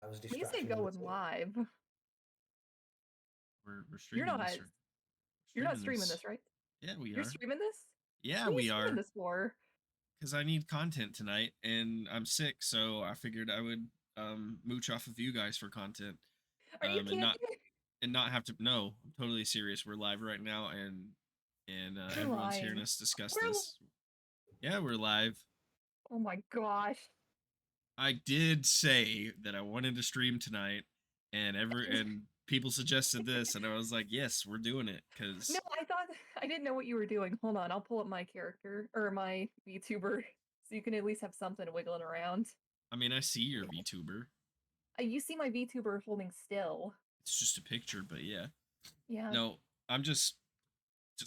was When you say distraction number going 2. live, We're you're streaming not this. you're not streaming this, right? Yeah, we You're are. streaming this? Yeah, What are you we streaming are. this for? Because I need content tonight, and I'm sick, so I figured I would mooch off of you guys for content, Are you and not kidding? have to. No, I'm totally serious. We're live right now, and You're everyone's hearing lying. us discuss We're, this. Yeah, we're live. oh my gosh. I did say that I wanted to stream tonight, and people suggested this, and I was like, yes, we're doing it, No, because I didn't know what you were doing. Hold on, I'll pull up my character or my VTuber so you can at least have something wiggling around. I mean, I see your VTuber. You see my VTuber holding still. It's just a picture, but yeah. Yeah. No, I'm just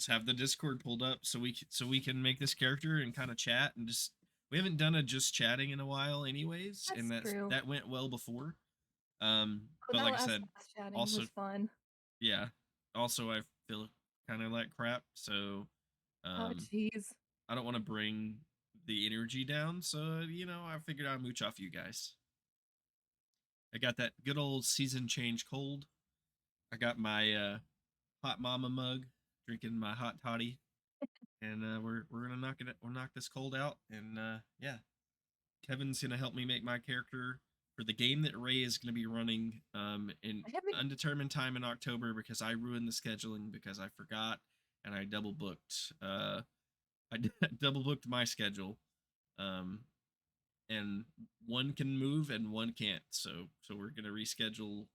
have the Discord pulled up so we can make this character and kind of chat and just we haven't done a just chatting in a while anyways, That's and true. that went well before. But But that like I said, last chatting also was fun. yeah, also I feel kind of like crap, so Oh um jeez. I don't want to bring the energy down, so I figured I'd mooch off you guys. I got that good old season change cold. I got my hot mama mug, drinking my hot toddy, and we're gonna knock this cold out, and yeah, Kevin's gonna help me make my character for the game that Ray is gonna be running in I haven't undetermined time in October because I ruined the scheduling because I forgot and I double booked. I double booked my schedule, um, and one can move and one can't. So we're gonna reschedule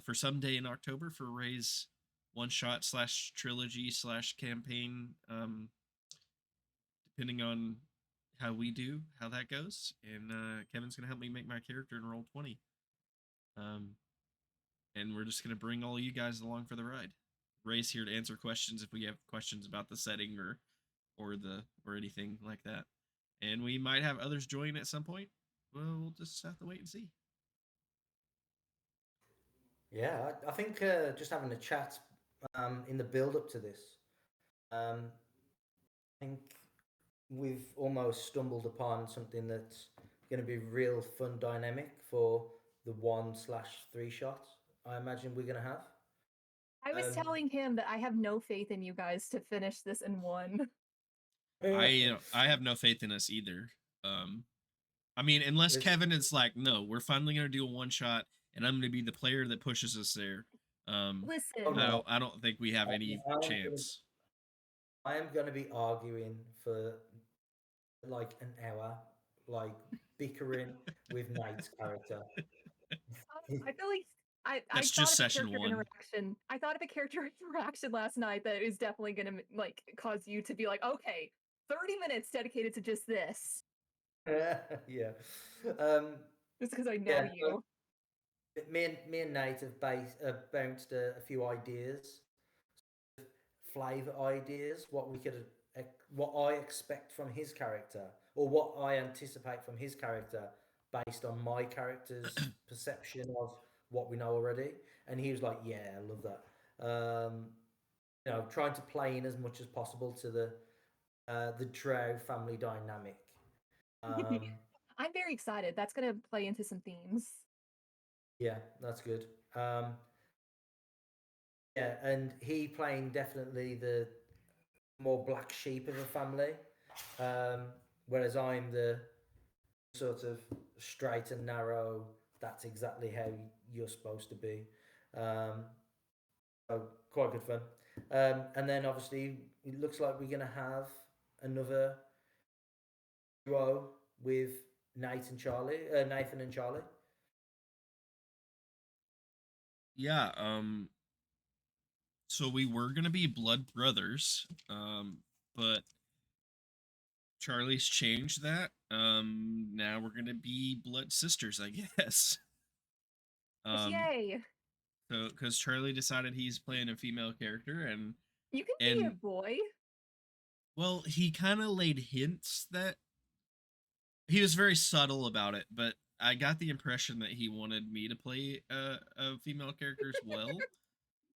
for some day in October for Ray's one shot slash trilogy slash campaign, depending on how that goes. And Kevin's gonna help me make my character in Roll20. Um, and we're just gonna bring all you guys along for the ride. Ray's here to answer questions if we have questions about the setting or anything like that. And we might have others join at some point. Well, we'll just have to wait and see. Yeah, I think just having a chat in the build up to this, I think we've almost stumbled upon something that's going to be real fun dynamic for the 1/3 shots. I imagine we're going to have. I was Um, telling him that I have no faith in you guys to finish this in one. I have no faith in us either. Um, I mean, unless it's, Kevin is like, no, we're finally gonna do a one shot, and I'm gonna be the player that pushes us there. oh Listen, no, I don't think we have any chance. I am going to be arguing for like an hour, like bickering with Nate's character. I feel like I That's thought just of a session character one. interaction. I thought of a character interaction last night that is definitely gonna like cause you to be like, okay, 30 minutes dedicated to just this. Yeah. Um, Just because I know yeah. So you. me and Nate have bounced a few ideas, flavor ideas, what I expect from his character, or what I anticipate from his character, based on my character's perception of what we know already. And he was like, "Yeah, I love that." Trying to play in as much as possible to the Drow family dynamic. Um, I'm very excited. That's gonna play into some themes. yeah, that's good. Yeah, and he playing definitely the more black sheep of a family, um, whereas I'm the sort of straight and narrow. That's exactly how you're supposed to be. Um, so quite good fun. And then obviously it looks like we're gonna have another duo with Nathan and Charlie. Yeah. So we were gonna be blood brothers, but Charlie's changed that. Now we're gonna be blood sisters, I guess. Um, Yay! so because Charlie decided he's playing a female character, You can be a and boy. well, he kind of laid hints that he was very subtle about it, but I got the impression that he wanted me to play a female character as well.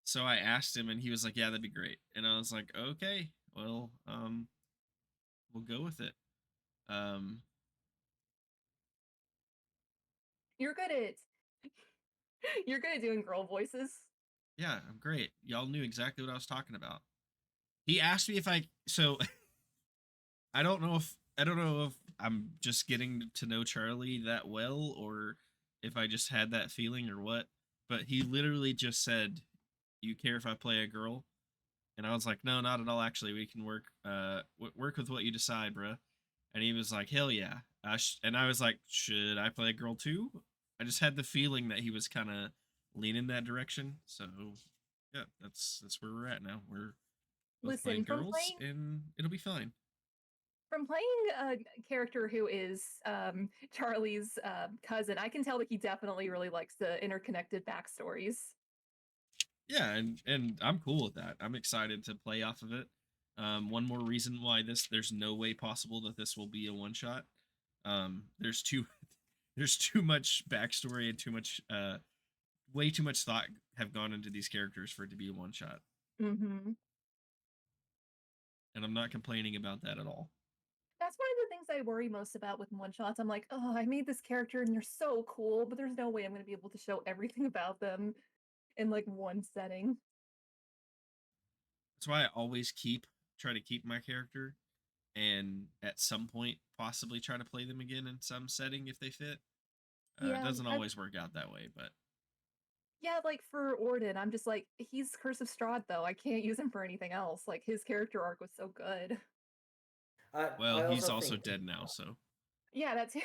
So I asked him, and he was like, "Yeah, that'd be great." And I was like, "Okay, well, we'll go with it." Um, You're good at You're good at doing girl voices. Yeah, I'm great. Y'all knew exactly what I was talking about. He asked me if I so I don't know if I'm just getting to know Charlie that well or if I just had that feeling or what, but he literally just said, "You care if I play a girl?" And I was like, "No, not at all actually. We can work work with what you decide, bruh." And he was like, "Hell yeah." And I was like, "Should I play a girl too?" I just had the feeling that he was kind of leaning that direction. So, yeah, that's where we're at now. We're both Listen, playing girls and it'll be fine. from playing a character who is Charlie's cousin, I can tell that he definitely really likes the interconnected backstories. Yeah, and I'm cool with that. I'm excited to play off of it. One more reason why there's no way possible that this will be a one shot. There's too there's too much backstory and too much way too much thought have gone into these characters for it to be a one shot. Mm-hmm. And I'm not complaining about that at all. That's one of the things I worry most about with one shots. I'm like, oh, I made this character and they're so cool, but there's no way I'm going to be able to show everything about them in like one setting. That's why I always try to keep my character and at some point possibly try to play them again in some setting if they fit. It Yeah, doesn't always work out that way, but yeah, like for Orden, I'm just like, he's Curse of Strahd though. I can't use him for anything else. Like his character arc was so good. well, I he's also also think dead now, so Yeah, that's too.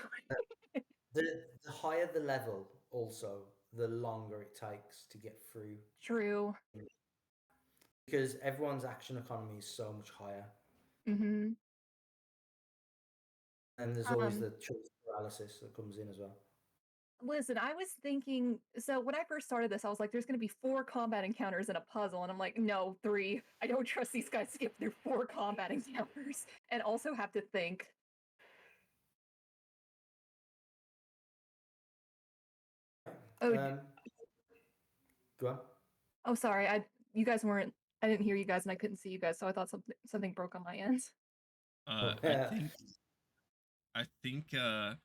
the the higher the level, also the longer it takes to get through True. because everyone's action economy is so much higher, Mm-hmm. and there's always Um, the choice paralysis that comes in as well. Listen, I was thinking, so when I first started this, I was like, there's going to be 4 combat encounters and a puzzle. And I'm like, no, 3. I don't trust these guys to get through 4 combat encounters and also have to think. Oh, Um, Go on. oh, sorry. You guys weren't, I didn't hear you guys and I couldn't see you guys. So I thought something broke on my end. Oh, I think I've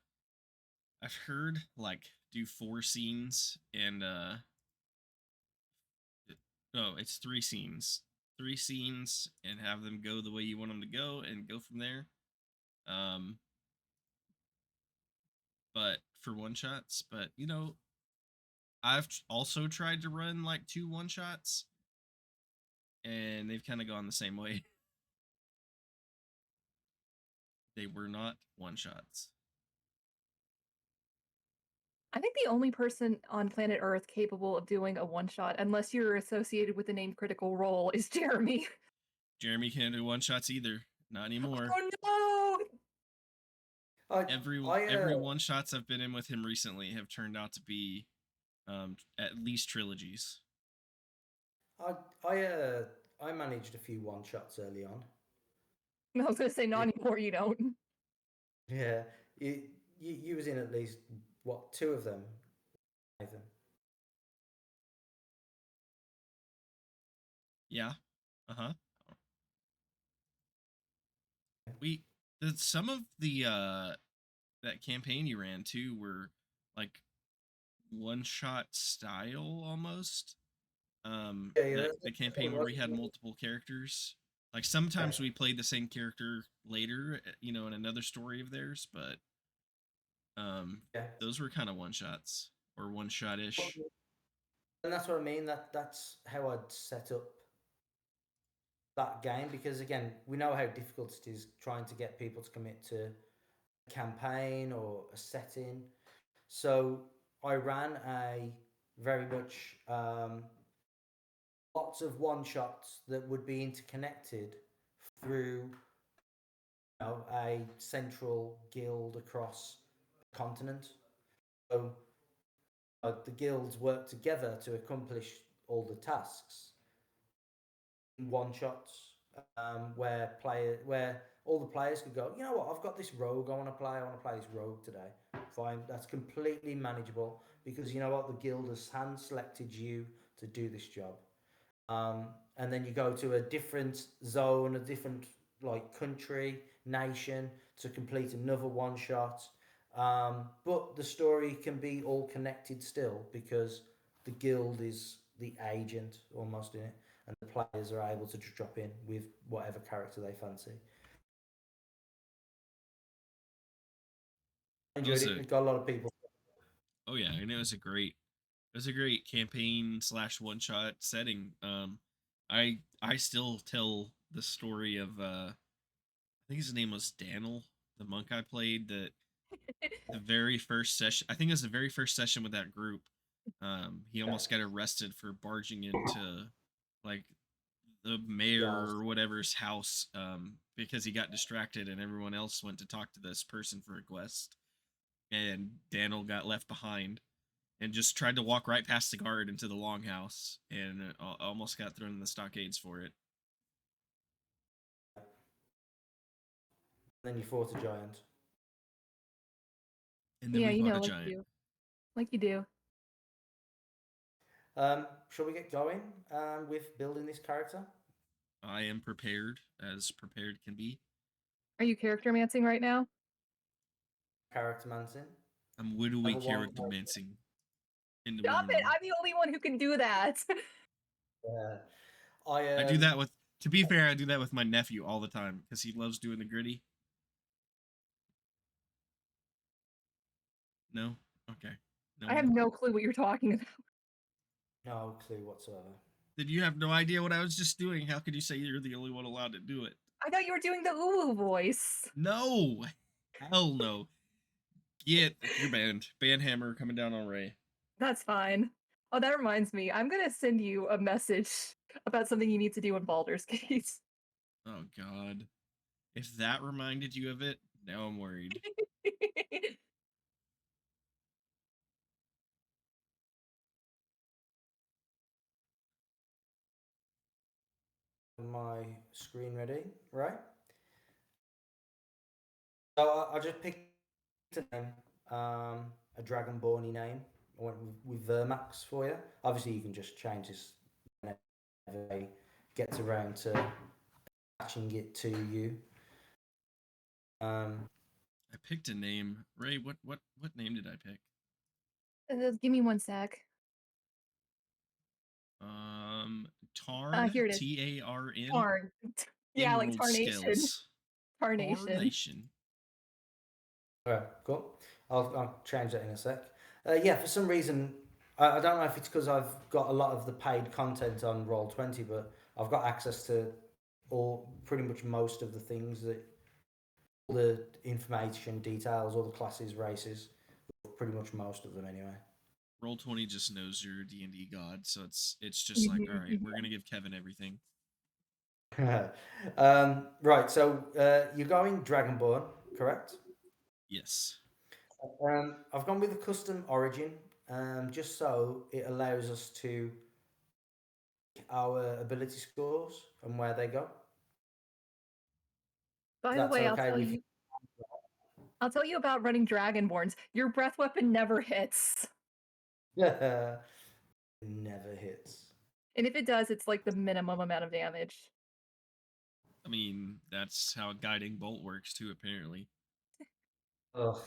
heard like do 4 scenes and no, it's 3 scenes. 3 scenes and have them go the way you want them to go and go from there. Um but for one shots, but I've also tried to run like 2 1 shots and they've kind of gone the same way. They were not 1 shots. I think the only person on planet Earth capable of doing a one shot, unless you're associated with the name Critical Role, is Jeremy. Jeremy can't do 1 shots either. Not anymore. Oh no! I Every 1 shots I've been in with him recently have turned out to be at least trilogies. I I I managed a few one shots early on. I was going to say, not anymore, you don't. Yeah, you was in at least what, two of them, Nathan. Yeah. Uh-huh. We some of the that campaign you ran too were like 1 shot style almost. Yeah, yeah, The what it campaign where was. we had multiple characters. Like Yeah, sometimes we played the same character later, in another story of theirs, but yeah. those were kind of 1 shots or 1 shot-ish. And that's what I mean. That's how I'd set up that game because again, we know how difficult it is trying to get people to commit to a campaign or a setting. So I ran a very much lots of one shots that would be interconnected through a central guild across the continent. So the guilds work together to accomplish all the tasks in one shots, where all the players could go, you know what, I've got this rogue I want to play. I want to play this rogue today. Fine, that's completely manageable because you know what, the guild has hand selected you to do this job. And then you go to a different zone, a different like country, nation to complete another one shot. But the story can be all connected still because the guild is the agent almost in it, and the players are able to just drop in with whatever character they fancy. I It enjoyed was it. a It got a lot of people. oh yeah, and it was a great campaign slash one shot setting. I still tell the story of I think his name was Daniel, the monk I played. That the very first session, I think it was the very first session with that group. He almost got arrested for barging into like the mayor Yeah, or whatever's house because he got distracted and everyone else went to talk to this person for a quest, and Daniel got left behind and just tried to walk right past the guard into the longhouse and almost got thrown in the stockades for it. then you fought a giant. And then Yeah, we fought a like giant. you do. Like you do. Shall we get going with building this character? I am prepared as prepared can be. Are you character mancing right now? Character Manson. I'm wittily Level one. character mancing into Stop it! woman. I'm the only one who can do that. I do that with, to be fair, I do that with my nephew all the time because he loves doing the gritty. No? Okay. No I have one? no clue what you're talking about. No clue whatsoever. Then you have no idea what I was just doing. How could you say you're the only one allowed to do it? I thought you were doing the ooh voice. No! Hell no. You're banned. Ban hammer coming down on Ray. That's fine. Oh, that reminds me. I'm gonna send you a message about something you need to do in Baldur's Gate. Oh god. If that reminded you of it, now I'm worried. My screen ready, right? So I just picked a name, a Dragonborny name. I went with Vermax for you. Obviously, you can just change this whenever I get around to attaching it to you. I picked a name. Ray, what name did I pick? Give me one sec. Tarn, Here it is. Tarn. Tarn. Yeah, like Emerald Tarnation. Scales. Tarnation. Tarnation. Okay, cool. I'll change that in a sec. Yeah, for some reason, I don't know if it's because I've got a lot of the paid content on Roll20, but I've got access to pretty much most of the things that, all the information, details, all the classes, races, pretty much most of them anyway. Roll20 just knows you're D&D god, so it's just like, all right, we're gonna give Kevin everything. Right, so you're going Dragonborn, correct? Yes. I've gone with a custom origin, just so it allows us to our ability scores and where they go. By the That's way, okay with you. I'll tell you about running Dragonborns. Your breath weapon never hits. Never hits. And if it does, it's like the minimum amount of damage. I mean, that's how a guiding bolt works too, apparently. Ugh.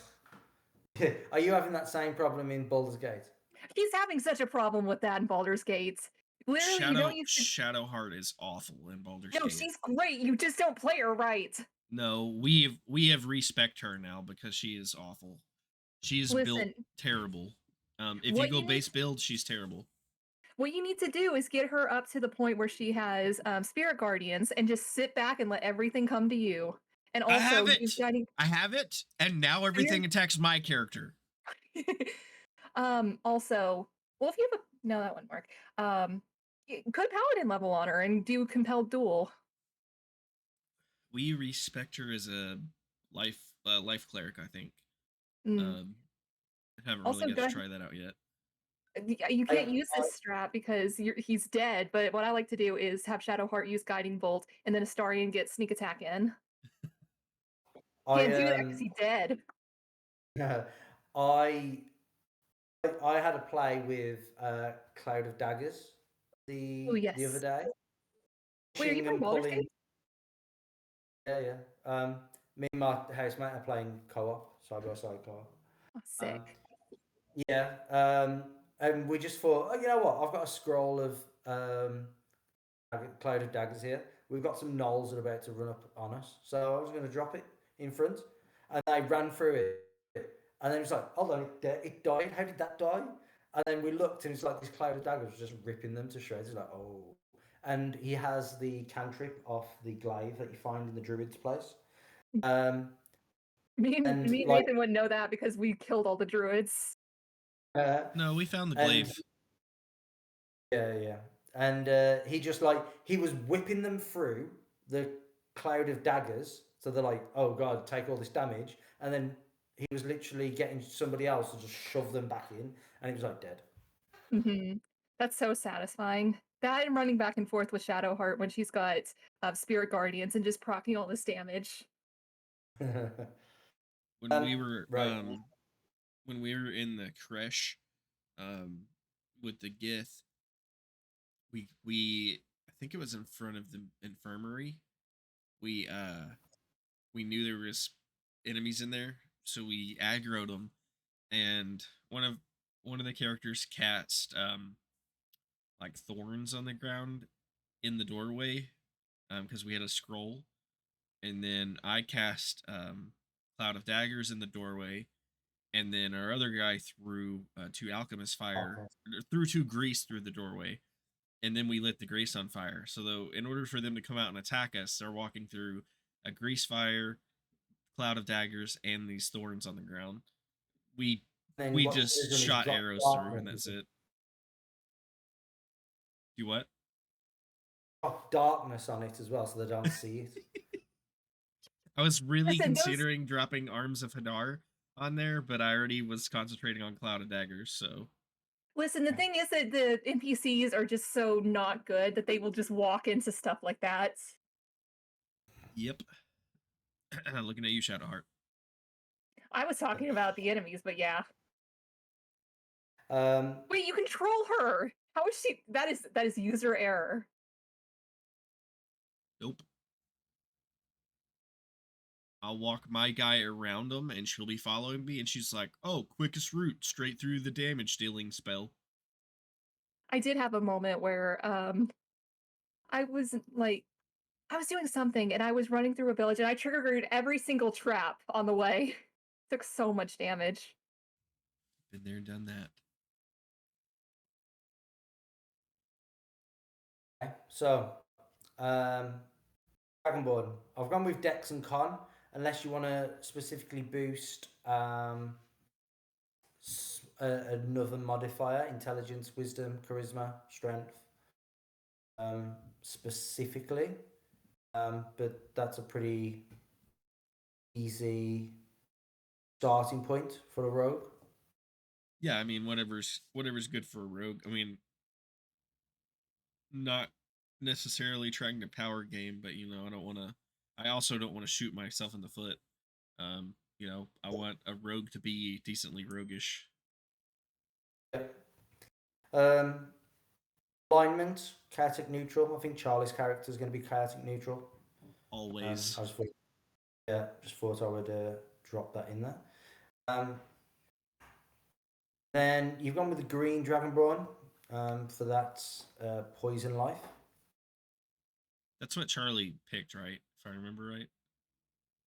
Are you having that same problem in Baldur's Gate? He's having such a problem with that in Baldur's Gate. Literally, you don't use Shadowheart is awful in Baldur's No, Gate. she's great. You just don't play her right. No, we have respect her now because she is awful. She is built terrible. If you go base build, she's terrible. What you need to do is get her up to the point where she has spirit guardians and just sit back and let everything come to you. And also, I have it, and now everything attacks my character. Also, well, if you have no, that wouldn't work. Could paladin level on her and do compelled duel. We respect her as a life cleric, I think. I haven't really got to try that out yet. You can't use this strat because he's dead, but what I like to do is have Shadowheart use Guiding Bolt, and then Astarion gets sneak attack in. Can't do that because he's dead. I had a play with Cloud of Daggers the other day. Wait, are you playing Baldur's Gate? Yeah. Me and my housemate are playing co-op, side by side co-op. Oh, Um, sick. yeah, and we just thought, oh, you know what? I've got a scroll of cloud of daggers here. We've got some gnolls that are about to run up on us, so I was going to drop it in front, and they ran through it, and then it was like, hold on, it died. How did that die? And then we looked, and it's like this cloud of daggers was just ripping them to shreds. It's like, oh. And he has the cantrip off the glaive that you find in the druid's place. Um, and Me and like, Nathan wouldn't know that because we killed all the druids. uh, No, we found the and glaive. yeah. And he just like he was whipping them through the cloud of daggers. So they're like, oh god, take all this damage. And then he was literally getting somebody else to just shove them back in, and he was like dead. Hmm. That's so satisfying. That and running back and forth with Shadowheart when she's got spirit guardians and just proccing all this damage. When we um, were right. when we were in the creche um with the Gith, we I think it was in front of the infirmary. We we knew there was enemies in there, so we aggroed them, and one of the characters cast like thorns on the ground in the doorway because we had a scroll, and then I cast cloud of daggers in the doorway, and then our other guy threw two alchemist fire, Okay. threw two grease through the doorway, and then we lit the grease on fire. So though, in order for them to come out and attack us, they're walking through a grease fire, cloud of daggers, and these thorns on the ground. We Then we what just he's done is shot drop arrows through, and darkness. that's it. You what? Drop darkness on it as well, so they don't see it. I was really Listen, those considering dropping Arms of Hadar on there, but I already was concentrating on Cloud of Daggers, so listen, the thing is that the NPCs are just so not good that they will just walk into stuff like that. yep. Looking at you, Shadowheart. I was talking about the enemies, but yeah. Um, Wait, you control her. How is she? That is user error. Nope. I'll walk my guy around them, and she'll be following me, and she's like, "Oh, quickest route straight through the damage dealing spell." I did have a moment where I was like I was doing something and I was running through a village and I triggered every single trap on the way. Took so much damage. Been there, done that. okay. So, um, Dragonborn. I've gone with Dex and Con, unless you want to specifically boost another modifier: intelligence, wisdom, charisma, strength. Specifically, but that's a pretty easy starting point for a rogue. Yeah, I mean, whatever's good for a rogue. I mean, not necessarily trying to power game, but I don't want to. I also don't want to shoot myself in the foot. I want a rogue to be decently roguish. Yep. Um, alignment, chaotic neutral. I think Charlie's character is going to be chaotic neutral. Always. I just thought, yeah, just thought I would drop that in there. Um, then you've gone with the green Dragonborn for that poison life. That's what Charlie picked, right? If I remember right.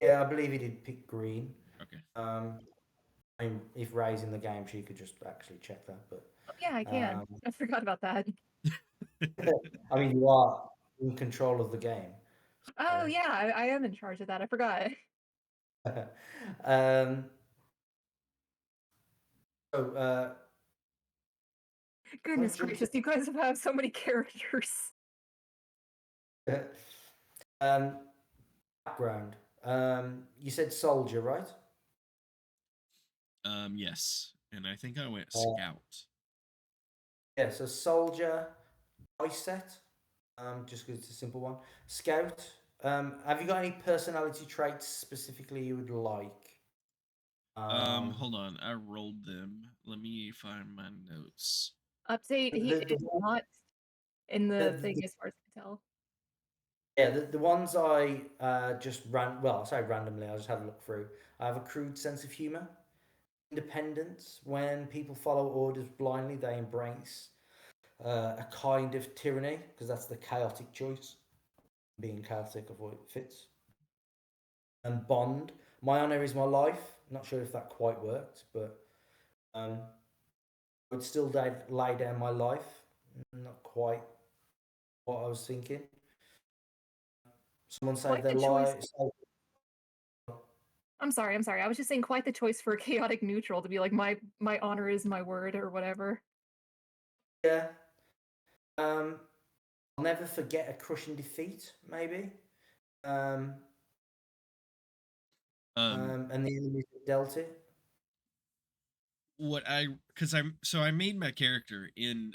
Yeah, I believe he did pick green. Okay. I mean, if Ray's in the game, she could just actually check that. But Oh, yeah, I can. um, I forgot about that. I mean, you are in control of the game. Oh, So, yeah, I am in charge of that. I forgot. um, so I'm Goodness gonna jump gracious, you guys have so many characters. to um, background. You said soldier, right? Yes, and I think I went Uh, scout. yeah, so soldier, ice set. Just because it's a simple one. Scout. Have you got any personality traits specifically you would like? Hold on. I rolled them. Let me find my notes. Update, he the, is not in the, the the, thing the as far as I can tell. yeah, the ones I just ran. Well, I say randomly. I just had a look through. I have a crude sense of humor. independence. When people follow orders blindly, they embrace a kind of tyranny because that's the chaotic choice. Being chaotic of what it fits. And bond. My honor is my life. Not sure if that quite worked, but I would still lay down my life. Not quite what I was thinking. Someone saved Quite their the choice. life. I'm sorry. I was just saying quite the choice for a chaotic neutral to be like my honor is my word or whatever. Yeah. I'll never forget a crushing defeat. Maybe. Um, and the enemies that dealt it. What I because I made my character in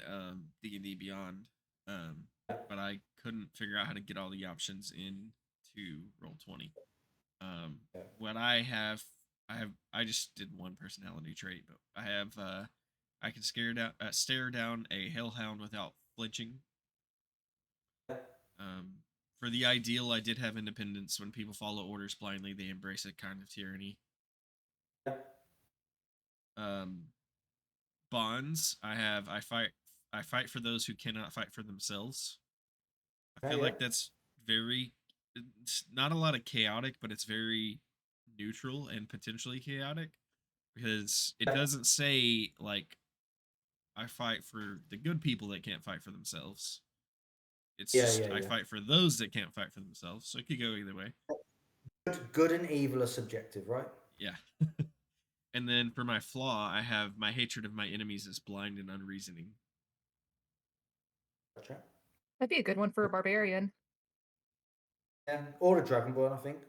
D&D Beyond, um, Yeah. but I couldn't figure out how to get all the options into Roll20. Yeah. What I just did one personality trait, but I have I can stare down a hellhound without flinching. Um, for the ideal, I did have independence. When people follow orders blindly, they embrace a kind of tyranny. Yeah. Um, bonds, I fight for those who cannot fight for themselves. I feel Yeah. like that's very it's not a lot of chaotic, but it's very neutral and potentially chaotic because it doesn't say like I fight for the good people that can't fight for themselves. It's Yeah. just Yeah. I Yeah. fight for those that can't fight for themselves. So it could go either way. Good and evil are subjective, right? Yeah. And then for my flaw, I have my hatred of my enemies is blind and unreasoning. Gotcha. That'd be a good one for a barbarian. Yeah. Or a dragonborn, I think.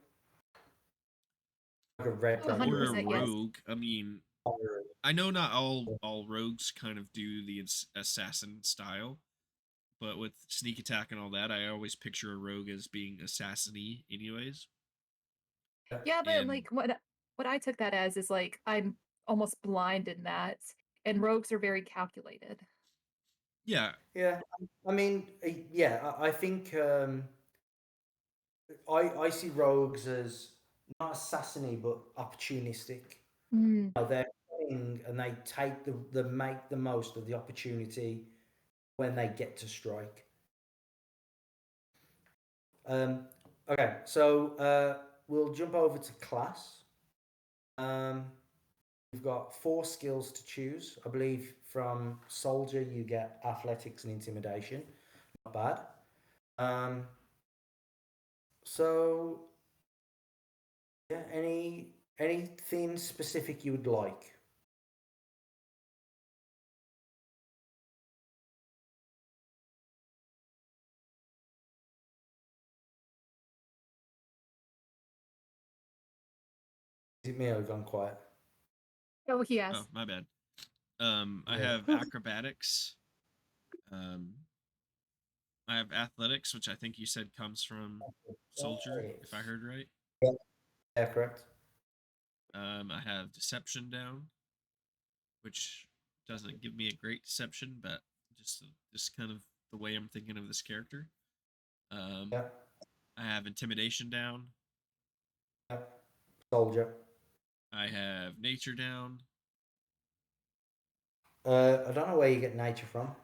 Like a red Oh, Or a 100% dragonborn. yes. rogue. I mean, I know not all rogues kind of do the assassin style, but with sneak attack and all that, I always picture a rogue as being assassiny anyways. Yeah, but And like what I took that as is like I'm almost blind in that, and rogues are very calculated. yeah, Yeah. I mean, yeah. I think I see rogues as not assassiny but opportunistic. Mm. They're playing and they take the make the most of the opportunity when they get to strike. Um, okay, so we'll jump over to class. Um, we've got 4 skills to choose. I believe from soldier you get athletics and intimidation. Not bad. So yeah, anything specific you would like? Is it me or gone quiet? Oh, oh, yes. my bad. I Yeah. have acrobatics. Um, I have athletics, which I think you said comes from soldier, if I Athletics. heard right. Yeah, yeah, correct. I have deception down, which doesn't give me a great deception, but just kind of the way I'm thinking of this character. Um, Yeah, I have intimidation down. yeah. Soldier. I have nature down. I don't know where you get nature from.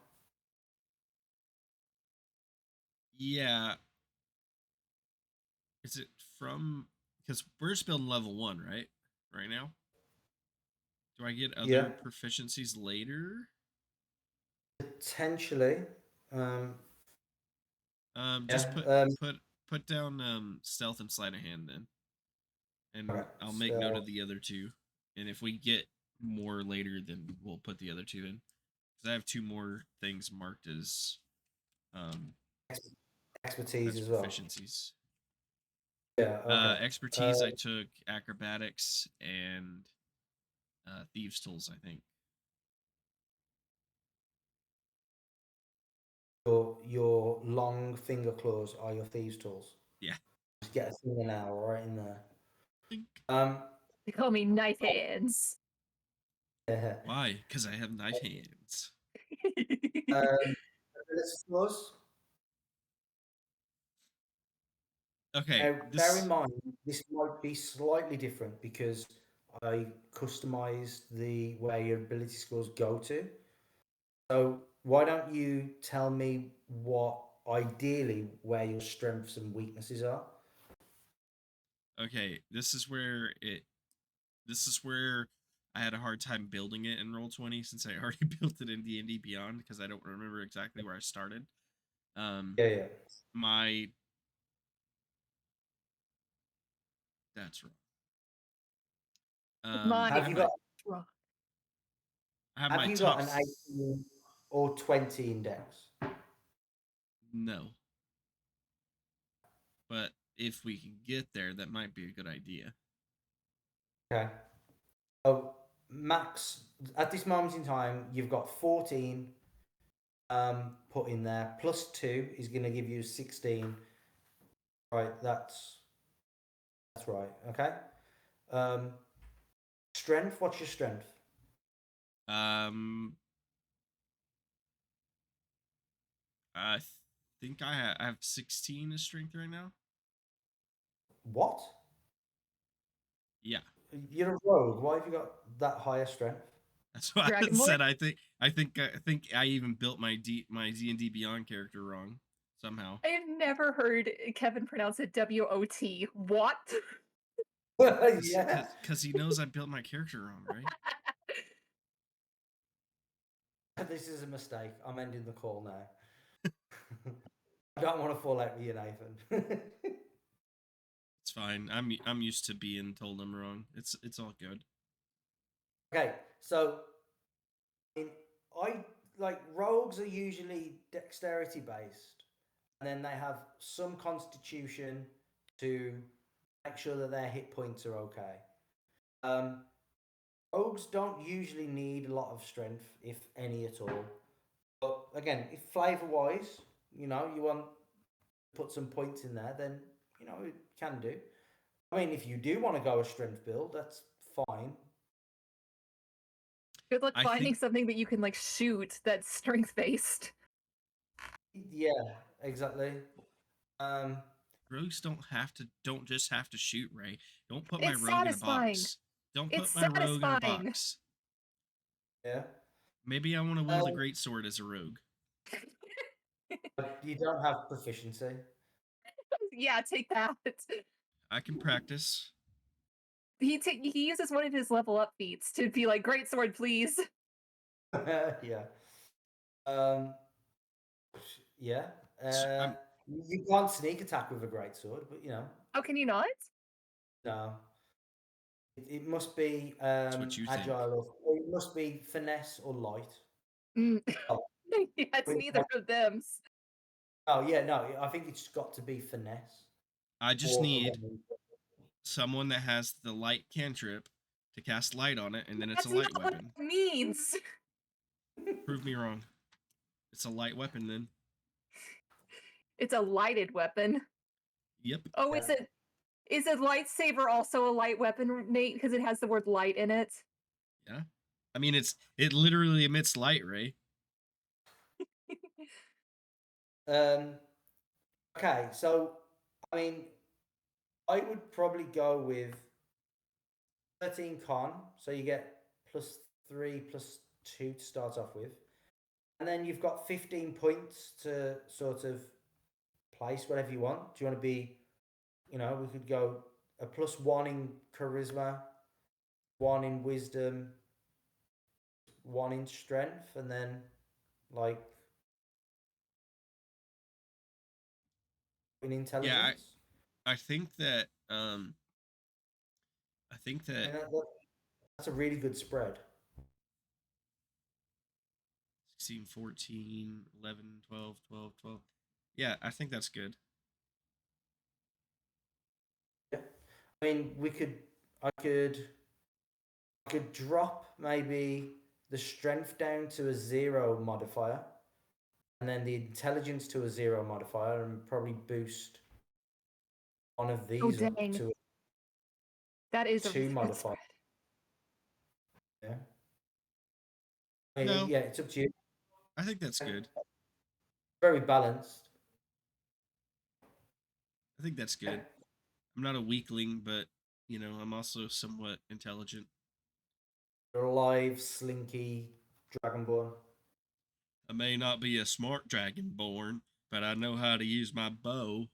Yeah, is it from? Because we're just building level 1, right? Right now. Do I get Yeah, other proficiencies later? potentially. Um, Just yeah. put down stealth and sleight of hand then, Okay. and I'll make note So of the other two. And if we get more later, then we'll put the other two in. Because I have 2 more things marked um expertise as as well. proficiencies. Yeah. Okay. Uh, Expertise, I took acrobatics and thieves tools, I think. your long finger claws are your thieves' tools. Yeah. Just get a fingernail right in there. Think. Um. They call me knife hands. Why? Because I have knife hands. um. Let's suppose. Okay, Now, bear in this. mind, this might be slightly different because I customized the where your ability scores go to. So why don't you tell me what ideally where your strengths and weaknesses are? Okay, this is where I had a hard time building it in Roll20 since I already built it in D&D Beyond because I don't remember exactly where I started. Um Yeah, yeah. my That's wrong. My I Have have you my got wrong. I have have my you got an tops. 18 or 20 index? No, but if we can get there, that might be a good idea. Okay. So max at this moment in time, you've got 14 put in there. Plus 2 is going to give you 16. Right, that's right. Okay. Um, strength. What's your strength? Um, I think I have 16 as strength right now. What? Yeah, You're a rogue. Why have you got that higher strength? that's what I Dragonborn? said. I think I even built my D&D Beyond character wrong somehow. I have never heard Kevin pronounce it WOT. What? Yeah. Cause he knows I built my character wrong, right? This is a mistake. I'm ending the call now. I don't want to fall out with you, Nathan. It's fine. I'm used to being told I'm wrong. It's all good. Okay, so in, I like rogues are usually dexterity based, and then they have some constitution to make sure that their hit points are okay. Um, rogues don't usually need a lot of strength, if any at all. But again, if flavor wise, you want to put some points in there, then it can do. I mean, if you do want to go a strength build, that's fine. Good luck I finding think something that you can like shoot that's strength based. Yeah, exactly. Um, rogues don't just have to shoot, right? Don't put my It's rogue in a satisfying. box. Don't It's put my rogue in a satisfying. box. yeah. Maybe I want to wield a Um, great sword as a rogue. but you don't have proficiency. Yeah, take that. I can practice. He uses one of his level up feats to be like, great sword, please. Yeah. Um, yeah. S- Uh, I'm, you can't sneak attack with a great sword, but Oh, can you not? no. It must be it's what you think. agile or it must be finesse or light. Mm. Oh, Yeah, it's neither of them. oh yeah, no. I think it's got to be finesse I just or need someone that has the light cantrip to cast light on it, and then it's a That's light not what weapon. it means. Prove me wrong. It's a light weapon then. It's a lighted weapon. Yep. Oh, Yeah. is a lightsaber also a light weapon, Nate? Because it has the word light in it. Yeah. I mean, it literally emits light, Ray. Um. Okay, so I mean, I would probably go with 13 con, so you get +3 +2 to start off with. And then you've got 15 points to sort of place whatever you want. Do you want to be, we could go a +1 in charisma, 1 in wisdom, 1 in strength, and then like in Yeah, intelligence. I think that I think I that mean, that's a really good spread. 16, 14, 11, 12, 12, 12. Yeah, I think that's good. Yeah. I mean, I could drop maybe the strength down to a 0 modifier, and then the intelligence to a 0 modifier, and probably boost one of Oh, these up dang. to a That is a 2 really good modifier. spread. Yeah. I mean, No, yeah, it's up to you. I think that's good. Very balanced. I think that's good. I'm not a weakling, but You know, I'm also somewhat intelligent. You're alive, slinky, dragonborn. I may not be a smart dragonborn, but I know how to use my bow.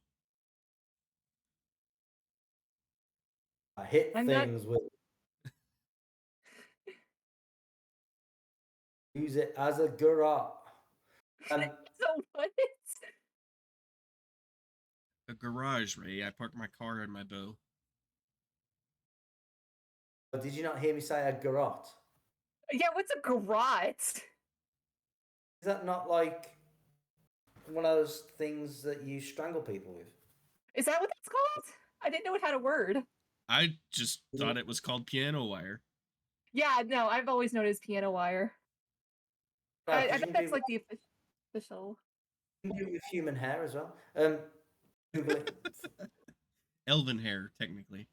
I hit I'm not. things with use it as a garrote. Um, So what? A garage, Ray. I park my car and my bow. but did you not hear me say a garrote? Yeah, what's a garrote? Is that not like one of those things that you strangle people with? Is that what that's called? I didn't know it had a word. I just thought it was called piano wire. Yeah, no, I've always known it as piano wire. No, I because bet that's like the official. you can do it with human hair as well. Google it. Elven hair, technically.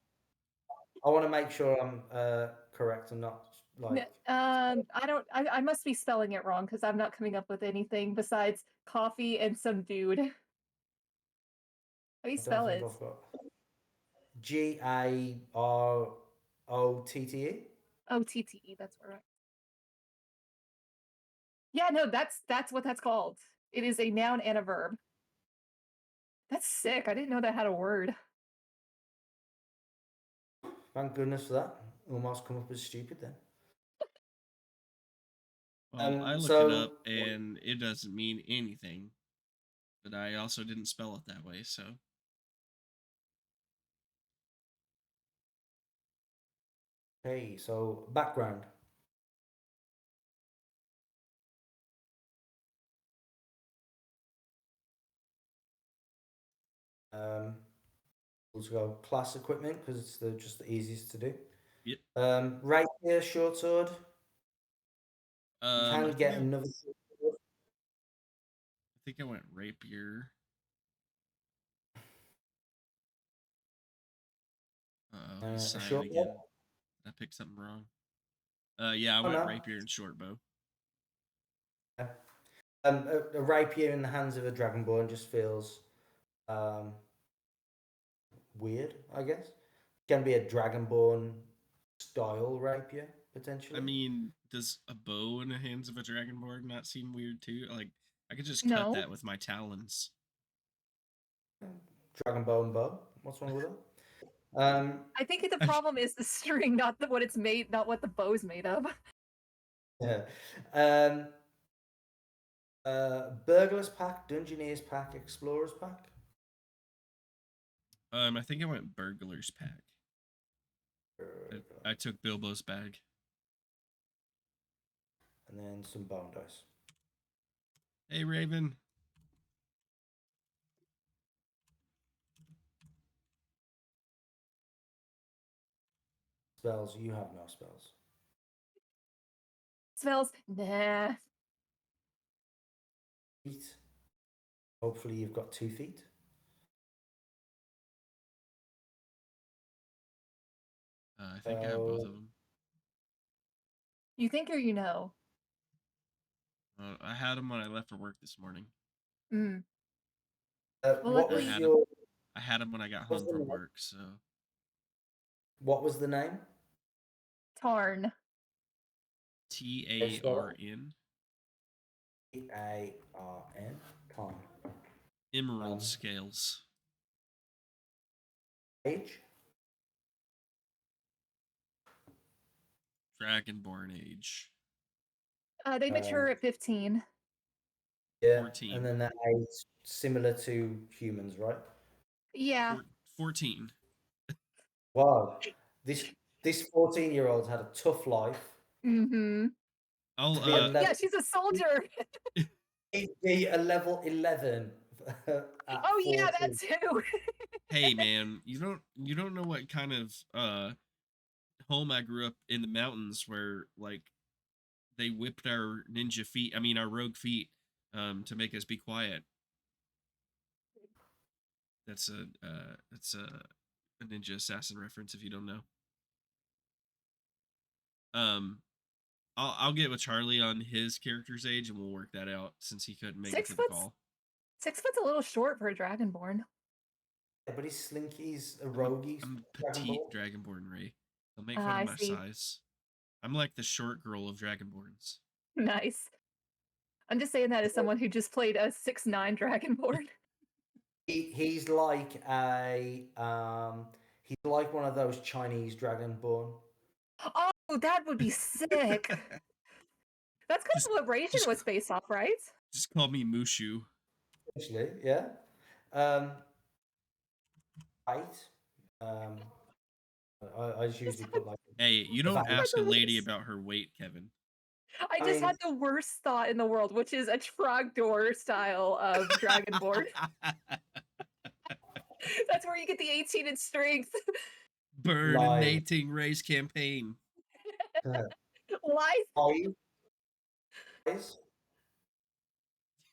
I want to make sure I'm correct and not like. I don't. I must be spelling it wrong because I'm not coming up with anything besides coffee and some dude. How do you I don't spell think it? I've got GAROTTE. OTTE. That's right. Yeah, no, that's what that's called. It is a noun and a verb. That's sick. I didn't know that had a word. Thank goodness for that. Almost come up as stupid then. Well, I looked it So up and it doesn't mean anything. But I also didn't spell it that way, so. okay, so background. Let's go class equipment because it's just the easiest to do. Yep. Rapier, short sword. You I can think get another. I think I went rapier. Oh, he's A sighing short bow. again. I picked something wrong. Yeah, I Oh went no. rapier and short bow. Yeah. A rapier in the hands of a dragonborn just feels um, weird, I guess. Can be a dragonborn style rapier I potentially. mean, does a bow in the hands of a dragonborn not seem weird too? Like, I could just cut No, that with my talons. Dragonbone bow. What's wrong with that? I think the problem is the string, not what it's made, not what the bow's made of. Yeah. Um, Burglars pack, Dungeoneers pack, Explorers pack. I think I went burglar's pack. I took Bilbo's bag. And then some bone dice. Hey, Raven. Spells, you have no spells. Smells, nah. Feet. Hopefully you've got 2 feet. I think I have both of them. You think or you know? I had them when I left for work this morning. Mm. Well, What I was luckily, had them. your I had them when I got what was home the from name? work. So What was the name? Tarn. TARN. TARN. Tarn. Emerald scales. Age? Dragonborn age. They mature at 15. Yeah, 14. and then that age similar to humans, right? Yeah. 14. Wow. This this 14-year-old had a tough life Mm-hmm. I'll to be a Yeah, level she's a soldier. be a level 11 at Oh yeah, that 14. too. hey man, you don't know what kind of home I grew up in the mountains where like they whipped our ninja feet, I mean our rogue feet to make us be quiet. That's a ninja assassin reference if you don't know. Um I'll get with Charlie on his character's age and we'll work that out since he couldn't make it Six to the foot's call. 6 foot's a little short for a dragonborn. but he's slinky. He's a roguey I'm a petite dragonborn. dragonborn, Ray. Don't make Ah, fun of I my see. size. I'm like the short girl of dragonborns. Nice. I'm just saying that as someone who just played a 6'9" Dragonborn. He's like he's like one of those Chinese dragonborn. Oh, that would be sick. That's kind just, of what Radiant just, was based off, right? just call me Mushu. Actually, yeah. Right. Um, I just Just usually had, put like Hey, you a don't value. ask a the lady worst. about her weight, Kevin. I I just mean, had the worst thought in the world, which is a Trogdor style of Dragonborn. That's where you get the 18 in strength. live. Burning race campaign. Lies. Lies.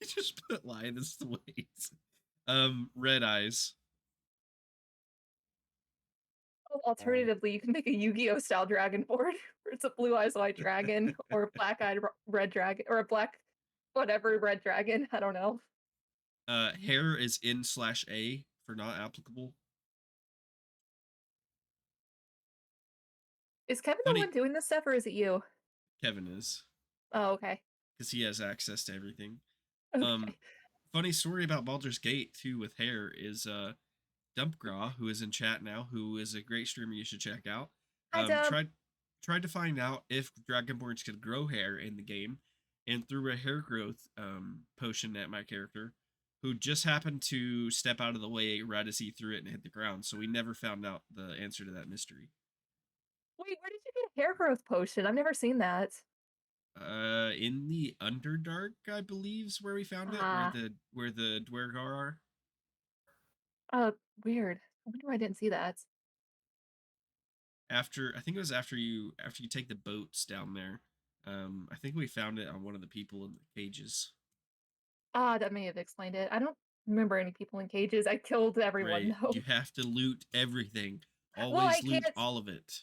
You just put Linus the weight. Red eyes. Alternatively, you can make a Yu-Gi-Oh style Dragonborn, where it's a blue eyes white dragon, or a black eyed red dragon, or a black whatever red dragon. I don't know. Hair is N/A for not applicable. Is Kevin the Funny, one doing this stuff, or is it you? Kevin is, Oh, okay. because he has access to everything. Okay. Funny story about Baldur's Gate too with hair is Dumpgraw, who is in chat now, who is a great streamer you should check out. Hi, Dub. Tried to find out if Dragonborns could grow hair in the game, and threw a hair growth potion at my character, who just happened to step out of the way right as he threw it and hit the ground. So we never found out the answer to that mystery. Wait, where did you get a hair growth potion? I've never seen that. In the Underdark, I believe, is where we found it, Ah, where the Dwergar are. weird. I wonder why I didn't see that. After I think it was after you take the boats down there. I think we found it on one of the people in the cages. Ah, that may have explained it. I don't remember any people in cages. I killed everyone Right, though. you have to loot everything. Well, Always loot all of it.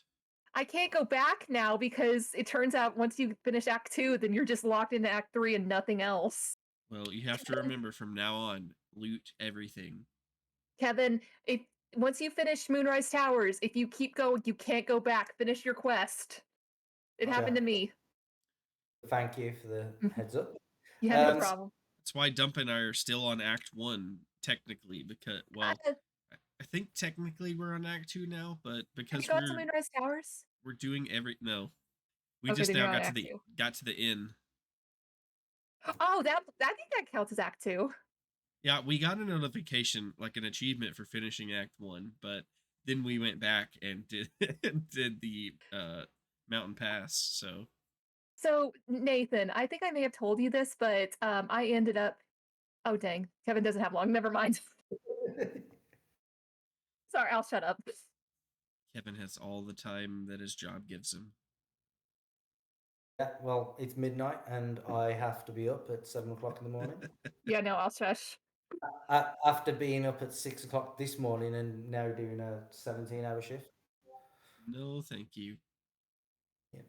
I can't go back now because it turns out once you finish Act 2, then you're just locked into Act 3 and nothing else. Well, you have to remember from now on, loot everything. Kevin, if once you finish Moonrise Towers, if you keep going, you can't go back. Finish your quest. It happened to me. Thank you for the heads up. Yeah, no problem. That's why Dump and I are still on Act 1, technically, because, well, I think technically we're on Act 2 now, but because have you got to Moonrise Towers? we're doing no. We Okay, just then now you're on got to Act the 2. got to the inn. Oh, I think that counts as Act 2. Yeah, we got a notification, like an achievement for finishing Act 1, but then we went back and did did the mountain pass. So Nathan, I think I may have told you this, but I ended up. Oh dang, Kevin doesn't have long. Never mind. Sorry, I'll shut up. Kevin has all the time that his job gives him. Yeah, well, it's midnight and I have to be up at 7 o'clock in the morning. Yeah, no, I'll shush. After being up at 6 o'clock this morning and now doing a 17-hour shift. No, thank you. Yep.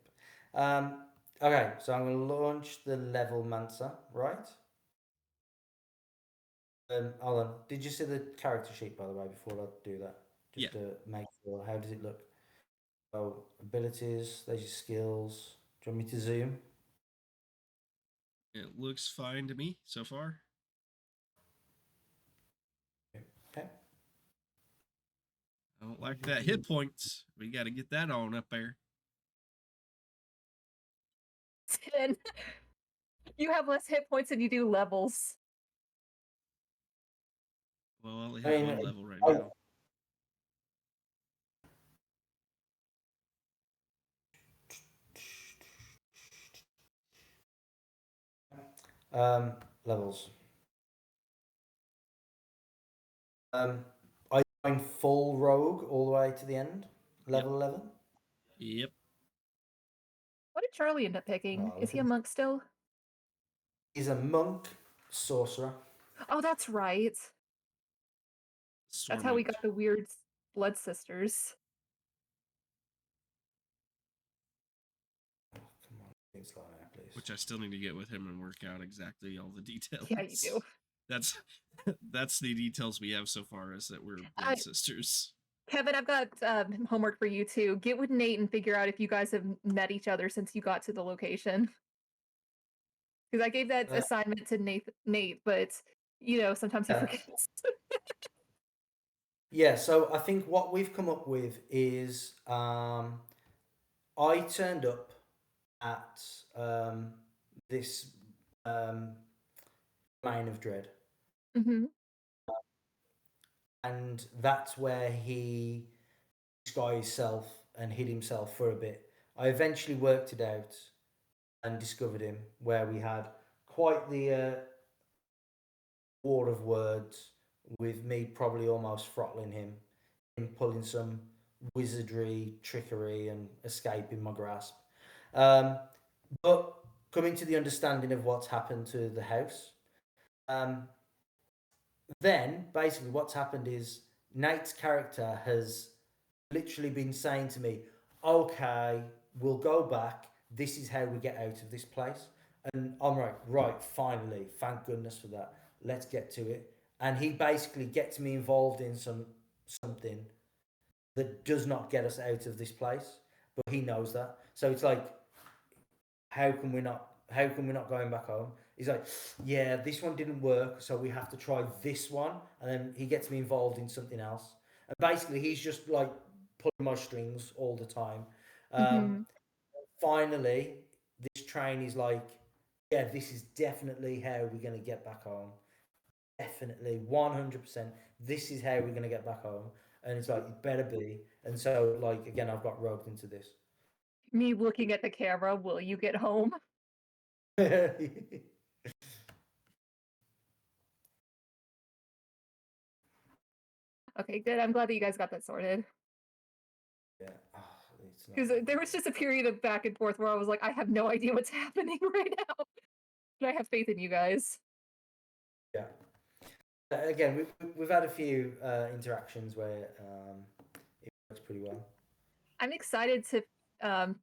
Okay, so I'm going to launch the level mancer, right? Hold on. Did you see the character sheet, by the way, before I do that? Just to make sure. How does it look? Oh, abilities, there's your skills. Do you want me to zoom? It looks fine to me so far. Okay. I don't like that hit points. We got to get that on up there. 10. You have less hit points than you do levels. Well, I only have one level right now. Levels. Are you going full rogue all the way to the end? Level 11? Yep. What did Charlie end up picking? Oh, Is he a monk still? He's a monk sorcerer. Oh, that's right. That's how we Sormont. got the weird blood sisters. Come on, please. Which I still need to get with him and work out exactly all the details. Yeah, you do. That's that's the details we have so far is that we're blood I, sisters. Kevin, I've got homework for you too. Get with Nate and figure out if you guys have met each other since you got to the location. Because I gave that Uh, assignment to Nate, but sometimes he yeah. forgets. Yeah, so I think what we've come up with is I turned up at this um, Domain of Dread, Hmm. and that's where he disguised himself and hid himself for a bit. I eventually worked it out and discovered him, where we had quite the war of words with me probably almost throttling him pulling some wizardry, trickery, and escaping my grasp. Um, but coming to the understanding of what's happened to the house, um, then basically what's happened is Nate's character has literally been saying to me, "Okay, we'll go back. This is how we get out of this place." And I'm like, "Right, finally, thank goodness for that. Let's get to it." And he basically gets me involved in something that does not get us out of this place, but he knows that. So it's like, how can we not? How come we're not going back home? He's like, yeah, this one didn't work, so we have to try this one. And then he gets me involved in something else. And basically, he's just like pulling my strings all the time. Um, Hmm. Finally, this train is like, yeah, this is definitely how we're going to get back home. Definitely, 100%. This is how we're going to get back home. And it's like, it better be. And so, like, again, I've got roped into this. Me looking at the camera, will you get home? Yeah. Okay, good. I'm glad that you guys got that sorted. Oh, it's not Because that there was just a period of back and forth where I was like, I have no idea what's happening right now. But I have faith in you guys. yeah. Again, we've had a few interactions where it works pretty well. I'm excited to um,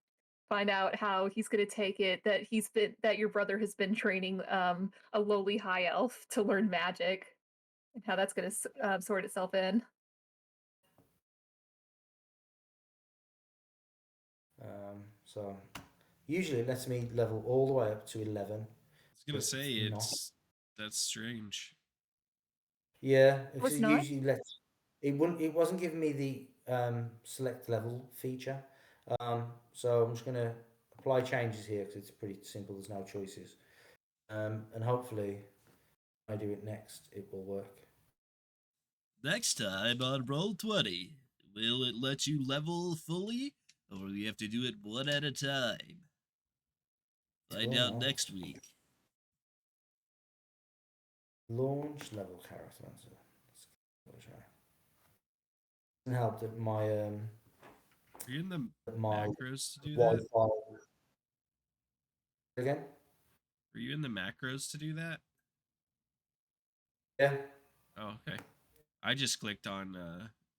find out how he's going to take it that your brother has been training a lowly high elf to learn magic and how that's going to sort itself in. So usually it lets me level all the way up to 11, I was gonna but say it's not. that's strange. Yeah, Oh, because it's it not? usually lets it wasn't giving me the select level feature. So I'm just gonna apply changes here because it's pretty simple. There's no choices. And hopefully, when I do it next, it will work. Next time on Roll20, will it let you level fully, or will you have to do it one at a time? Find Oh out no. next week. Launch level character. Let's try. Doesn't help that Are you in the my macros to do that? Wi-Fi again. Are you in the macros to do that? Yeah. Oh, okay. I just clicked on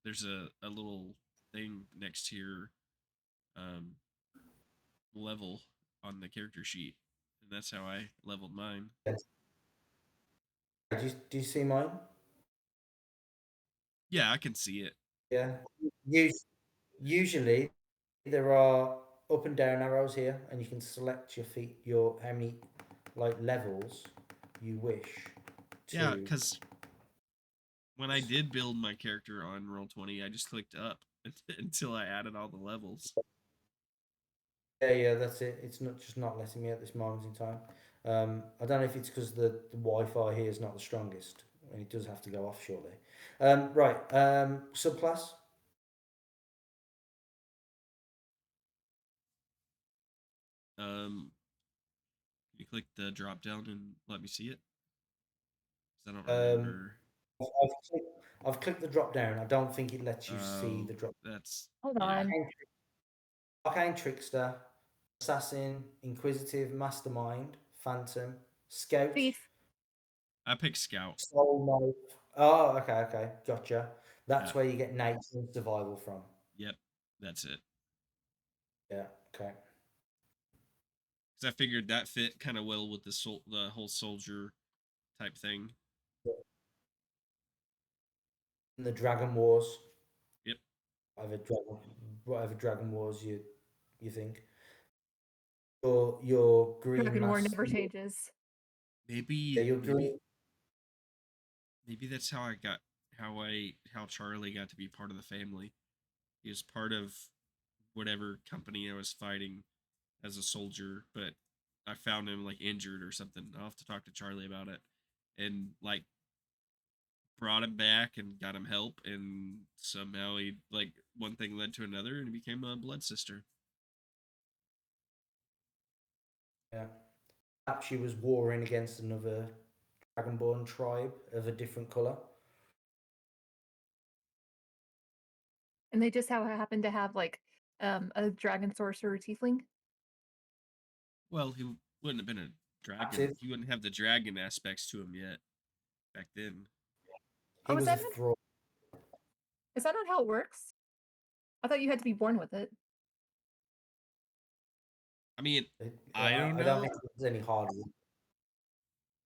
there's a little thing next to your um level on the character sheet. And that's how I leveled mine. Yes. Do you see mine? Yeah, I can see it. Yeah. Usually there are up and down arrows here, and you can select your how many like levels you wish Yeah, to. because when I did build my character on Roll20, I just clicked up until I added all the levels. Yeah, that's it. It's not just not letting me at this moment in time. I don't know if it's because the Wi-Fi here is not the strongest, and it does have to go off shortly. Right. Subclass. Um, you click the drop down and let me see it. 'Cause I don't Um, remember. I've I've clicked the drop down. I don't think it lets you see Oh, the drop. that's Hold yeah. on. Arcane Trickster, Assassin, Inquisitive, Mastermind, Phantom, Scout, Thief. I picked Scout. Soul Knife. Oh, okay, gotcha. Yeah. That's where you get nature and survival from. Yep. That's it. Yeah, okay. Because I figured that fit kind of well with the whole soldier type thing. in the Dragon Wars, Yep. whatever Dragon Wars you think. Your green Dragon War mass, never changes. yeah, Maybe your maybe green. maybe that's how Charlie got to be part of the family. He was part of whatever company I was fighting as a soldier, but I found him like injured or something. I'll have to talk to Charlie about it. And like brought him back and got him help, and somehow he like one thing led to another and he became a blood sister. Yeah, perhaps she was warring against another Dragonborn tribe of a different color. And they just happen to have like a dragon sorcerer tiefling. Well, he wouldn't have been a dragon. Active. He wouldn't have the dragon aspects to him yet back then. He Oh, was a thrall. is that not how it works? I thought you had to be born with it. I mean, I don't I don't know. think there's any hard.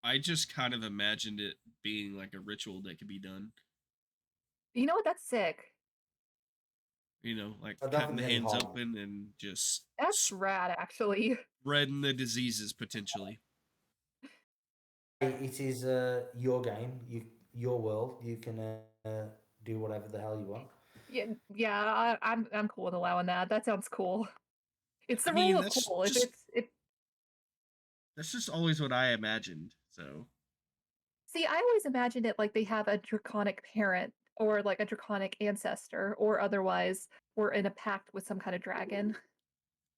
I just kind of imagined it being like a ritual that could be done. You know what? That's sick. Like I don't cutting think the there's any hands hard. open and just That's rad, actually. spreading the diseases potentially. It is your game, your world. You can do whatever the hell you want. Yeah, I'm cool with allowing that. That sounds cool. It's I the rule mean, of cool. that's just always what I imagined. So, See, I always imagined it like they have a draconic parent or like a draconic ancestor, or otherwise we're in a pact with some kind of dragon.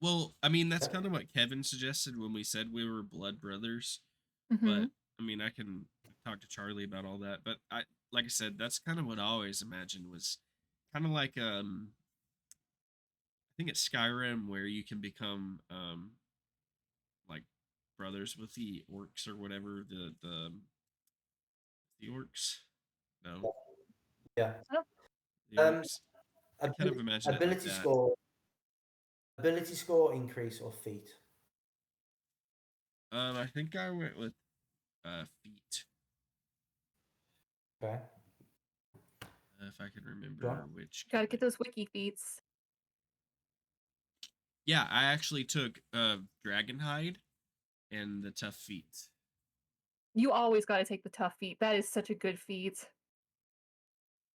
well, I mean, that's kind of what Kevin suggested when we said we were blood brothers. Hmm. But I mean, I can talk to Charlie about all that. But like I said, that's kind of what I always imagined was kind of like I think it's Skyrim where you can become like brothers with the orcs or whatever the orcs. No, Yeah. the Um, orcs. I kind of imagine it like ability that. score increase or feat. I think I went with feet. Okay. If I can remember Sure. which Got to get kind. those wiki feats. Yeah, I actually took dragon hide and the tough feet. You always got to take the tough feat. That is such a good feat.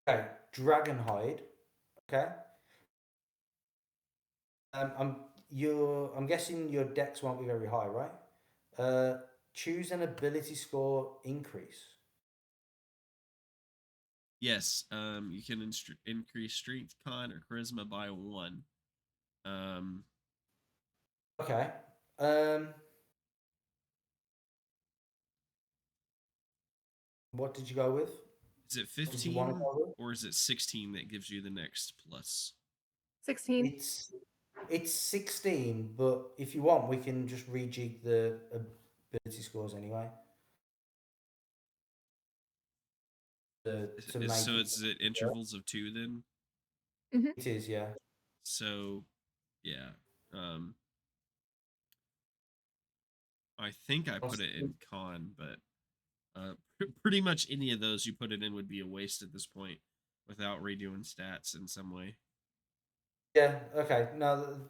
Okay. Dragonhide. Okay. I'm guessing your dex won't be very high, right? Choose an ability score increase. Yes, you can increase strength, con, or charisma by 1. Um, Okay. Um, what did you go with? is it What did you want to 15 go with? or is it 16 that gives you the next plus? 16. It's 16, but if you want, we can just rejig the ability scores anyway. To make So it. it's at intervals of 2 then? Hmm. It is, yeah. So, yeah. Um, I think I put it in con, but pretty much any of those you put it in would be a waste at this point without redoing stats in some way. Yeah. Okay. No,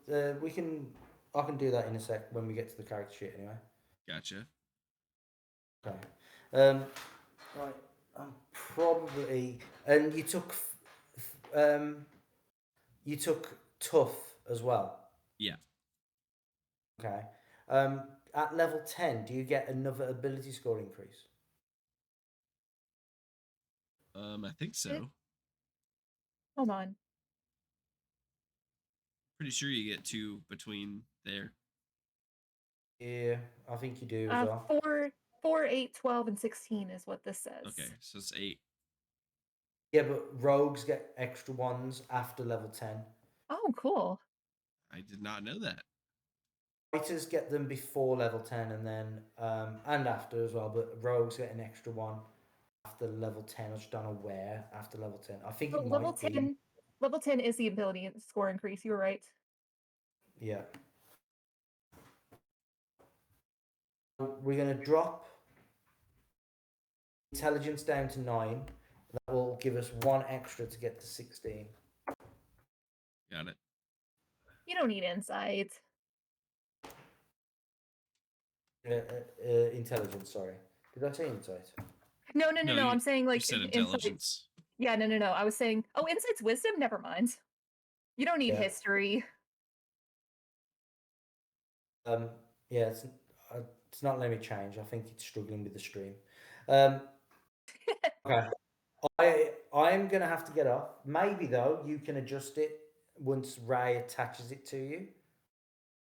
we can. I can do that in a sec when we get to the character sheet anyway. Gotcha. Okay. Right. I'm probably. And you took tough as well. Yeah. Okay. At level 10, do you get another ability score increase? I think so. Hold on. Pretty sure you get 2 between there. Yeah, I think you do as well. 4, 8, 12, and 16 is what this says. Okay, so it's 8. Yeah, but rogues get extra ones after level 10. Oh, cool. I did not know that. Fighters get them before level 10 and then and after as well, but rogues get an extra one after level 10. I just don't know where after level 10. I think Oh, it might be. level 10 is the ability score increase. You were right. Yeah. We're going to drop intelligence down to 9. That will give us 1 extra to get to 16. Got it. You don't need insight. Intelligence, sorry. Did I say insight? No, No, I'm saying you like said insight. intelligence. Yeah, no. I was saying, oh, insight's wisdom. Never mind. You don't need Yeah. history. Yeah, it's not letting me change. I think it's struggling with the stream. Okay. I'm gonna have to get off. Maybe though you can adjust it once Ray attaches it to you.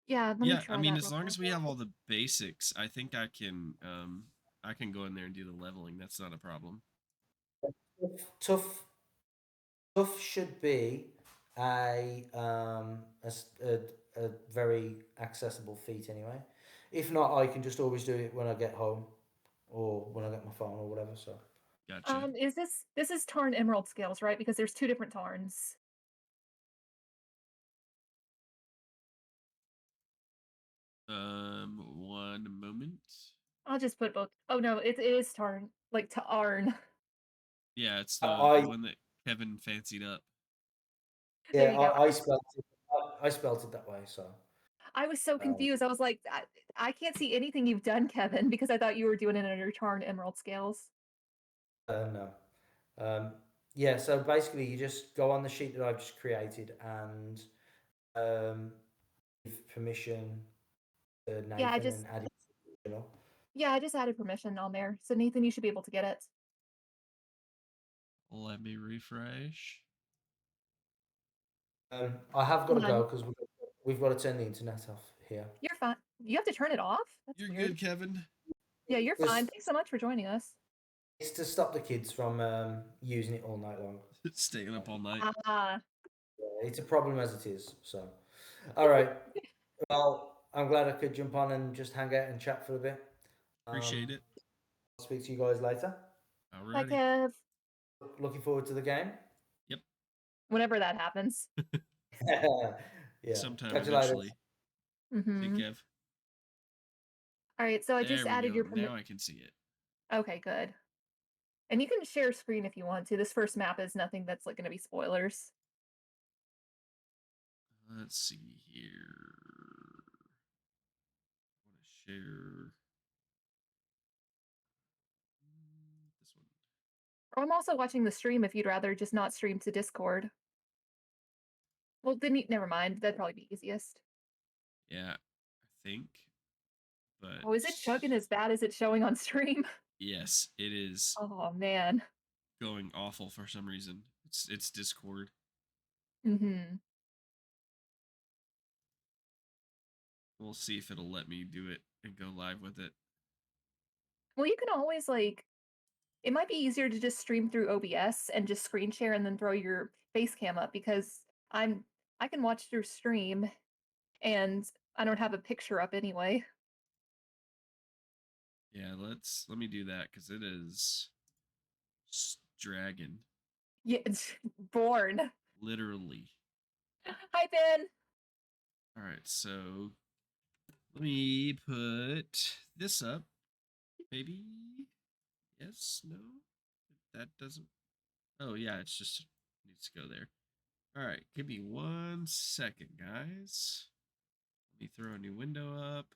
Yeah, let me Yeah, I try mean, that as real long quick. as we have all the basics, I think I can go in there and do the leveling. That's not a problem. Tough, tough should be a very accessible feat anyway. If not, I can just always do it when I get home or when I get my phone or whatever. So Gotcha. Is this is Tarn Emerald scales, right? Because there's 2 different Tarns. One moment. I'll just put both. Oh no, it is Tarn, like Tarn. Yeah, it's the I one that Kevin fancied up. There yeah you go. I spelt it. I spelt it that way. So I was so um, confused. I was like, I can't see anything you've done, Kevin, because I thought you were doing it under Tarn Emerald scales. no. Um, yeah. So basically, you just go on the sheet that I've just created and um, give permission to Yeah, Nathan and add it to the channel. I just added permission on there. So Nathan, you should be able to get it. Let me refresh. I have got to Hold go on. because we've got to turn the internet off here. You're fine. You have to turn it off? That's You're weird. good, Kevin. Yeah, you're It's, fine. Thanks so much for joining us. it's to stop the kids from using it all night long. Staying up all night. Ah, Yeah, it's a problem as it is. So, all right. Well, I'm glad I could jump on and just hang out and chat for a bit. Appreciate it. I'll speak to you guys later. bye, Alrighty. Kev. Looking forward to the game. Yep. Whenever that happens. Yeah. Sometime Catch you later. eventually. See you, Mm-hmm. Kev. All right, so I just There we added go. your Now I can see it. Okay, good. And you can share screen if you want to. This first map is nothing that's like going to be spoilers. Let's see here. I want to share this one. Or I'm also watching the stream if you'd rather just not stream to Discord. Well, then never mind. That'd probably be easiest. Yeah, I think. But Oh, is it chugging as bad as it's showing on stream? yes, it is Oh man. going awful for some reason. It's Discord. Mm-hmm. We'll see if it'll let me do it and go live with it. Well, you can always like it might be easier to just stream through OBS and just screen share and then throw your face cam up because I can watch your stream and I don't have a picture up anyway. Yeah, let me do that because it is dragging. Yeah, it's born. Literally. Hi Ben. All right, so let me put this up. Maybe yes, no, that doesn't. Oh yeah, it's just needs to go there. All right, give me 1 second, guys. Let me throw a new window up.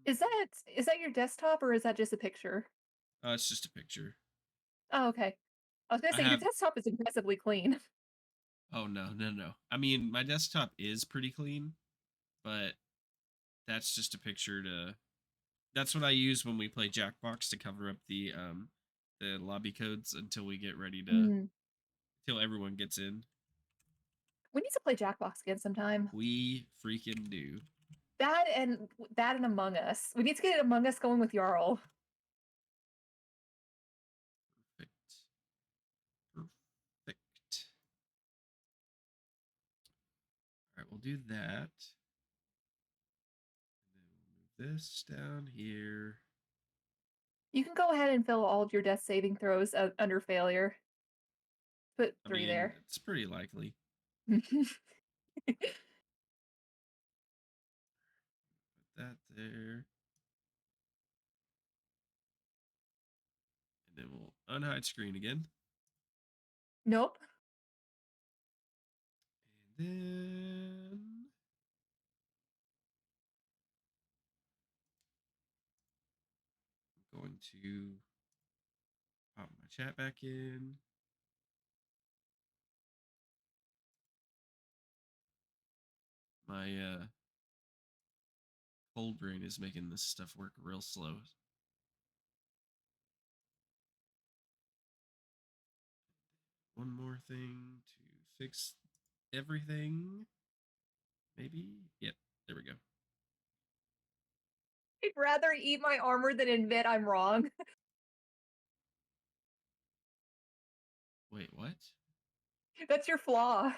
Is that your desktop or is that just a picture? It's just a picture. Oh, okay. I was gonna I say your have. desktop is impressively clean. Oh no. I mean, my desktop is pretty clean, but that's just a picture to. That's what I use when we play Jackbox to cover up the lobby codes until we get ready to Mm. until everyone gets in. We need to play Jackbox again sometime. We freaking do. That and Among Us. We need to get Among Us going with Jarl. Perfect. Perfect. All right, we'll do that. And then we'll move this down here. You can go ahead and fill all of your death saving throws under failure. Put I 3 mean, there. it's pretty likely. Put that there. Unhide screen again. Nope. And then I'm going to pop my chat back in. My cold brain is making this stuff work real slow. One more thing to fix everything. Maybe? Yep, there we go. I'd rather eat my armor than admit I'm wrong. Wait, what? That's your flaw.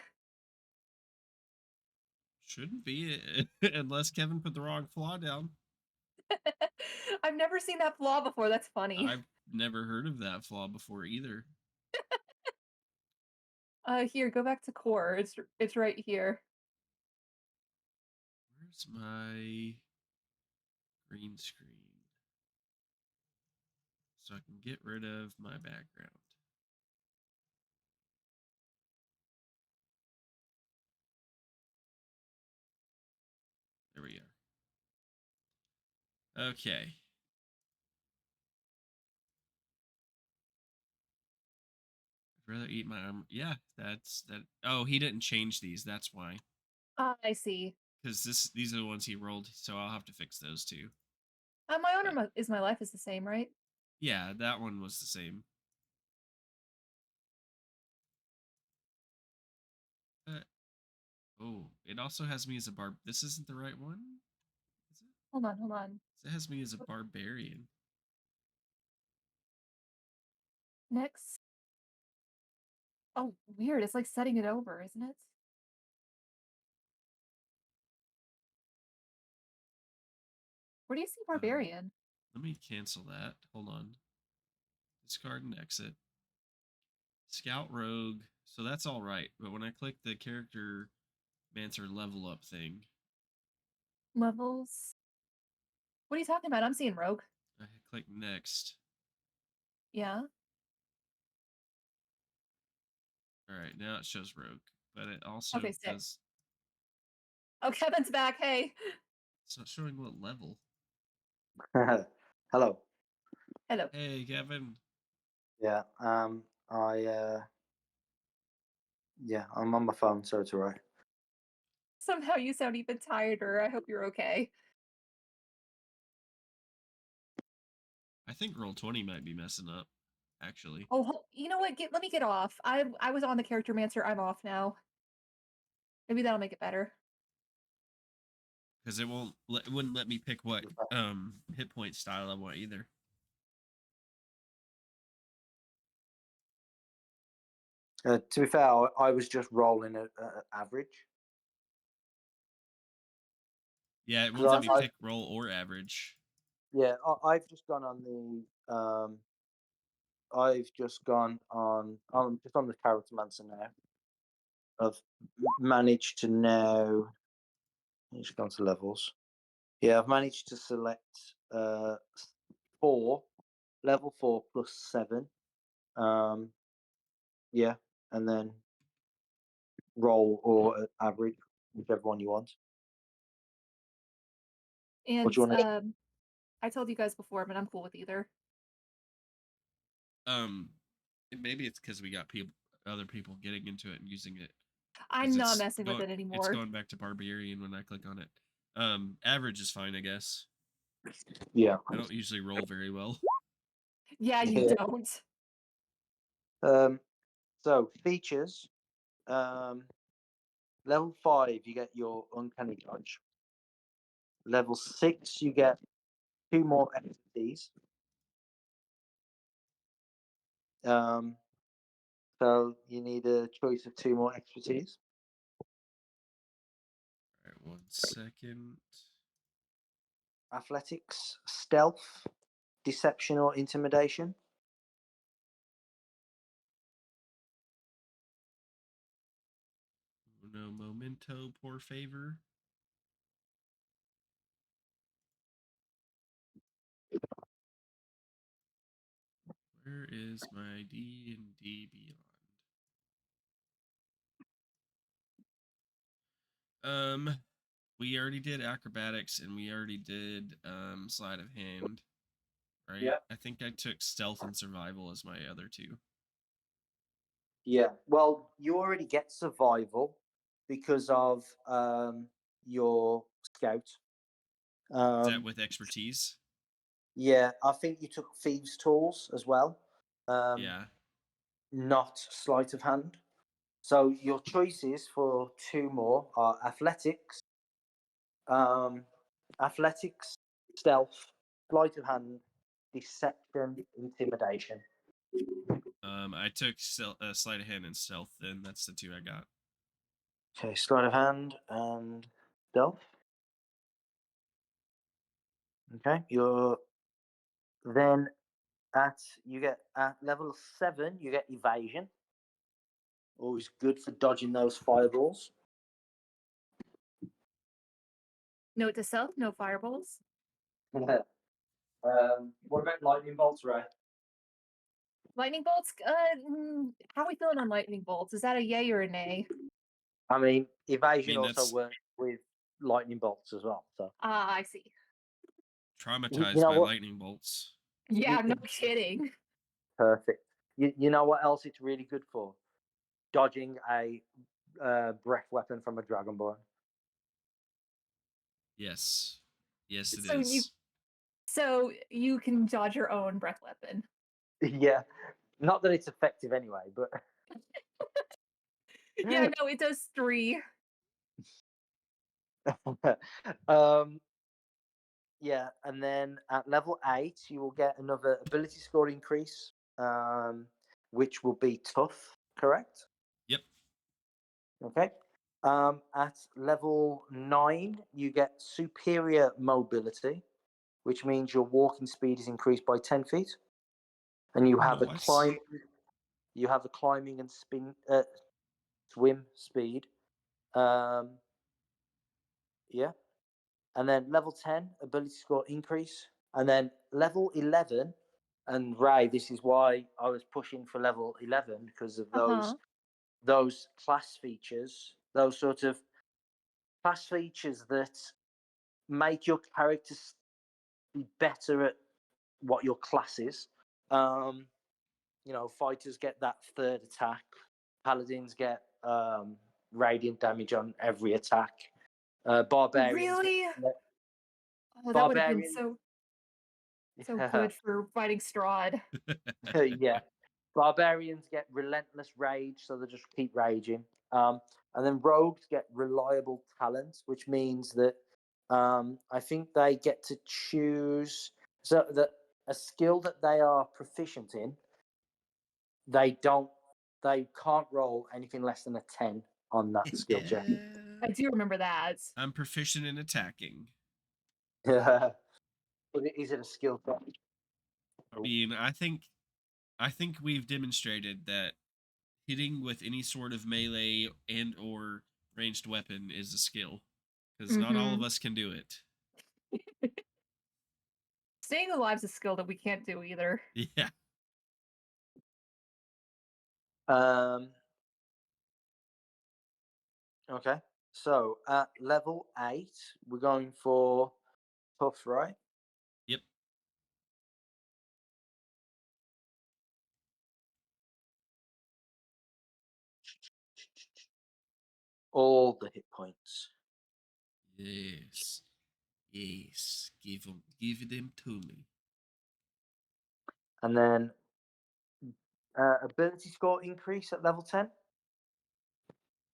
Shouldn't be, unless Kevin put the wrong flaw down. I've never seen that flaw before. That's funny. I've never heard of that flaw before either. Here, go back to core. It's right here. Where's my green screen? So I can get rid of my background. There we are. Okay. I'd rather eat my armor. Yeah, that's that. Oh, he didn't change these. That's why. I see. Because these are the ones he rolled, so I'll have to fix those too. My But honor is my life is the same, right? yeah, that one was the same. Uh, oh, it also has me as a barb. This isn't the right one, is it? Hold on, hold on. It has me as a barbarian. Next. Oh, weird. It's like setting it over, isn't it? Where do you see barbarian? Let me cancel that. Hold on. Discard and exit. Scout rogue. So that's all right. But when I click the character Mancer level up thing, Levels. What are you talking about? I'm seeing rogue. I click next. Yeah. All right, now it shows rogue, but it also Okay, sick. does. Oh, Kevin's back. Hey. It's not showing what level. Hello. Hello. Hey, Kevin. Yeah. Yeah, I'm on my phone, so it's alright. Somehow you sound even tireder. I hope you're okay. I think Roll20 might be messing up, actually, Oh, you know what? Let me get off. I was on the character mancer. I'm off now. Maybe that'll make it better. because it wouldn't let me pick what hit point style I want either. To be fair, I was just rolling at average. Yeah, it 'Cause won't let me I- pick roll or average. Yeah, I've just gone on the I've just gone on. I'm just on the character mancer now. I've managed to now. Just gone to levels. Yeah, I've managed to select 4, level 4 plus 7. Yeah, and then roll or average, whichever one you want. What And do you want to? I told you guys before, but I'm cool with either. Um, maybe it's because we got other people getting into it and using it. I'm not messing with it anymore. It's going back to barbarian when I click on it. Average is fine, I guess. Yeah. I don't usually roll very well. Yeah, you Yeah. don't. So features. Level 5, you get your uncanny dodge. Level 6, you get 2 more expertise. So you need a choice of 2 more expertise. All right, 1 second. Athletics, stealth, deception, or intimidation. No memento, por favor. Where Where is my D&D Beyond? We already did acrobatics and we already did sleight of hand, right? Yeah. I think I took stealth and survival as my other two. Yeah. Well, you already get survival because of your scout. Is that with expertise? Yeah, I think you took thieves' tools as well. Yeah. Not sleight of hand. So your choices for two more are um, athletics, stealth, sleight of hand, deception, intimidation. I took sleight of hand and stealth. Then that's the two I got. Okay, sleight of hand and stealth. Okay, you're then you get at level 7 you get evasion. Always good for dodging those fireballs. Note to self: no fireballs. What about lightning bolts, Ray? Lightning bolts. How are we feeling on lightning bolts? Is that a yay or a nay? I mean, evasion I mean, also that's works with lightning bolts as well. So Ah, I see. traumatized know by what? lightning bolts. Yeah, no kidding. Perfect. You know what else it's really good for? Dodging a breath weapon from a dragonborn. Yes. Yes, it So is. you can dodge your own breath weapon. Yeah, not that it's effective anyway, but Yeah, no, it does 3. um, yeah. And then at level 8, you will get another ability score increase, which will be tough. Correct? Yep. Okay. At level 9, you get superior mobility, which means your walking speed is increased by 10 feet, and you have Nice. a climbing and swim speed. Um, yeah, and then level 10 ability score increase, and then level 11. And Ray, this is why I was pushing for level 11 because of those class features, those sort of class features that make your characters be better at what your class is. Fighters get that third attack. Paladins get radiant damage on every attack. Barbarians Really? get Oh, that would have been barbarians. so good for fighting Strahd. Yeah. Barbarians get relentless rage, so they just keep raging. And then rogues get reliable talents, which means that I think they get to choose so that a skill that they are proficient in. They can't roll anything less than a 10 on that skill check. I do remember that. I'm proficient in attacking. But is it a skill check? I mean, I think we've demonstrated that hitting with any sort of melee and or ranged weapon is a skill because not all of Mm-hmm. us can do it. Staying alive's a skill that we can't do either. Yeah. Um, okay. So at level 8, we're going for tough, right? Yep. All the hit points. Yes. Yes. Give them to me. And then ability score increase at level 10.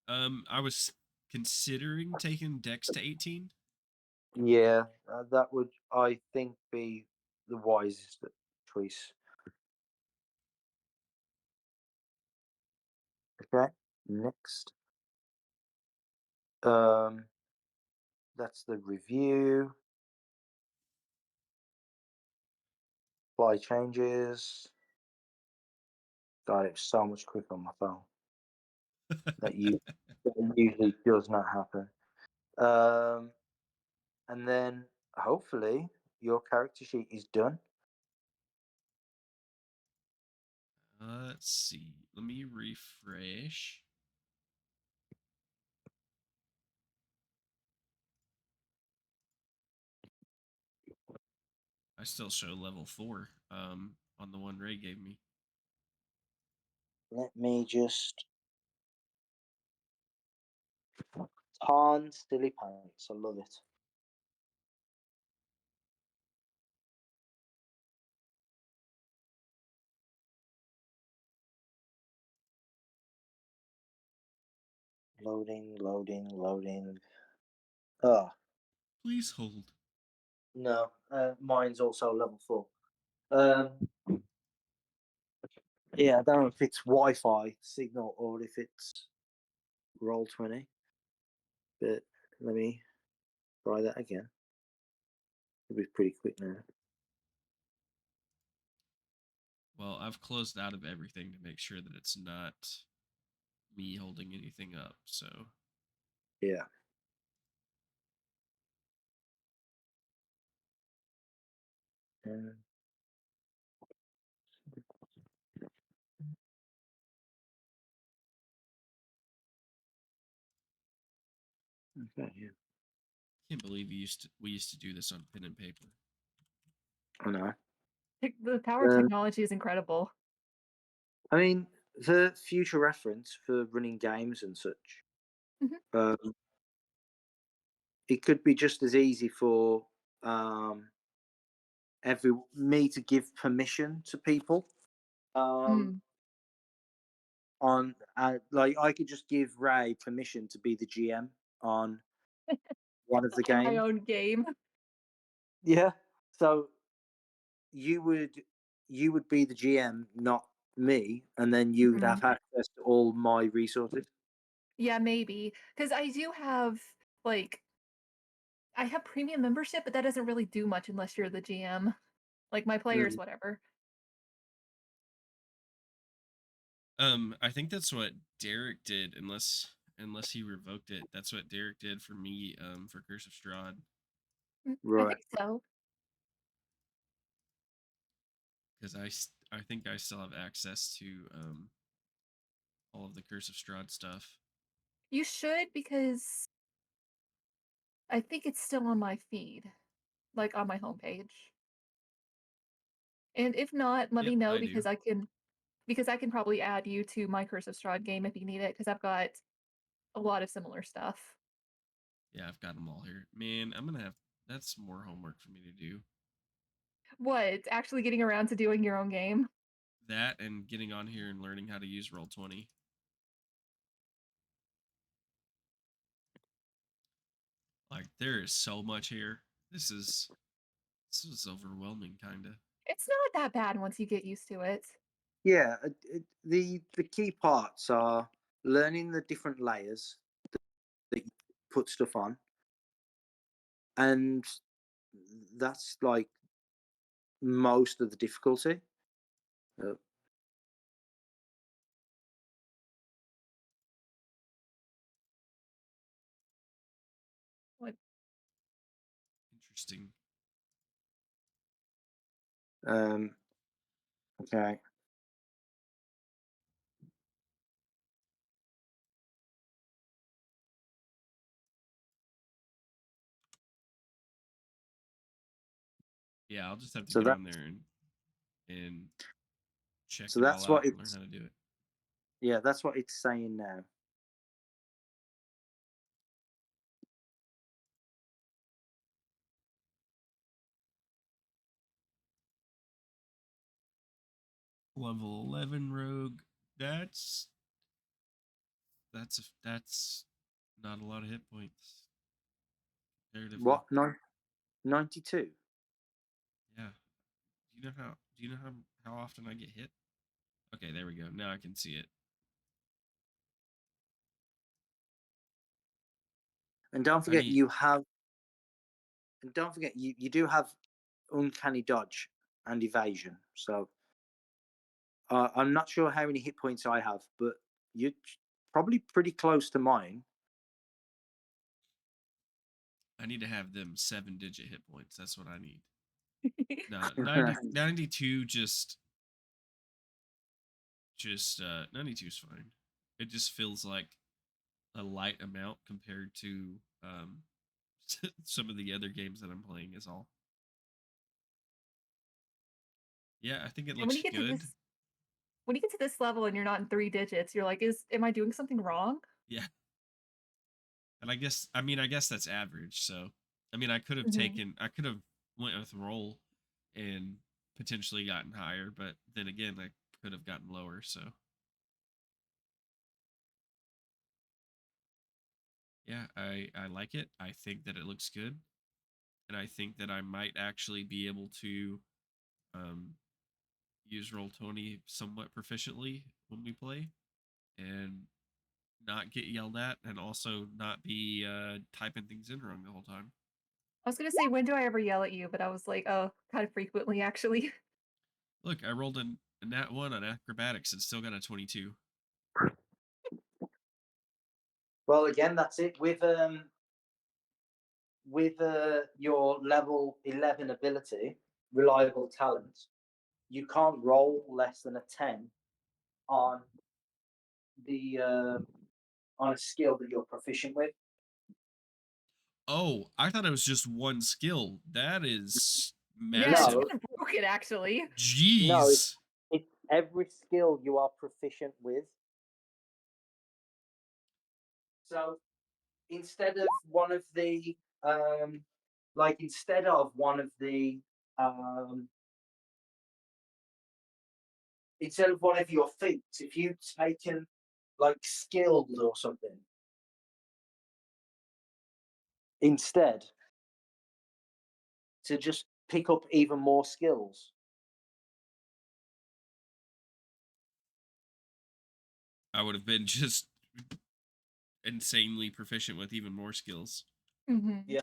I was considering taking Dex to 18. Yeah, that would, I think, be the wisest choice. Okay, next. That's the review. Apply changes. God, it was so much quicker on my phone. That usually does not happen. And then hopefully your character sheet is done. Let's see. Let me refresh. I still show level 4 on the one Ray gave me. Let me just Tarn Silly Pants. I love it. Loading, loading, loading. Oh, Please hold. no. Mine's also level 4. Um, yeah, I don't know if it's Wi-Fi signal or if it's Roll20. But let me try that again. It'll be pretty quick now. Well, I've closed out of everything to make sure that it's not me holding anything up, so Yeah. Okay, yeah. can't believe we used to do this on pen and paper. I know. The power of Um, technology is incredible. I mean, for future reference for running games and such, Mhm. It could be just as easy for me to give permission to people. Mm. On like I could just give Ray permission to be the GM on one of the In my games. own game. Yeah. So you would be the GM, not me, and then you would Mhm. have access to all my resources. Yeah, maybe. Because I do have, like, I have premium membership, but that doesn't really do much unless you're the GM. Like, my players, Mm, whatever. I think that's what Derek did, unless he revoked it. That's what Derek did for me, for Curse of Strahd. I right. think so. Because I think I still have access to all of the Curse of Strahd stuff. You should, because I think it's still on my feed, like on my homepage. And if not, let Yep, me know I do. because I can probably add you to my Curse of Strahd game if you need it, because I've got a lot of similar stuff. Yeah, I've got them all here. Man, I'm gonna have that's more homework for me to do. What? Actually getting around to doing your own game? That and getting on here and learning how to use Roll20. Like there is so much here. This is overwhelming, kinda. It's not that bad once you get used to it. Yeah. The key parts are learning the different layers that you put stuff on, and that's like most of the difficulty. Uh, What? Interesting. Um, okay. Yeah, I'll just have to So get that on there and check so it all that's what out and learn it's how to do it. yeah, that's what it's saying now. Level 11 rogue. That's not a lot of hit points comparatively. What? No, 92. Yeah. Do you know how often I get hit? Okay, there we go. Now I can see it. And don't I forget need you do have uncanny dodge and evasion. So I'm not sure how many hit points I have, but you're probably pretty close to mine. I need to have them 7-digit hit points. That's what I need. No, 92 just just 92 is fine. It just feels like a light amount compared to some of the other games that I'm playing is all. Yeah, I think it And when looks you get to good. this level and you're not in 3 digits, you're like, am I doing something wrong? Yeah. And I guess that's average. So, I mean, Mhm. I could have went with roll and potentially gotten higher, but then again, I could have gotten lower. So, yeah, I like it. I think that it looks good, and I think that I might actually be able to um, use roll 20 somewhat proficiently when we play, and not get yelled at, and also not be typing things in wrong the whole time. I was gonna say, when do I ever yell at you? But I was like, oh, kind of frequently, actually. Look, I rolled a nat 1 on acrobatics and still got a 22. Well, again, that's it with your level 11 ability, reliable talent. You can't roll less than a 10 on the on a skill that you're proficient with. Oh, I thought it was just one skill. That is Yeah, it's massive. No, kind of broken, actually. no, Jeez. it's every skill you are proficient with. So instead of one of the instead of one of the um instead of one of your feats, if you've taken like skilled or something instead, to just pick up even more skills. I would have been just insanely proficient with even more skills. Hmm. Yeah.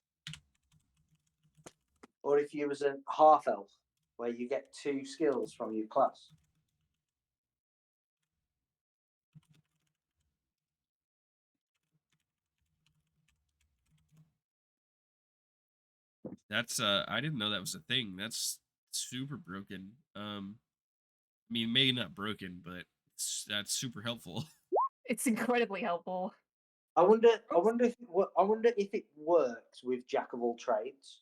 Or if you was a half elf, where you get 2 skills from your class. That's I didn't know that was a thing. That's super broken. I mean, maybe not broken, but that's super helpful. It's incredibly helpful. I wonder. I Oops. wonder if I wonder if it works with jack of all trades.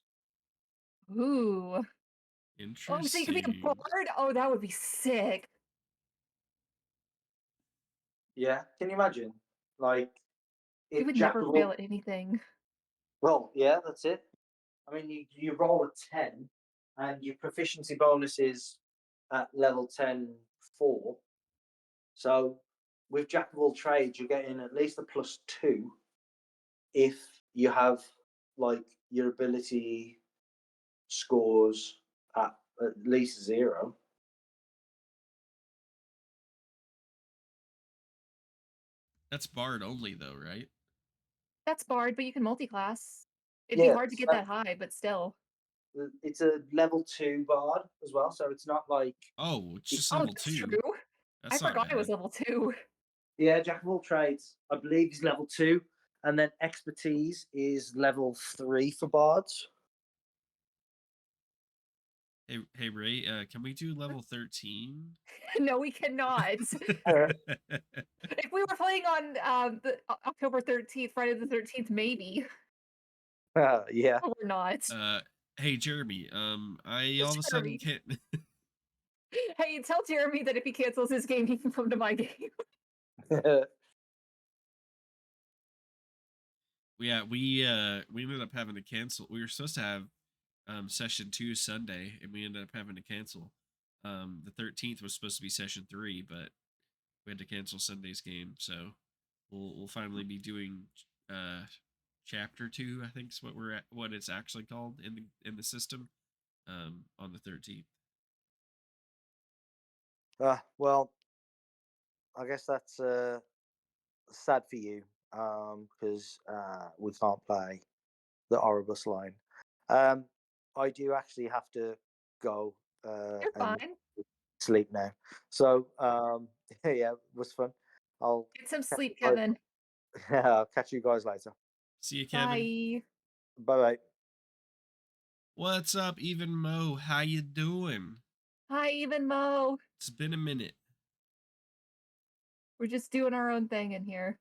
Ooh. Oh, so you could be a Interesting. bard? Oh, that would be sick. Yeah, can you imagine? Like You if would jack never of fail all. at anything. Well, yeah, that's it. I mean, you roll a 10, and your proficiency bonus is at level 10 4. So with jack of all trades, you're getting at least a +2 if you have like your ability scores at least 0. That's bard only though, right? That's bard, but you can multi-class. It'd be Yeah, hard to get that high, but still. it's a level 2 bard as well, so it's not like Oh, it's it's just Oh, level that's 2. true. I That's not forgot I was bad. level 2. yeah, jack of all trades. I believe is level 2, and then expertise is level 3 for bards. Hey Ray, can we do level 13? No, we cannot. If we were playing on October 13th, Friday the 13th, maybe. Yeah. But we're not. Hey Jeremy, I all of a sudden Jeremy. can't. Hey, tell Jeremy that if he cancels his game, he can come to my game. Yeah, we ended up having to cancel. We were supposed to have session 2 Sunday, and we ended up having to cancel. The 13th was supposed to be session 3, but we had to cancel Sunday's game. So we'll finally be doing uh chapter 2. I think is what it's actually called in the system. On the 13th. Well, I guess that's sad for you because we can't play the Oribus line. Um, I do actually have to go You're and fine. sleep now. So yeah, it was fun. I'll Get some catch you sleep, guys, Kevin. I'll catch you guys later. See you, Kevin. Bye. Bye bye. What's up, Even Mo? How you doing? Hi, even Mo. It's been a minute. We're just doing our own thing in here.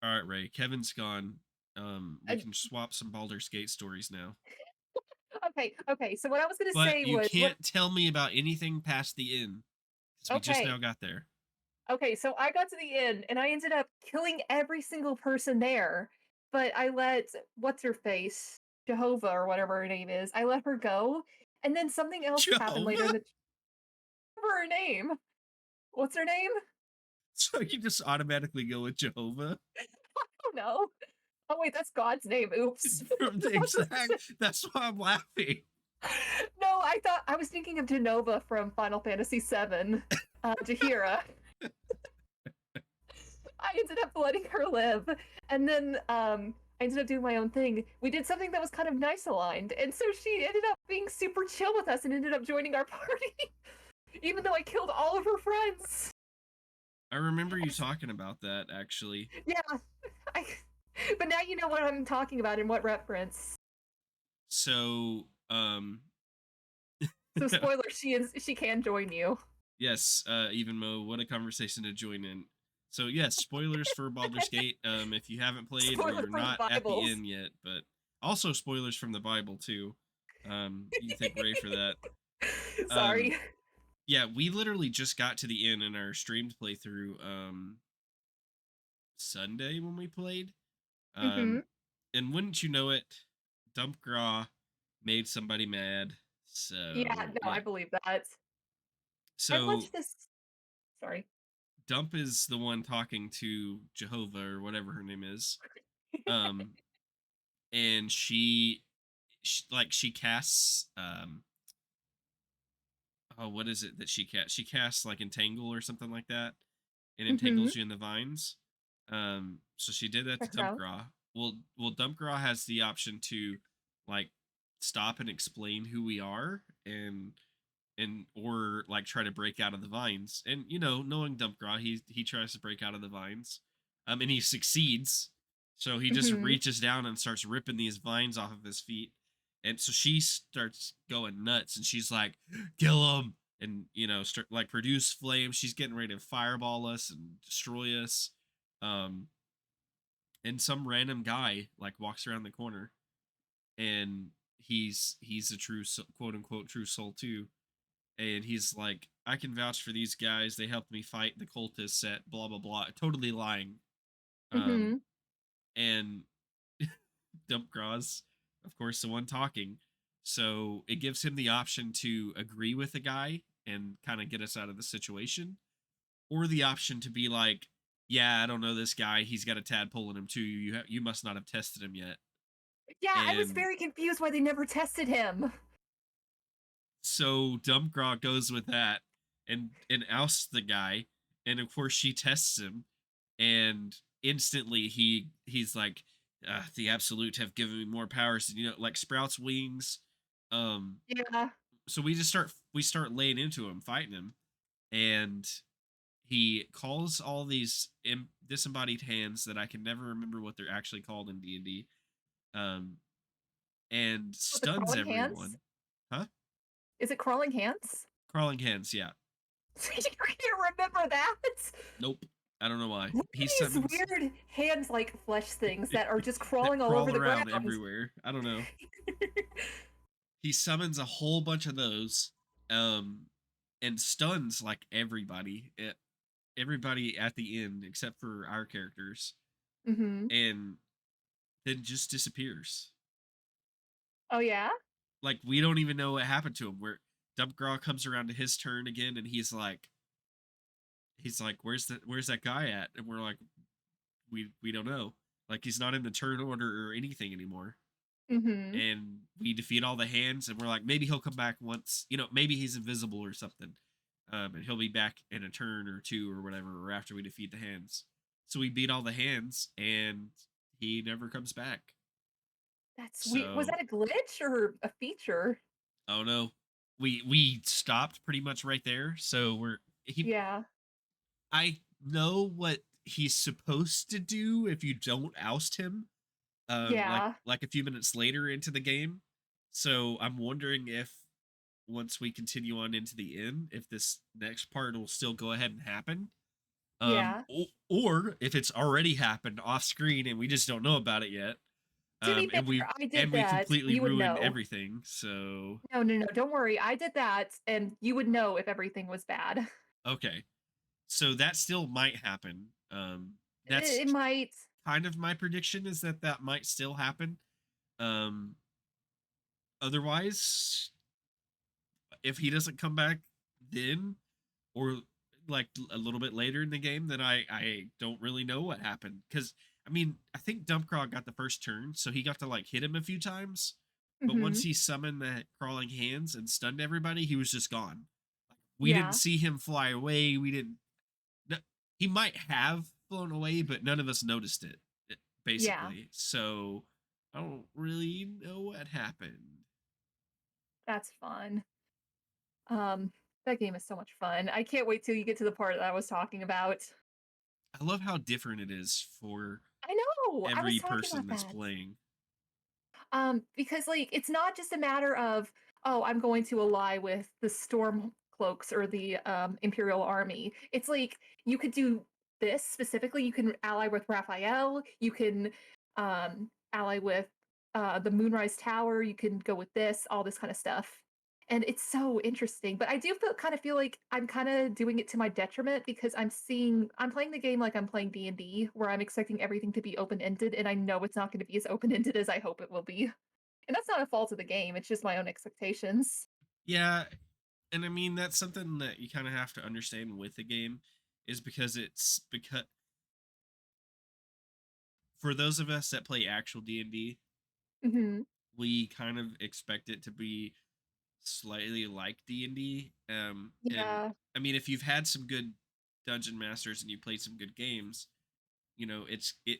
All right, Ray. Kevin's gone. We Uh, can swap some Baldur's Gate stories now. okay. So what I was gonna But say you was what. can't tell me about anything past the inn. Because we just now Okay, got there. okay. So I got to the inn and I ended up killing every single person there, but I let what's her face, Jehovah or whatever her name is. I let her go, and then something else happened later in Jehovah? the. Her name. What's her name? So you just automatically go with Jehovah? Oh no. Oh wait, that's God's name. Oops. From the exact, that's why I'm laughing. No, I was thinking of Genova from Final Fantasy VII, Jahira. I ended up letting her live, and then I ended up doing my own thing. We did something that was kind of nice aligned, and so she ended up being super chill with us and ended up joining our party, even though I killed all of her friends. I remember you talking about that, actually. Yeah, I, but now you know what I'm talking about and what reference. So, So spoiler, she can join you. yes, even Mo, what a conversation to join in. So yes, spoilers for Baldur's Gate. If you haven't played or Spoiler you're from the not at the Bibles. end yet, but also spoilers from the Bible too. You can thank Ray for that. Sorry. Yeah, we literally just got to the end in our streamed playthrough Sunday when we played. Mm-hmm. And wouldn't you know it, Dump Graw made somebody mad. So Yeah, no, yeah. I believe that. I've So watched this. Sorry. Dump is the one talking to Jehovah or whatever her name is. And she casts oh, what is it that she casts? She casts like entangle or something like that, and Mm-hmm. entangles you in the vines. So she did that to Checks out. Dumpgraw. Well, Dumpgraw has the option to like stop and explain who we are, and or like try to break out of the vines. And knowing Dumpgraw, he tries to break out of the vines, and he succeeds. So he just Mm-hmm. reaches down and starts ripping these vines off of his feet, and so she starts going nuts, and she's like, "Kill him!" And start like produce flames. She's getting ready to fireball us and destroy us. Um, and some random guy like walks around the corner, and he's a true quote unquote true soul too, and he's like, I can vouch for these guys. They helped me fight the cultists at blah blah blah. Totally lying. Mm-hmm. And Dumpgraw's, of course, the one talking. So it gives him the option to agree with the guy and kind of get us out of the situation, or the option to be like, yeah, I don't know this guy. He's got a tadpole in him too. You must not have tested him yet. Yeah, I was And very confused why they never tested him. so Dumpgraw goes with that and ousts the guy, and of course she tests him, and instantly he's like, the absolute have given me more powers than like sprouts wings. Um, Yeah. so we start laying into him, fighting him, and he calls all these disembodied hands that I can never remember what they're actually called in D&D, um, and With the stuns crawling hands? everyone. Huh? Is it crawling hands? Crawling hands, yeah. You can't remember that? Nope. I don't know why. What He are these summons weird hands-like flesh things that are just that crawling all over crawl the ground? around everywhere. I don't know. He summons a whole bunch of those, um, and stuns like everybody at the end except for our characters, Mm-hmm. and then just disappears. Oh yeah? Like we don't even know what happened to him. Where Dumpgraw comes around to his turn again, and he's like, where's that guy at? And we're like, we don't know. Like he's not in the turn order or anything anymore. Mm-hmm. And we defeat all the hands, and we're like, maybe he'll come back once, maybe he's invisible or something, and he'll be back in a turn or two or whatever, or after we defeat the hands. So we beat all the hands, and he never comes back. That's weird. Was So that a glitch or a feature? oh no, we stopped pretty much right there. So Yeah. I know what he's supposed to do if you don't oust him, like Yeah. like a few minutes later into the game. So I'm wondering if once we continue on into the end, if this next part will still go ahead and happen. Yeah. Or if it's already happened off screen and we just don't know about it yet. To be fair, And we I did that. completely You would ruined know. everything. So No, no, no. Don't worry. I did that, and you would know if everything was bad. okay, so that still might happen. That's It might. kind of my prediction, is that that might still happen. Um, Otherwise, if he doesn't come back then, or like a little bit later in the game, then I don't really know what happened. Because I mean, I think Dumpcraw got the first turn, so he got to like hit him a few times. But Hmm. once he summoned the crawling hands and stunned everybody, he was just gone. We didn't Yeah. see him fly away. We didn't. No, he might have flown away, but none of us noticed it. Yeah. Basically, so I don't really know what happened. That's fun. That game is so much fun. I can't wait till you get to the part that I was talking about. I love how different it is for I know. I was every talking person about that's that. playing. Because like it's not just a matter of, oh, I'm going to ally with the storm cloaks or the Imperial Army. It's like you could do this specifically. You can ally with Raphael, you can ally with the Moonrise Tower, you can go with this, all this kind of stuff. And it's so interesting. But I do kind of feel like I'm kind of doing it to my detriment because I'm playing the game like I'm playing D&D, where I'm expecting everything to be open-ended, and I know it's not going to be as open-ended as I hope it will be. And that's not a fault of the game, it's just my own expectations. Yeah, and I mean that's something that you kind of have to understand with the game, is because for those of us that play actual D&D, Hmm. we kind of expect it to be slightly like D&D. And Yeah. I mean, if you've had some good dungeon masters and you played some good games,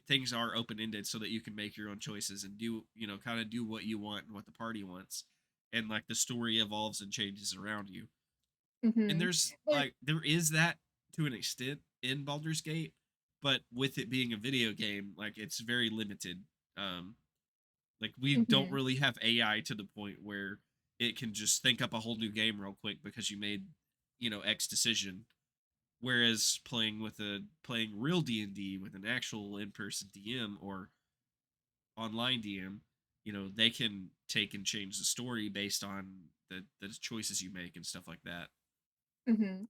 things are open ended so that you can make your own choices and do, kind of do what you want and what the party wants, and like the story evolves and changes around you. And Hmm. there is that to an extent in Baldur's Gate, but with it being a video game, like it's very limited. Um, like we don't Hmm. really have AI to the point where it can just think up a whole new game real quick because you made, X decision. Whereas playing real D&D with an actual in-person DM or online DM, they can take and change the story based on the choices you make and stuff like that. Hmm.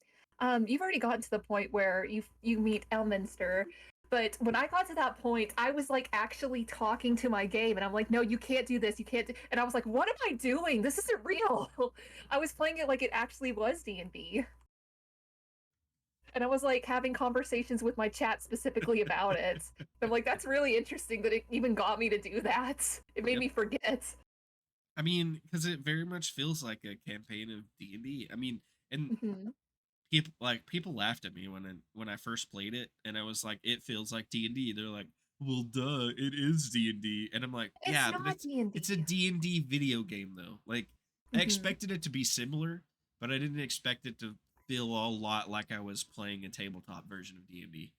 You've already gotten to the point where you meet Elminster, but when I got to that point, I was like actually talking to my game, and I'm like, no, you can't do this, you can't do. And I was like, what am I doing? This isn't real. I was playing it like it actually was D&D. And I was like having conversations with my chat specifically about it. I'm like, that's really interesting that it even got me to do that. It made Yep. me forget. I mean, because it very much feels like a campaign of D&D. I mean, and Hmm. people laughed at me when I first played it, and I was like, it feels like D&D. They're like, well, duh, it is D&D, and I'm like, It's yeah, but not it's a D&D. D&D video game though. Like, I Hmm. expected it to be similar, but I didn't expect it to feel a lot like I was playing a tabletop version of D&D.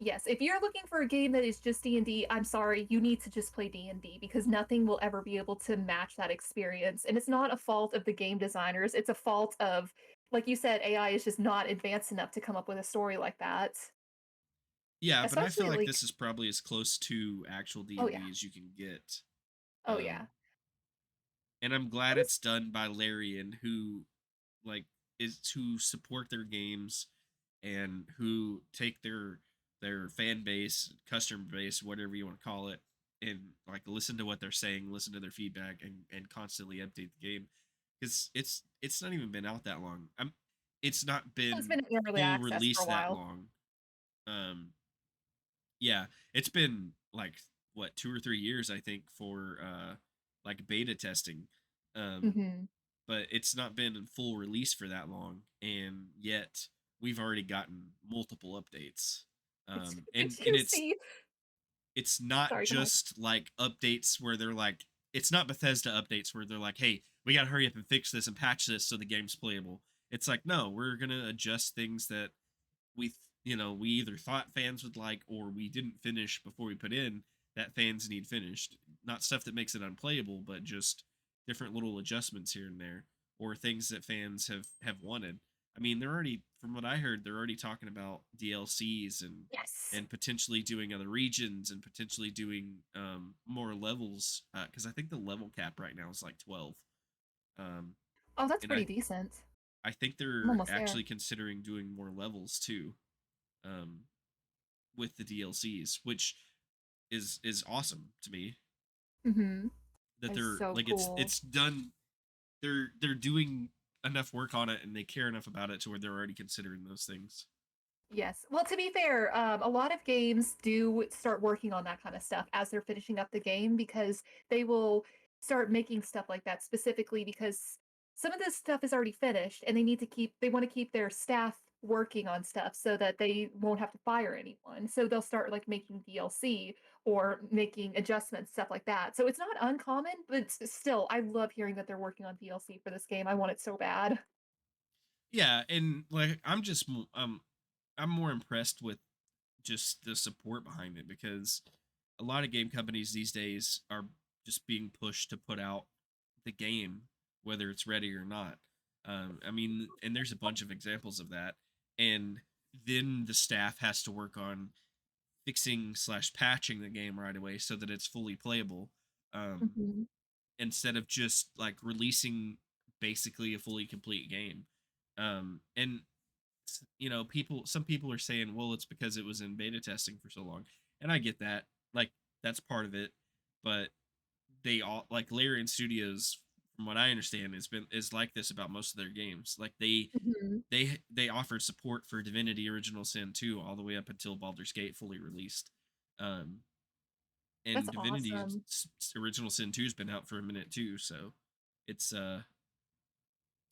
Yes, if you're looking for a game that is just D&D, I'm sorry, you need to just play D&D because nothing will ever be able to match that experience. And it's not a fault of the game designers, it's a fault of, like you said, AI is just not advanced enough to come up with a story like that. Yeah, but I feel Especially like like, this is probably as close to actual oh yeah, D&D as you can get. oh yeah. Um, and I'm I glad was it's done by Larian, who like is to support their games and who take their fan base, customer base, whatever you want to call it, and like listen to what they're saying, listen to their feedback, and constantly update the game, because it's not even been out that long. It's not it's been been in early full access for release a that while. long. Um, yeah, it's been like what 2 or 3 years I think for like beta testing. Um, Hmm. but it's not been in full release for that long, and yet we've already gotten multiple updates. Did And you see? it's not Sorry, go ahead. just like updates where they're like, it's not Bethesda updates where they're like, hey, we got to hurry up and fix this and patch this so the game's playable. It's like, no, we're gonna adjust things that we either thought fans would like or we didn't finish before we put in that fans need finished. Not stuff that makes it unplayable, but just different little adjustments here and there, or things that fans have wanted. I mean, they're already, from what I heard, they're already talking about DLCs Yes. and potentially doing other regions and potentially doing more levels, because I think the level cap right now is like 12. Um, Oh, that's and pretty decent. I think I'm they're almost there. actually considering doing more levels too, um, with the DLCs, which is awesome to me. Mm-hmm. That It's they're so like cool. it's done. They're doing enough work on it and they care enough about it to where they're already considering those things. Yes. Well, to be fair, a lot of games do start working on that kind of stuff as they're finishing up the game because they will start making stuff like that specifically because some of this stuff is already finished and they want to keep their staff working on stuff so that they won't have to fire anyone. So they'll start like making DLC or making adjustments, stuff like that. So it's not uncommon, but still, I love hearing that they're working on DLC for this game. I want it so bad. Yeah, and like I'm more impressed with just the support behind it, because a lot of game companies these days are just being pushed to put out the game whether it's ready or not. I mean, and there's a bunch of examples of that, and then the staff has to work on fixing slash patching the game right away so that it's fully playable, um, Hmm. instead of just like releasing basically a fully complete game. And some people are saying, well, it's because it was in beta testing for so long, and I get that. Like, that's part of it, but they all, like Larian Studios, from what I understand, is like this about most of their games. Like Hmm. they offered support for Divinity Original Sin 2 all the way up until Baldur's Gate fully released. Um, That's and Divinity awesome. Original Sin 2 has been out for a minute too, so it's uh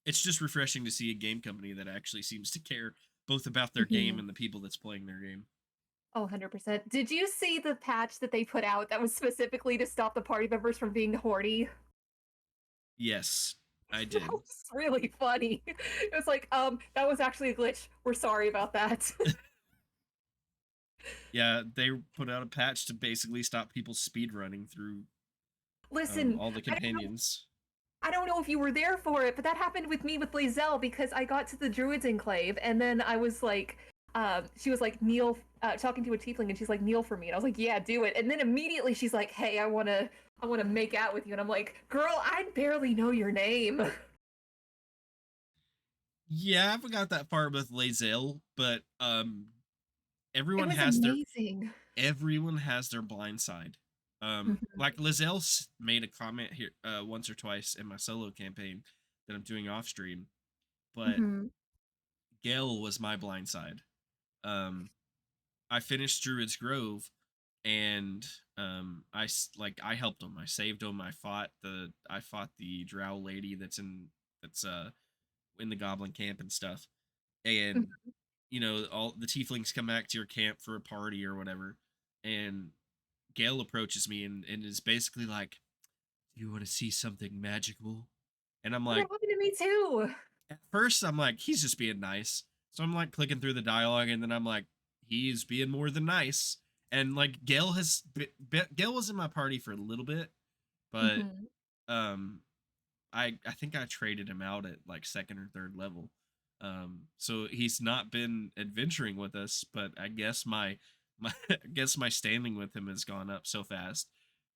it's just refreshing to see a game company that actually seems to care both about their game Mhm. and the people that's playing their game. Oh, 100%. Did you see the patch that they put out that was specifically to stop the party members from being horny? Yes, I That did. was really funny. It was like, that was actually a glitch. We're sorry about that. Yeah, they put out a patch to basically stop people speed running through Listen, all the companions. I don't know if you were there for it, but that happened with me with Lae'zel because I got to the Druid's Enclave and then I was like, she was like, kneel, talking to a tiefling, and she's like, kneel for me. And I was like, yeah, do it. And then immediately she's like, hey, I wanna make out with you. And I'm like, girl, I barely know your name. Yeah, I forgot that part with Lae'zel, but It everyone was has their amazing. everyone has their blind side. Mhm. Like Lae'zel made a comment here once or twice in my solo campaign that I'm doing off stream, but Mhm. Gale was my blind side. Um, I finished Druid's Grove, and I helped him. I saved him. I fought the Drow lady that's in the Goblin camp and stuff. And Mhm. all the tieflings come back to your camp for a party or whatever, and Gale approaches me and is basically like, "Do you want to see something magical?" And I'm Oh, that like, happened to me too. at first I'm like, he's just being nice. So I'm like clicking through the dialogue, and then I'm like, he's being more than nice. And like Gale was in my party for a little bit, but Mhm. um I think I traded him out at like second or third level. So he's not been adventuring with us, but I guess my I guess my standing with him has gone up so fast.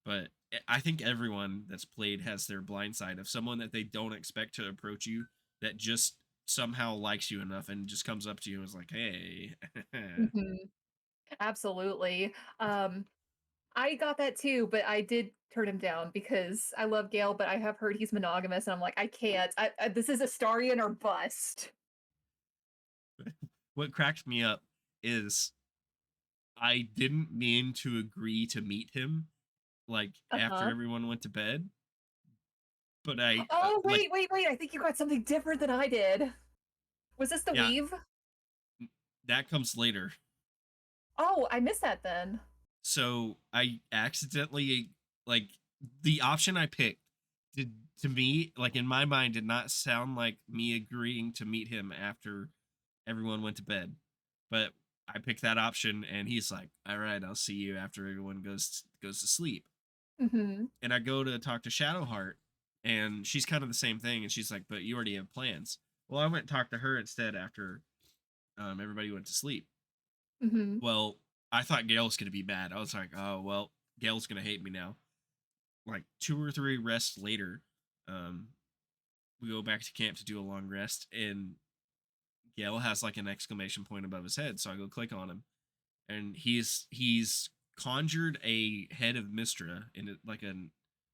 But I think everyone that's played has their blind side of someone that they don't expect to approach you, that just somehow likes you enough and just comes up to you and is like, "Hey." Mhm. Absolutely. I got that too, but I did turn him down because I love Gale, but I have heard he's monogamous, and I'm like, I can't. This is Astarion or bust. What cracked me up is I didn't mean to agree to meet him like after Uh-huh. everyone went to bed, but I Oh, like, wait. I think you got something different than I did. Was this the yeah, weave? that comes later. Oh, I missed that then. So I accidentally, like, the option I picked did, to me, like in my mind, did not sound like me agreeing to meet him after everyone went to bed. But I picked that option, and he's like, "All right, I'll see you after everyone goes to sleep." Hmm. And I go to talk to Shadowheart, And she's kind of the same thing, and she's like, but you already have plans. Well, I went and talked to her instead after everybody went to sleep. Mm-hmm. Well, I thought Gail was going to be mad. I was like, oh, well, Gail's going to hate me now. Like 2 or 3 rests later, we go back to camp to do a long rest, and Gail has like an exclamation point above his head. So I go click on him, and he's conjured a head of Mistra in it, like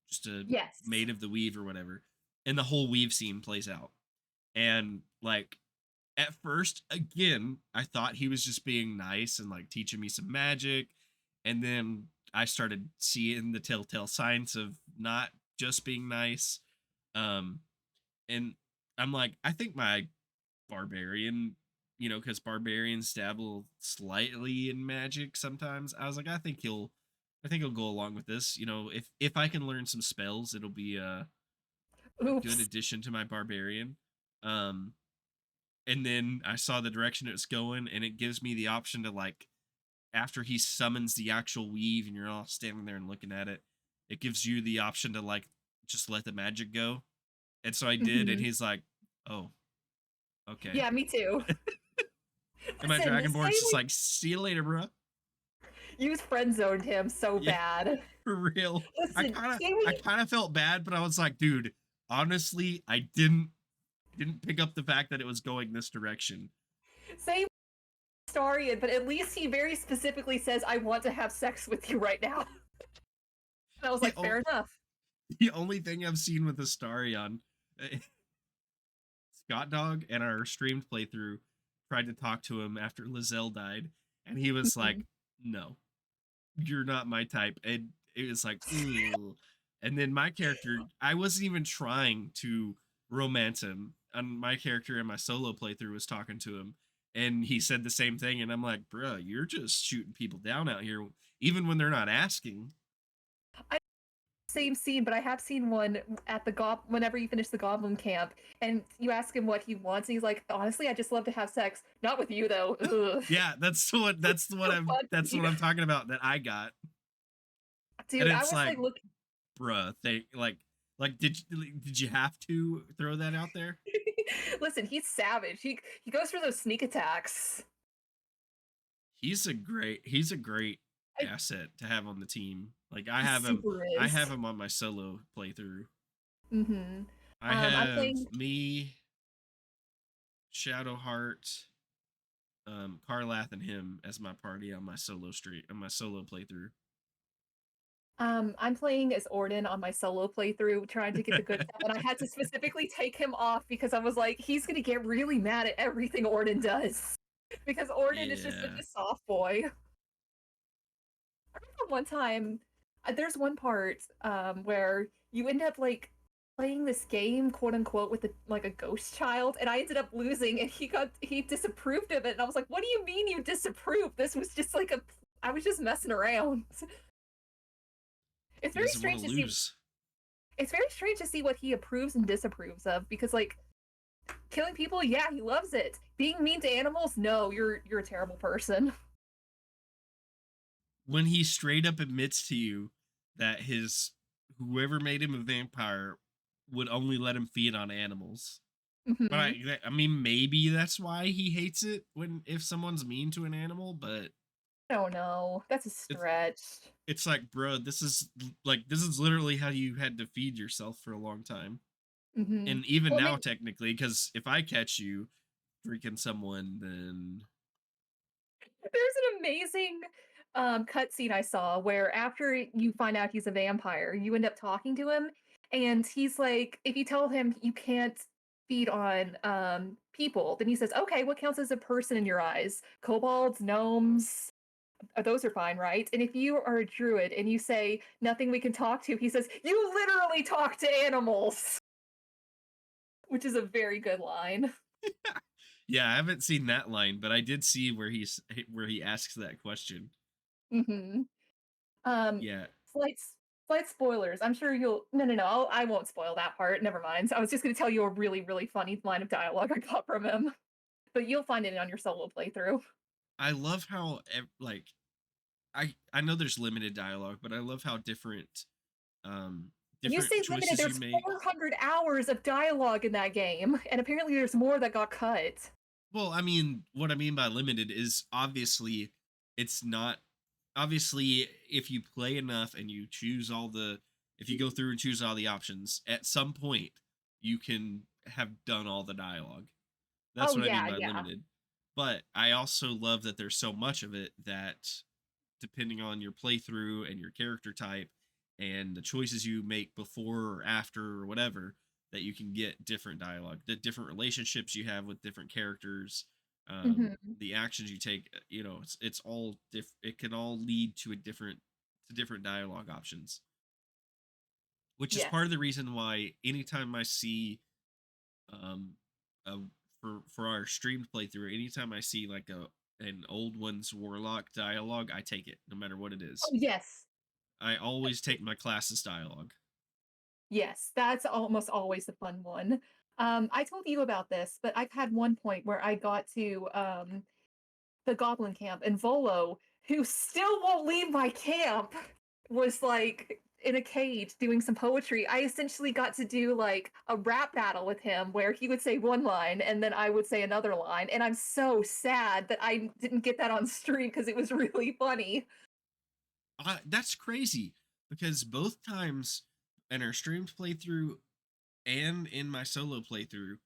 just a Yes. maid of the weave or whatever, and the whole weave scene plays out. And like at first, again, I thought he was just being nice and like teaching me some magic, and then I started seeing the telltale signs of not just being nice. And I'm like, I think my barbarian, because barbarians dabble slightly in magic sometimes. I was like, I think he'll go along with this. If I can learn some spells, it'll be a good Oops. addition to my barbarian. Um, and then I saw the direction it's going, and it gives me the option to like, after he summons the actual weave, and you're all standing there and looking at it, it gives you the option to like just let the magic go. And so I did, and Mhm. he's like, "Oh, okay." Yeah, me too. And my Listen, the dragonborn's just same like, "See you later, bro." you friend zoned him so Yeah, bad. for real. I Listen, kind of, same I with kind of felt bad, but I was like, dude, honestly, I didn't pick up the fact that it was going this direction. same with Starion, but at least he very specifically says, "I want to have sex with you right now." And I was The, like, o- fair enough. the only thing I've seen with Astarion, Scott Dog and our streamed playthrough tried to talk to him after Lizelle died, and he was like, Mhm. "No, you're not my type." And it was like, ooh. And then my character, I wasn't even trying to romance him. And my character in my solo playthrough was talking to him, and he said the same thing. And I'm like, bruh, you're just shooting people down out here, even when they're not asking. Same scene, but I have seen one at the whenever you finish the goblin camp, and you ask him what he wants, and he's like, "Honestly, I just love to have sex. Not with you though." Ugh. Yeah, that's what So that's funny. what I'm talking about that I got. And Dude, I it's was like, like, look. bruh, they like did you have to throw that out there? Listen, he's savage. He goes for those sneak attacks. He's a great I, asset to have on the team. Like he super I is. have him on my solo playthrough. Mm-hmm. I I'm have playing. me, Shadowheart, Karlath, and him as my party on my solo playthrough. I'm playing as Orden on my solo playthrough, trying to get the good stuff, and I had to specifically take him off because I was like, he's gonna get really mad at everything Orden does. Because Orden is just such Yeah. a soft boy. I remember one time, there's one part where you end up like playing this game, quote unquote, with like a ghost child, and I ended up losing, and he disapproved of it, and I was like, "What do you mean you disapprove? This was just like I was just messing around." It's He very doesn't want strange to to see. lose. It's very strange to see what he approves and disapproves of, because like killing people, yeah, he loves it. Being mean to animals, no, you're a terrible person. When he straight up admits to you that his whoever made him a vampire would only let him feed on animals. But Hmm. I mean, maybe that's why he hates it when if someone's mean to an animal. But I don't know. That's a it's stretch. it's like, bro, this is literally how you had to feed yourself for a long time. Hmm. And even Well, now, technically, because if I catch you freaking someone, then there's an amazing cutscene I saw where after you find out he's a vampire, you end up talking to him, and he's like, if you tell him you can't feed on people, then he says, "Okay, what counts as a person in your eyes? Kobolds, gnomes, those are fine, right?" And if you are a druid and you say nothing we can talk to, he says, "You literally talk to animals," which is a very good line. yeah, I haven't seen that line, but I did see where he asks that question. Hmm. Um, Yeah, slight slight spoilers. I'm sure you'll. No, no, no. I won't spoil that part. Never mind. I was just going to tell you a really, really funny line of dialogue I got from him, but you'll find it on your solo playthrough. I love how like I know there's limited dialogue, but I love how different You different say limited, choices you there's make. 400 hours of dialogue in that game, and apparently there's more that got cut. Well, I mean, what I mean by limited is obviously it's not obviously if you play enough and you choose all the if you go through and choose all the options, at some point you can have done all the dialogue. That's Oh what I mean yeah, by yeah. limited. But I also love that there's so much of it that depending on your playthrough and your character type and the choices you make before or after or whatever, that you can get different dialogue, the different relationships you have with different characters, Hmm. the actions you take. It's all it can all lead to different dialogue options, which is part Yes. of the reason why anytime I see um a for our streamed playthrough, anytime I see like an old one's warlock dialogue, I take it no matter what it Oh is. yes. I always take my class's dialogue. Yes, that's almost always the fun one. I told you about this, but I've had one point where I got to the Goblin Camp, and Volo, who still won't leave my camp, was like in a cage doing some poetry. I essentially got to do like a rap battle with him where he would say one line and then I would say another line. And I'm so sad that I didn't get that on stream because it was really funny. That's crazy because both times in our streamed playthrough and in my solo playthrough,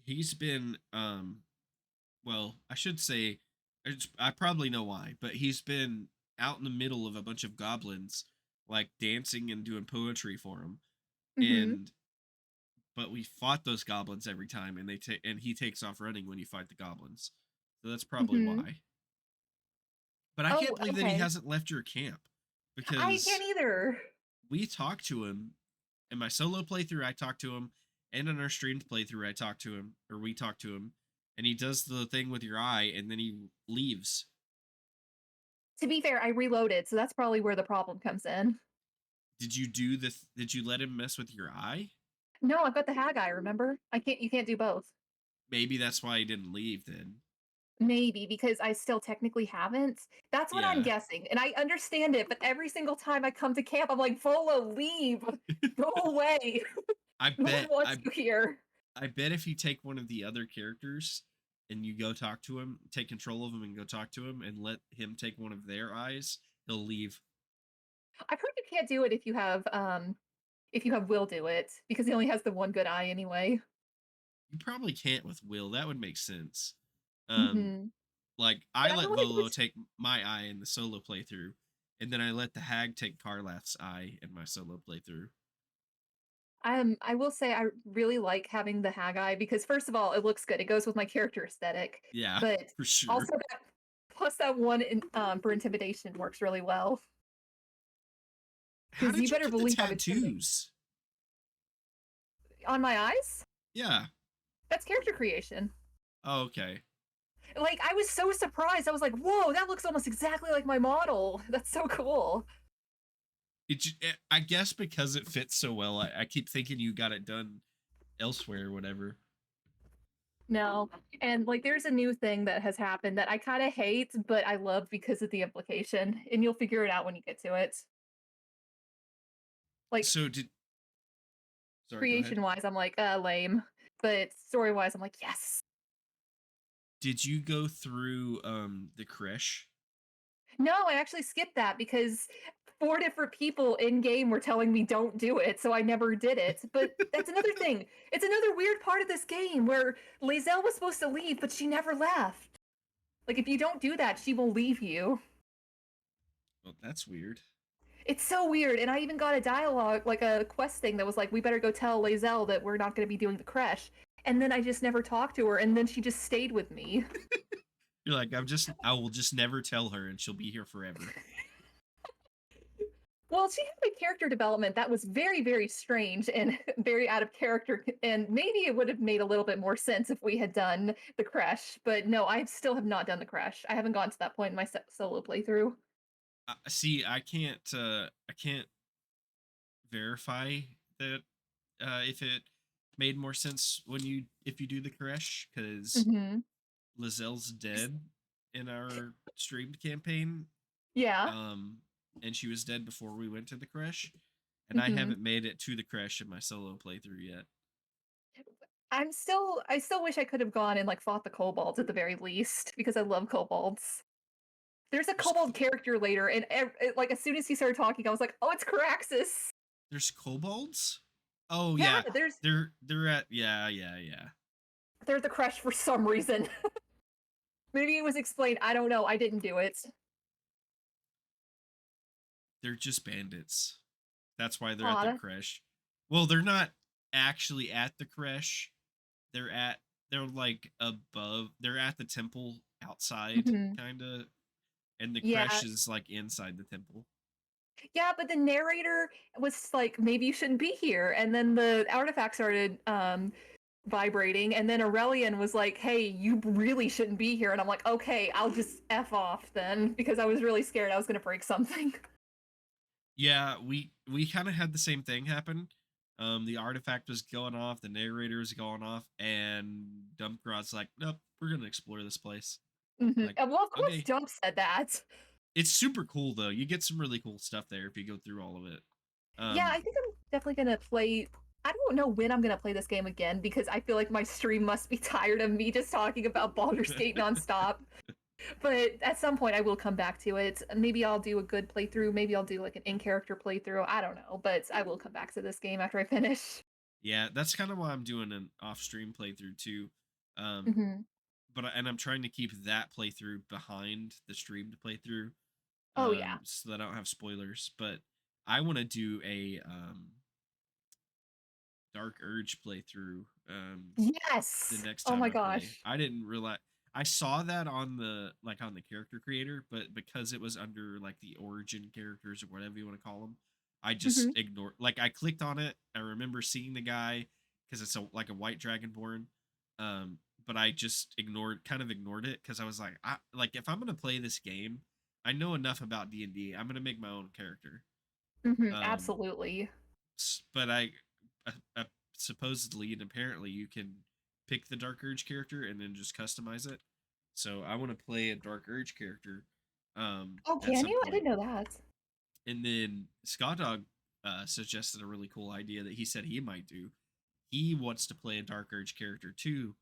he's been well, I should say I probably know why, but he's been out in the middle of a bunch of goblins like dancing and doing poetry for him. Hmm. And but we fought those goblins every time and and he takes off running when you fight the goblins. So that's probably Hmm. why. But I can't Oh, believe that he okay. hasn't left your camp I can't because either. we talked to him in my solo playthrough. I talked to him, and in our streamed playthrough, I talked to him, or we talked to him, and he does the thing with your eye, and then he leaves. To be fair, I reloaded, so that's probably where the problem comes in. Did you do the? Did you let him mess with your eye? No, I've got the Hag Eye, remember? I can't You can't do both. Maybe that's why he didn't leave then. Maybe because I still technically haven't. That's what I'm Yeah, guessing. And I understand it, but every single time I come to camp, I'm like, Volo, leave. Go away. I No one bet. wants you here. I bet if you take one of the other characters and you go talk to him, take control of him and go talk to him, and let him take one of their eyes, he'll leave. I've heard you can't do it if you have Will do it, because he only has the one good eye anyway. You probably can't with Will. That would make sense. Um, Hmm. like But I I let want to do Volo it. take my eye in the solo playthrough, and then I let the Hag take Karlath's eye in my solo playthrough. I will say I really like having the Hag Eye because first of all, it looks good. It goes with my character aesthetic. Yeah, But for sure. also that plus that one for intimidation works really well. How Because you did you better get the believe I'm intimidated. tattoos? On my eyes? Yeah. That's character creation. Oh, okay. Like, I was so surprised. I was like, whoa, that looks almost exactly like my model. That's so cool. I guess because it fits so well, I keep thinking you got it done elsewhere or whatever. No. And like, there's a new thing that has happened that I kind of hate, but I love because of the implication. And you'll figure it out when you get to it. Like, So did sorry, go ahead. creation wise, I'm like, lame. But story wise, I'm like, yes. Did you go through the creche? No, I actually skipped that because four different people in game were telling me don't do it, so I never did it. But that's another thing. It's another weird part of this game where Lae'zel was supposed to leave, but she never left. Like if you don't do that, she will leave you. Well, that's weird. It's so weird. And I even got a dialogue, like a quest thing that was like, we better go tell Lae'zel that we're not going to be doing the creche. And then I just never talked to her, and then she just stayed with me. You're like, I will just never tell her and she'll be here forever. Well, she had a character development that was very, very strange and very out of character. And maybe it would have made a little bit more sense if we had done the crash. But no, I still have not done the crash. I haven't gotten to that point in my solo playthrough. See, I can't verify that if it made more sense when you if you do the creche because Hmm. Lazelle's dead in our streamed campaign, Yeah. and she was dead before we went to the creche, and I Mhm. haven't made it to the crash in my solo playthrough yet. I still wish I could have gone and, like, fought the kobolds at the very least, because I love kobolds. There's a There's kobold character later, and like, as soon as he started talking, I was like, "Oh, it's Caraxes!" there's kobolds. Oh Yeah, yeah, they're at yeah. they're the crush for some reason. Maybe it was explained, I don't know, I didn't do it. They're just bandits. That's why they're at Aw, the crash. Well, they're not actually at the crash. They're at they're like above. They're at the temple outside, mhm. kind of, and the Yeah, crash is like inside the temple. yeah, but the narrator was like, "Maybe you shouldn't be here," and then the artifact started, vibrating, and then Aurelian was like, "Hey, you really shouldn't be here," and I'm like, "Okay, I'll just F off then," because I was really scared I was gonna break something. Yeah, we kind of had the same thing happen. The artifact was going off, the narrator was going off, and Dumpgrod's like, "Nope, we're gonna explore this place." Mhm, Like, and well, of course, okay, Jump said that. it's super cool though. You get some really cool stuff there if you go through all of it. Yeah, Um, I think I'm definitely gonna play. I don't know when I'm gonna play this game again because I feel like my stream must be tired of me just talking about Baldur's Gate nonstop. But at some point, I will come back to it. Maybe I'll do a good playthrough. Maybe I'll do like an in-character playthrough. I don't know, but I will come back to this game after I finish. yeah, that's kind of why I'm doing an off-stream playthrough too. Um, Hmm. and I'm trying to keep that playthrough behind the streamed playthrough, Oh yeah. so that I don't have spoilers. But I want to do a Dark Urge playthrough the Yes. next Oh time my I play. gosh. I didn't realize I saw that on the character creator, but because it was under like the origin characters or whatever you want to call them, I Hmm. just ignored. Like I clicked on it. I remember seeing the guy because it's like a white dragonborn. But I just kind of ignored it because I was like, if I'm gonna play this game, I know enough about D&D. I'm gonna make my own character. Hmm. Um, Absolutely. but supposedly and apparently you can pick the Dark Urge character and then just customize it. So I want to play a Dark Urge character Oh, at can some you? I point. didn't know that. And then Scott Dog suggested a really cool idea that he said he might do. He wants to play a Dark Urge character too,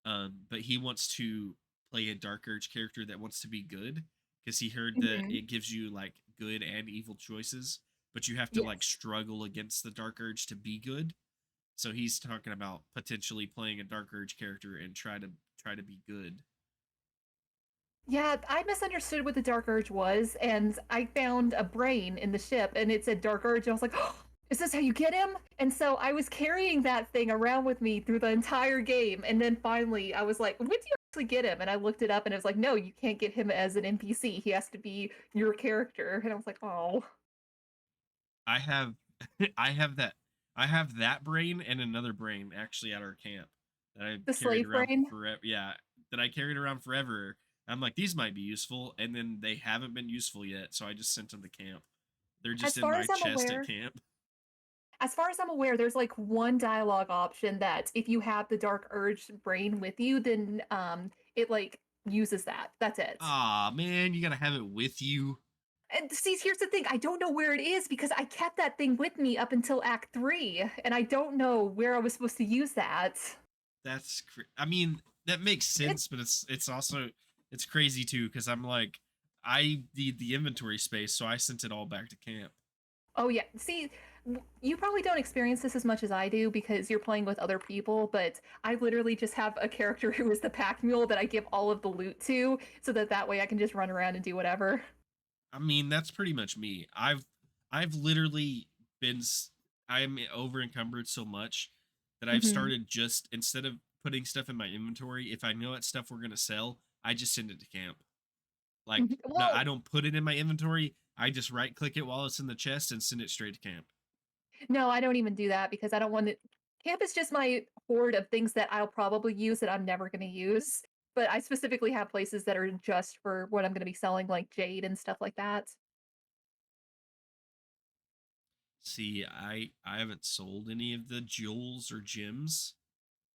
but he wants to play a Dark Urge character that wants to be good because he heard that Hmm. it gives you like good and evil choices, but you have to like Yes. struggle against the Dark Urge to be good. So he's talking about potentially playing a Dark Urge character and try to be good. Yeah, I misunderstood what the Dark Urge was, and I found a brain in the ship, and it said Dark Urge, and I was like, oh, is this how you get him? And so I was carrying that thing around with me through the entire game, and then finally I was like, when do you actually get him? And I looked it up, and it was like, no, you can't get him as an NPC. He has to be your character. And I was like, oh, I have I have that brain and another brain actually at our camp that I the carried slave around brain. forever. Yeah, that I carried around forever. I'm like, these might be useful, and then they haven't been useful yet, so I just sent them to camp. They're As just in far my as I'm chest at aware, camp. as far as I'm aware, there's like one dialogue option that if you have the Dark Urge brain with you, then it like uses that. That's it. Aw, man, you gotta have it with you. And see, here's the thing. I don't know where it is because I kept that thing with me up until Act 3, and I don't know where I was supposed to use that. I mean, that makes It, sense, but it's also it's crazy too because I'm like, I need the inventory space, so I sent it all back to camp. oh yeah. See, you probably don't experience this as much as I do because you're playing with other people, but I literally just have a character who is the pack mule that I give all of the loot to, so that way I can just run around and do whatever. I mean, that's pretty much me. I've literally been I'm over encumbered so much that I've Hmm. started just instead of putting stuff in my inventory, if I know it's stuff we're gonna sell, I just send it to camp. Like, no, I Well, don't put it in my inventory. I just right click it while it's in the chest and send it straight to camp. no, I don't even do that because I don't want it. Camp is just my hoard of things that I'll probably use that I'm never going to use. But I specifically have places that are just for what I'm going to be selling, like jade and stuff like that. See, I haven't sold any of the jewels or gems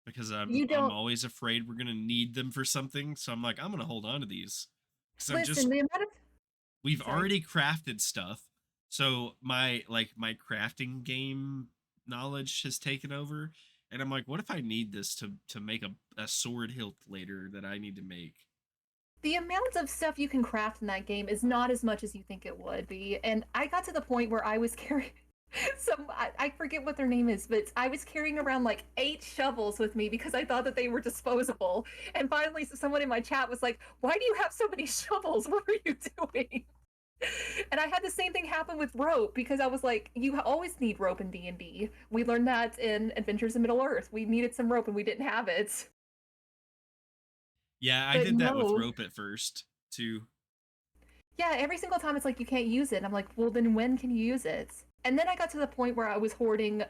because I'm You I'm don't always afraid we're gonna need them for something. So I'm like, I'm gonna hold on to these because listen. The amount of we've sorry. already crafted stuff. So my crafting game knowledge has taken over, and I'm like, what if I need this to make a sword hilt later that I need to make? The amount of stuff you can craft in that game is not as much as you think it would be. And I got to the point where I was carrying I forget what their name is, but I was carrying around like 8 shovels with me because I thought that they were disposable. And finally, someone in my chat was like, "Why do you have so many shovels? What are you doing?" And I had the same thing happen with rope because I was like, "You always need rope in D&D. We learned that in Adventures in Middle Earth. We needed some rope and we didn't have it." Yeah, I But did that with no, rope at first too. yeah, every single time it's like you can't use it. And I'm like, well, then when can you use it? And then I got to the point where I was hoarding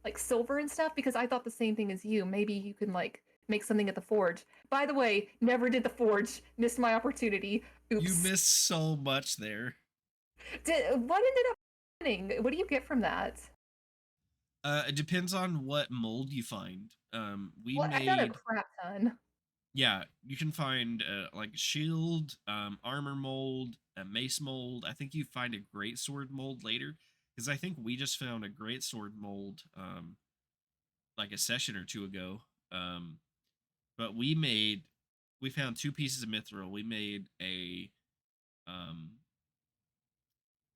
like silver and stuff because I thought the same thing as you. Maybe you can like make something at the forge. By the way, never did the forge. Missed my opportunity. You Oops. missed so much there. What ended up happening? What do you get from that? It depends on what mold you find. We Well, I found a made crap ton. yeah, you can find like shield, armor mold, a mace mold. I think you find a great sword mold later because I think we just found a great sword mold like a session or two ago. Um, but we found two pieces of mithril. We made um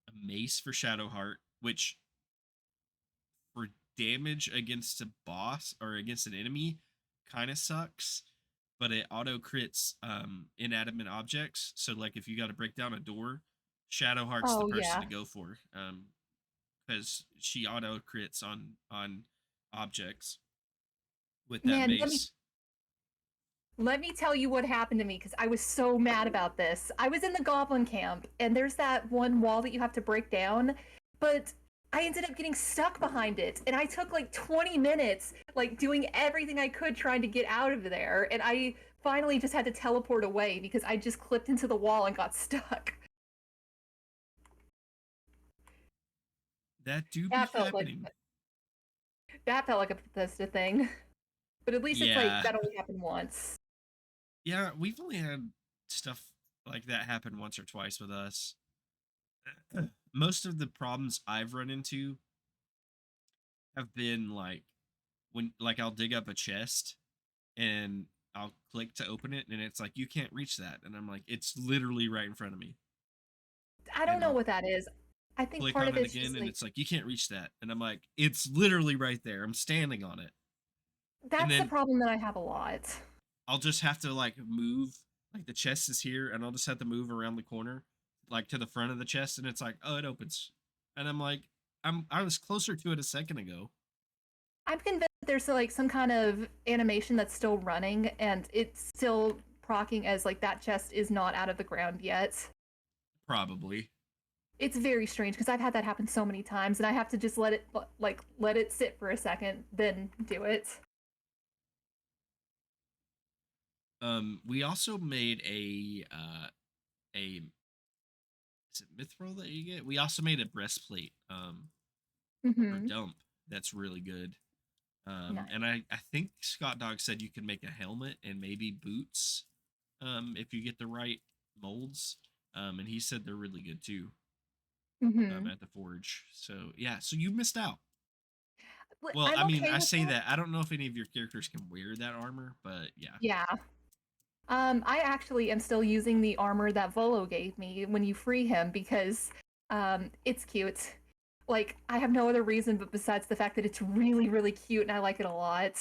a mace for Shadowheart, which for damage against a boss or against an enemy kind of sucks, but it auto crits inanimate objects. So like if you got to break down a door, Shadowheart's the Oh person yeah. to go for because she auto crits on objects with that Man, mace. let me tell you what happened to me because I was so mad about this. I was in the goblin camp, and there's that one wall that you have to break down, but I ended up getting stuck behind it, and I took like 20 minutes, like doing everything I could trying to get out of there, and I finally just had to teleport away because I just clipped into the wall and got stuck. That do be That felt like happening. that felt like a Bethesda thing, but at least it's like Yeah. that only happened once. Yeah, we've only had stuff like that happen once or twice with us. Most of the problems I've run into have been like when like I'll dig up a chest and I'll click to open it and it's like you can't reach that and I'm like it's literally right in front of me I don't and know I'll what that is. I think click part on of it it's again just and like it's like you can't reach that and I'm like it's literally right there. I'm standing on it. And that's the then problem that I have a lot. I'll just have to like move like the chest is here and I'll just have to move around the corner like to the front of the chest and it's like oh it opens. And I'm like I was closer to it a second ago. I'm convinced there's like some kind of animation that's still running and it's still procking as like that chest is not out of the ground yet. Probably. It's very strange because I've had that happen so many times and I have to just let it sit for a second, then do it. We also made a is it mithril that you get? We also made a breastplate for Mm-hmm. dump that's really good. Nice. And I think Scott Dog said you can make a helmet and maybe boots if you get the right molds. And he said they're really good too Mm-hmm. at the forge. So yeah, so you missed out. Well, I I'm mean, okay I with say that. that. I don't know if any of your characters can wear that armor, but yeah. Yeah. I actually am still using the armor that Volo gave me when you free him because it's cute. Like, I have no other reason but besides the fact that it's really, really cute and I like it a lot.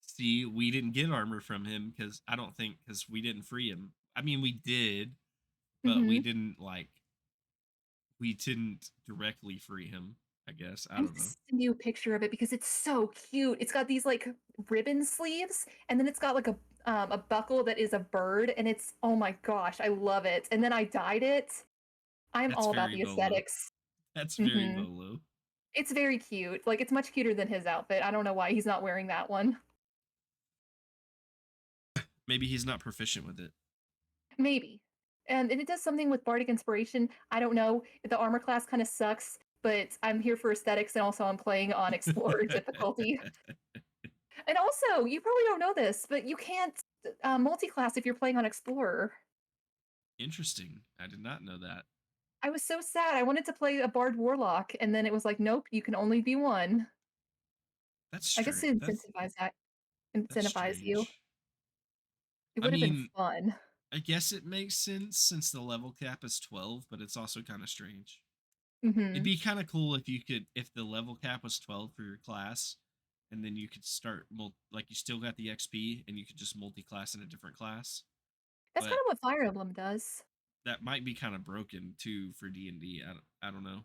See, we didn't get armor from him because I don't think because we didn't free him. I mean, we did, but Mm-hmm. we didn't directly free him. I guess I I'm don't know. just sending you a picture of it because it's so cute. It's got these like ribbon sleeves, and then it's got like a buckle that is a bird, and it's oh my gosh, I love it. And then I dyed it. I'm That's all about very the Volo. aesthetics. That's very Mm-hmm. Volo. It's very cute. Like it's much cuter than his outfit. I don't know why he's not wearing that one. Maybe he's not proficient with it. Maybe. And it does something with Bardic Inspiration. I don't know. The armor class kind of sucks, but I'm here for aesthetics and also I'm playing on Explorer difficulty. And also, you probably don't know this, but you can't multi-class if you're playing on Explorer. Interesting. I did not know that. I was so sad. I wanted to play a Bard Warlock, and then it was like, nope, you can only be one. That's I guess strange. to That's that's incentivize you. strange. It I would have been mean, fun. I guess it makes sense since the level cap is 12, but it's also kind of strange. It'd Hmm. be kind of cool if you could, if the level cap was 12 for your class, and then you could start, like, you still got the XP, and you could just multi-class in a different class. That's kind But of what Fire Emblem does. that might be kind of broken too for D&D. I don't know.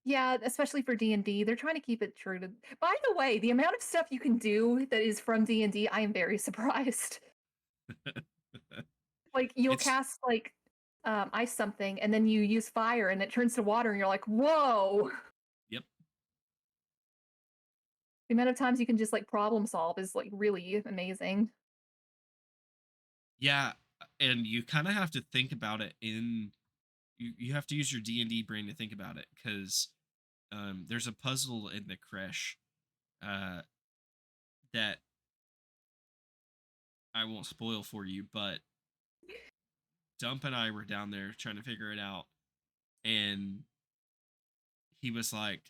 Yeah, especially for D&D, they're trying to keep it true to. By the way, the amount of stuff you can do that is from D&D, I am very surprised. Like you'll It's cast like ice something, and then you use fire, and it turns to water, and you're like, whoa! Yep. The amount of times you can just like problem solve is like really amazing. Yeah, and you kind of have to think about it in you have to use your D&D brain to think about it, cuz there's a puzzle in the creche uh that I won't spoil for you, but Dump and I were down there trying to figure it out, and he was like,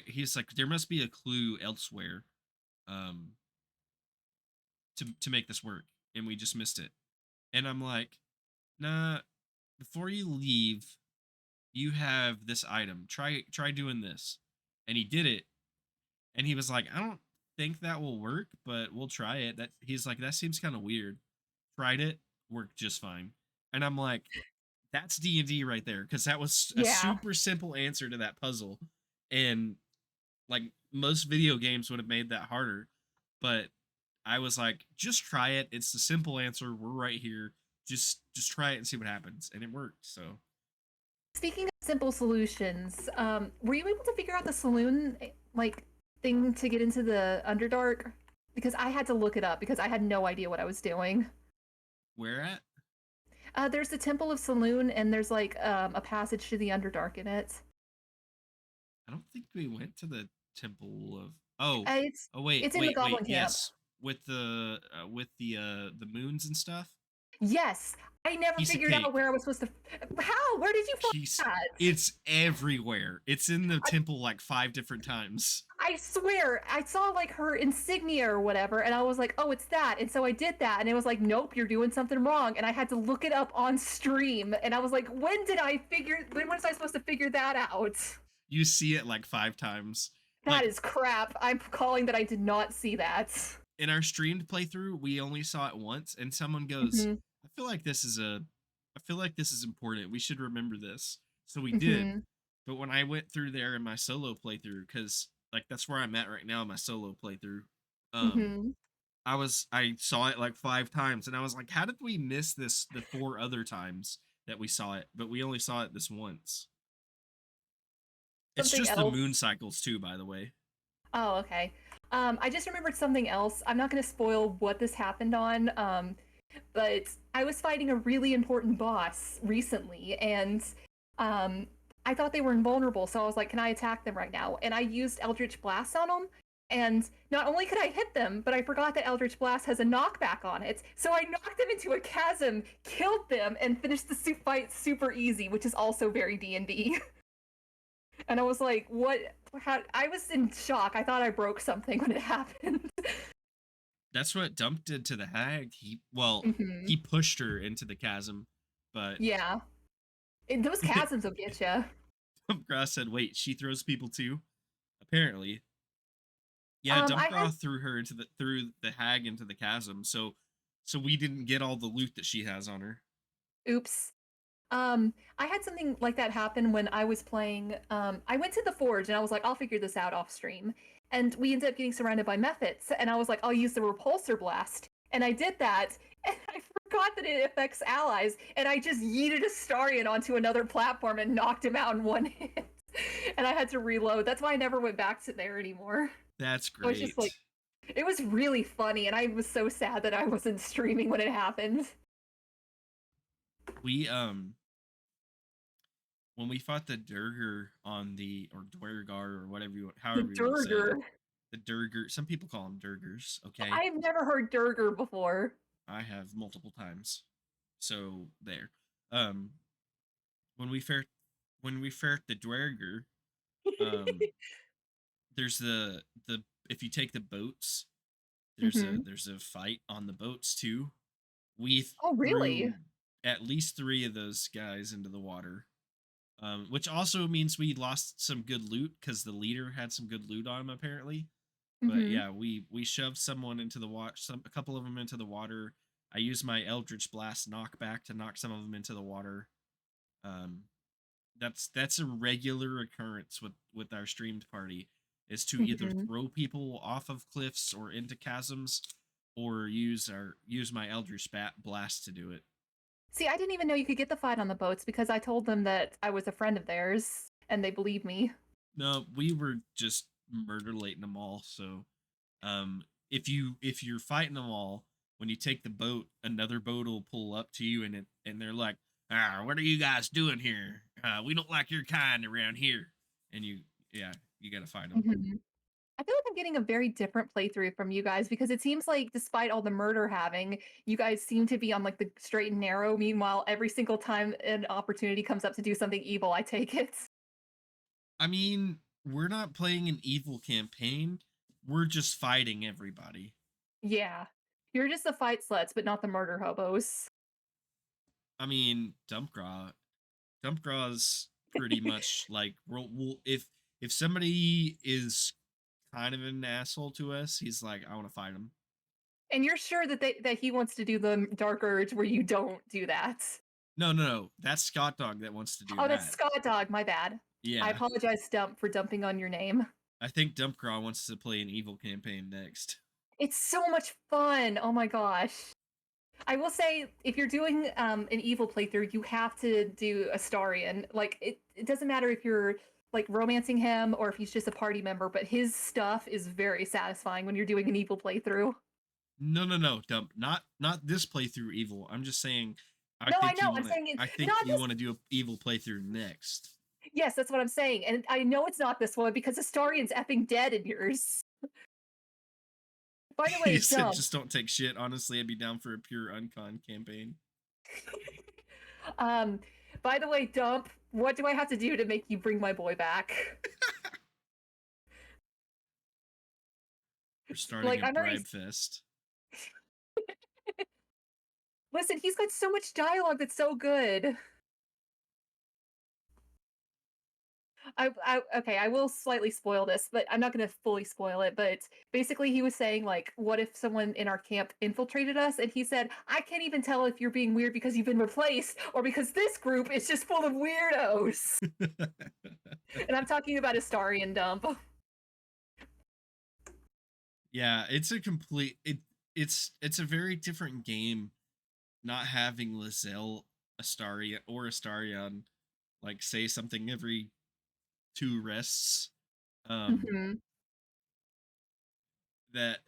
he's like, there must be a clue elsewhere, um, to make this work, and we just missed it. And I'm like, nah, before you leave, you have this item. Try doing this. And he did it, and he was like, I don't think that will work, but we'll try it. That he's like, that seems kind of weird. Tried it, worked just fine. And I'm like, that's D&D right there, because that was a Yeah. super simple answer to that puzzle. And like most video games would have made that harder, but I was like, just try it. It's the simple answer. We're right here. Just try it and see what happens. And it worked. So Speaking of simple solutions, were you able to figure out the saloon like thing to get into the Underdark? Because I had to look it up because I had no idea what I was doing. where at? There's the Temple of Saloon, and there's like a passage to the Underdark in it. I don't think we went to the Temple of. Oh, It's oh wait, it's in the Goblin Camp. yes, with the moons and stuff. Yes, I never Piece of figured out cake. where I was supposed to. How? Where did you find Piece. that? It's everywhere. It's in the temple like 5 different times. I swear, I saw like her insignia or whatever, and I was like, "Oh, it's that." And so I did that, and it was like, "Nope, you're doing something wrong." And I had to look it up on stream, and I was like, "When did I figure? When was I supposed to figure that out?" You see it like 5 times. That Like is crap. I'm calling that I did not see that. in our streamed playthrough, we only saw it once, and someone goes, Mhm. I feel like this is important. We should remember this. So we did. Mhm. But when I went through there in my solo playthrough, because like that's where I'm at right now in my solo playthrough, um, Mhm. I saw it like 5 times, and I was like, how did we miss this the 4 other times that we saw it, but we only saw it this once? It's Something just the else. moon cycles too, by the way. Oh, okay. I just remembered something else. I'm not going to spoil what this happened on, but I was fighting a really important boss recently, and um, I thought they were invulnerable, so I was like, "Can I attack them right now?" And I used Eldritch Blast on them, and not only could I hit them, but I forgot that Eldritch Blast has a knockback on it, so I knocked them into a chasm, killed them, and finished the fight super easy, which is also very D&D. And I was like, "What? How?" I was in shock. I thought I broke something when it happened. That's what Dump did to the hag. Hmm. He pushed her into the chasm, but Yeah, those chasms will get you. Dumpgrass said, "Wait, she throws people too." Apparently, yeah. I had Dumpgrass threw the hag into the chasm, so we didn't get all the loot that she has on her. oops. I had something like that happen when I was playing. I went to the forge and I was like, I'll figure this out off stream. And we ended up getting surrounded by methods, and I was like, I'll use the repulsor blast. And I did that, and I forgot that it affects allies, and I just yeeted Astarion onto another platform and knocked him out in one hit. And I had to reload. That's why I never went back to there anymore. That's I was just great. like, it was really funny, and I was so sad that I wasn't streaming when it happened. We when we fought the Durger on the or Dwergar or whatever The however you want to say it, Durger. the Durger. Some people call them Durgers. Okay, I've never heard Durger before. I have multiple times. So there. Um, when we fare the Dwerger, um, there's the if you take the boats, Hmm. there's a fight on the boats too. We Oh, really? threw at least 3 of those guys into the water. Which also means we lost some good loot because the leader had some good loot on him apparently. But Hmm. yeah, we shoved someone into the water, a couple of them into the water. I used my Eldritch Blast knockback to knock some of them into the water. Um, that's a regular occurrence with our streamed party, is to either Hmm. throw people off of cliffs or into chasms, or use my Eldritch Blast to do it. See, I didn't even know you could get the fight on the boats because I told them that I was a friend of theirs, and they believed me. No, we were just murder lating them all. So, if you're fighting them all, when you take the boat, another boat will pull up to you, and they're like, what are you guys doing here? We don't like your kind around here. And you gotta fight them. Hmm. I feel like I'm getting a very different playthrough from you guys because it seems like despite all the murder having, you guys seem to be on like the straight and narrow. Meanwhile, every single time an opportunity comes up to do something evil, I take it. I mean, we're not playing an evil campaign. We're just fighting everybody. Yeah. You're just the fight sluts, but not the murder hobos. I mean, Dumpgraw's pretty much like if somebody is kind of an asshole to us, he's like, I want to fight him. And you're sure that that he wants to do the dark urge where you don't do that. No. That's Scott Dog that wants to do Oh, that's that. Scott Dog, my bad. I Yeah. apologize, Stump, for dumping on your name. I think Dumpgraw wants to play an evil campaign next. It's so much fun. Oh my gosh. I will say, if you're doing an evil playthrough, you have to do Astarion. Like, it doesn't matter if you're like romancing him or if he's just a party member, but his stuff is very satisfying when you're doing an evil playthrough. No, Dump. Not this playthrough evil. I'm just saying No, I know. I'm saying I think not you this. want to do an evil playthrough next. Yes, that's what I'm saying, and I know it's not this one because Astarion's effing dead in yours. By the He way, said Dump. just don't take shit. Honestly, I'd be down for a pure uncon campaign. um, by the way, Dump. What do I have to do to make you bring my boy back? We're starting Like, a I'm already. bribe fest. Listen, he's got so much dialogue that's so good. Okay, I will slightly spoil this, but I'm not going to fully spoil it. But basically, he was saying like, what if someone in our camp infiltrated us? And he said, I can't even tell if you're being weird because you've been replaced or because this group is just full of weirdos. And I'm talking about Astarion Dump. Yeah, it's a very different game not having Lizelle Astarion like say something every 2 rests. Hmm. That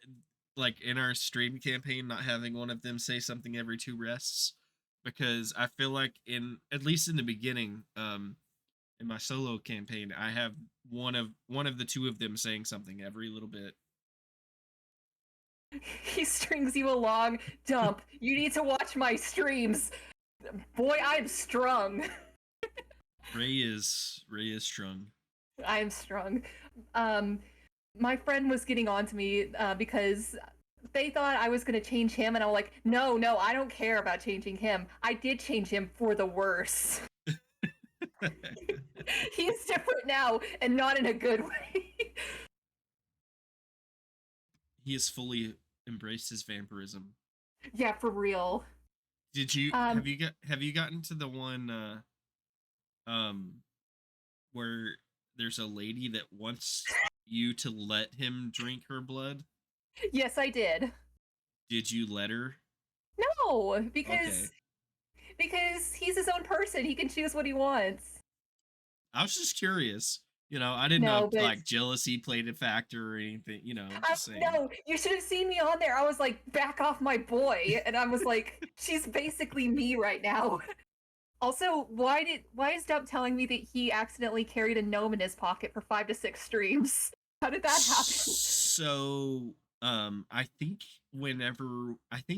like in our stream campaign, not having one of them say something every 2 rests, because I feel like in at least in the beginning, in my solo campaign, I have one of the 2 of them saying something every little bit. He strings you along. Dump, you need to watch my streams. Boy, I'm strung. Ray is strung. I'm strung. Um, my friend was getting on to me because they thought I was going to change him, and I'm like, no, I don't care about changing him. I did change him for the worse. He's different now, and not in a good way. He has fully embraced his vampirism. Yeah, for real. Did you Um, have you gotten to the one um where there's a lady that wants you to let him drink her blood? yes, I did. Did you let her? No, Okay. because he's his own person. He can choose what he wants. I was just curious. I didn't know No, if but like jealousy played a factor or anything, just saying. no, you should have seen me on there. I was like, back off my boy. And I was like, she's basically me right now. Also, why is Dump telling me that he accidentally carried a gnome in his pocket for 5 to 6 streams? How did that happen? So, I think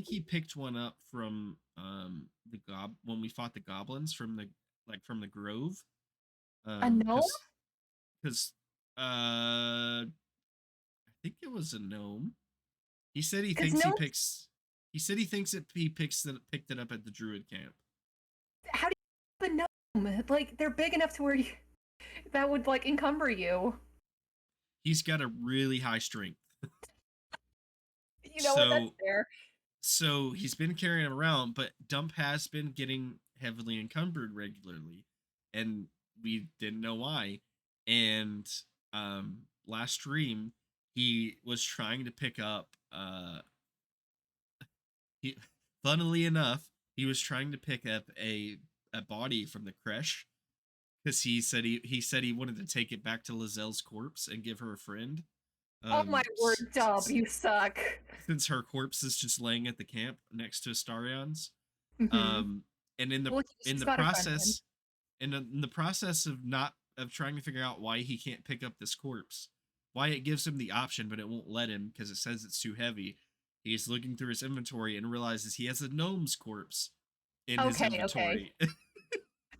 he picked one up from when we fought the goblins from like from the Grove. A gnome? Because I think it was a gnome. He said he Because thinks he gnomes, picks. He said he thinks it. He picked it up at the druid camp. how do you have a gnome? Like, they're big enough to where that would, like, encumber you. He's got a really high strength. You know what? That's So fair. so he's been carrying him around, but Dump has been getting heavily encumbered regularly, and we didn't know why. And last stream he was trying to pick up he funnily enough he was trying to pick up a body from the creche because he said he wanted to take it back to Lazelle's corpse and give her a friend. Oh my word, Dub, you suck. Since her corpse is just laying at the camp next to Astarion's. Mm-hmm. And Well, in she's the got a friend then. process in the process of not of trying to figure out why he can't pick up this corpse, why it gives him the option but it won't let him because it says it's too heavy. He's looking through his inventory and realizes he has a gnome's corpse in his Okay, okay. inventory.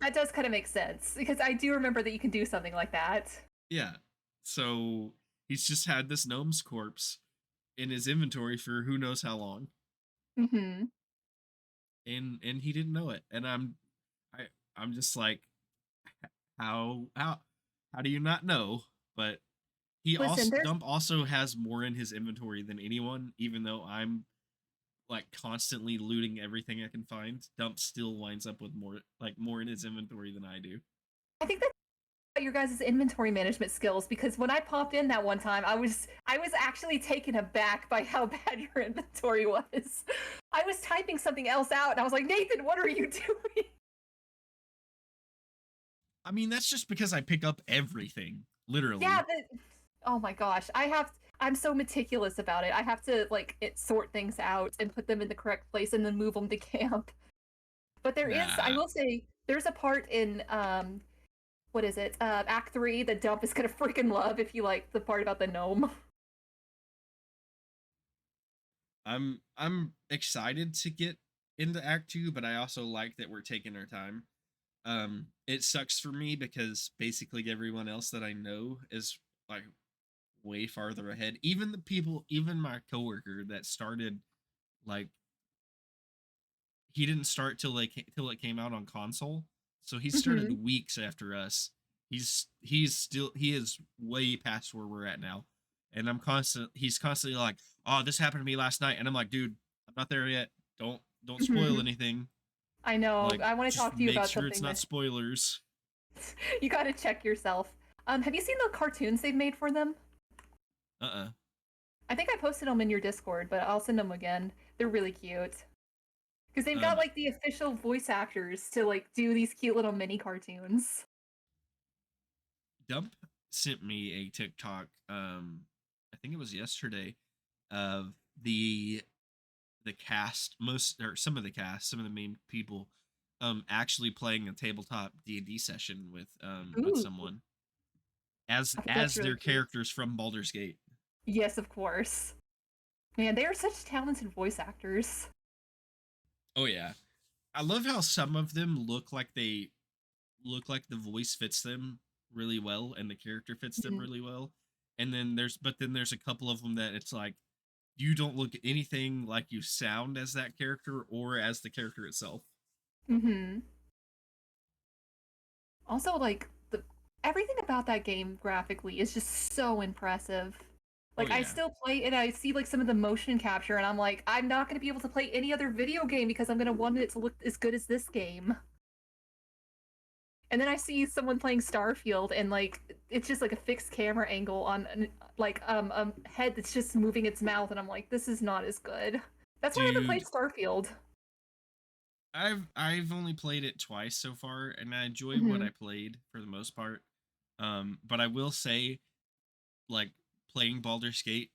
That does kind of make sense because I do remember that you can do something like that. Yeah. So he's just had this gnome's corpse in his inventory for who knows how long. Mm-hmm. And he didn't know it. And I'm just like, how do you not know? But Listen, there's Dump also has more in his inventory than anyone, even though I'm like constantly looting everything I can find. Dump still winds up with more in his inventory than I do. I think that's about your guys' inventory management skills because when I popped in that one time, I was actually taken aback by how bad your inventory was. I was typing something else out and I was like, Nathan, what are you doing? I mean, that's just because I pick up everything, literally. Yeah, oh my gosh. I'm so meticulous about it. I have to like sort things out and put them in the correct place and then move them to camp. But I will say, there's a part in what is it? Act 3 that Dump is gonna freaking love if you like the part about the gnome. I'm excited to get into Act 2, but I also like that we're taking our time. It sucks for me because basically everyone else that I know is like way farther ahead. Even my coworker that started, like, he didn't start till it came out on console, so he started Mm-hmm. weeks after us. He is way past where we're at now, and he's constantly like, oh, this happened to me last night, and I'm like, dude, I'm not there yet. Don't spoil Mm-hmm. anything. I know. Like, I want to just talk to you make about sure it's something not that spoilers. you gotta check yourself. Have you seen the cartoons they've made for them? I think I posted them in your Discord, but I'll send them again. They're really cute. Because they've got like the official voice actors to like do these cute little mini cartoons. Dump sent me a TikTok, I think it was yesterday, of the cast, some of the cast, some of the main people, actually playing a tabletop D&D session with Ooh, someone as that's really their cute. characters from Baldur's Gate. Yes, of course. Man, they are such talented voice actors. Oh yeah. I love how some of them look like the voice fits them really well and the character fits them Mhm. really well. And then there's a couple of them that it's like you don't look anything like you sound as that character or as the character itself. Mm-hmm. Also, like everything about that game graphically is just so impressive. Oh Like I yeah. still play and I see like some of the motion capture and I'm like, I'm not gonna be able to play any other video game because I'm gonna want it to look as good as this game. And then I see someone playing Starfield and like it's just like a fixed camera angle on like a head that's just moving its mouth and I'm like, this is not as good. That's why I haven't played Dude, Starfield. I've only played it twice so far, and I enjoy what Mm-hmm. I played for the most part. But I will say, like, playing Baldur's Gate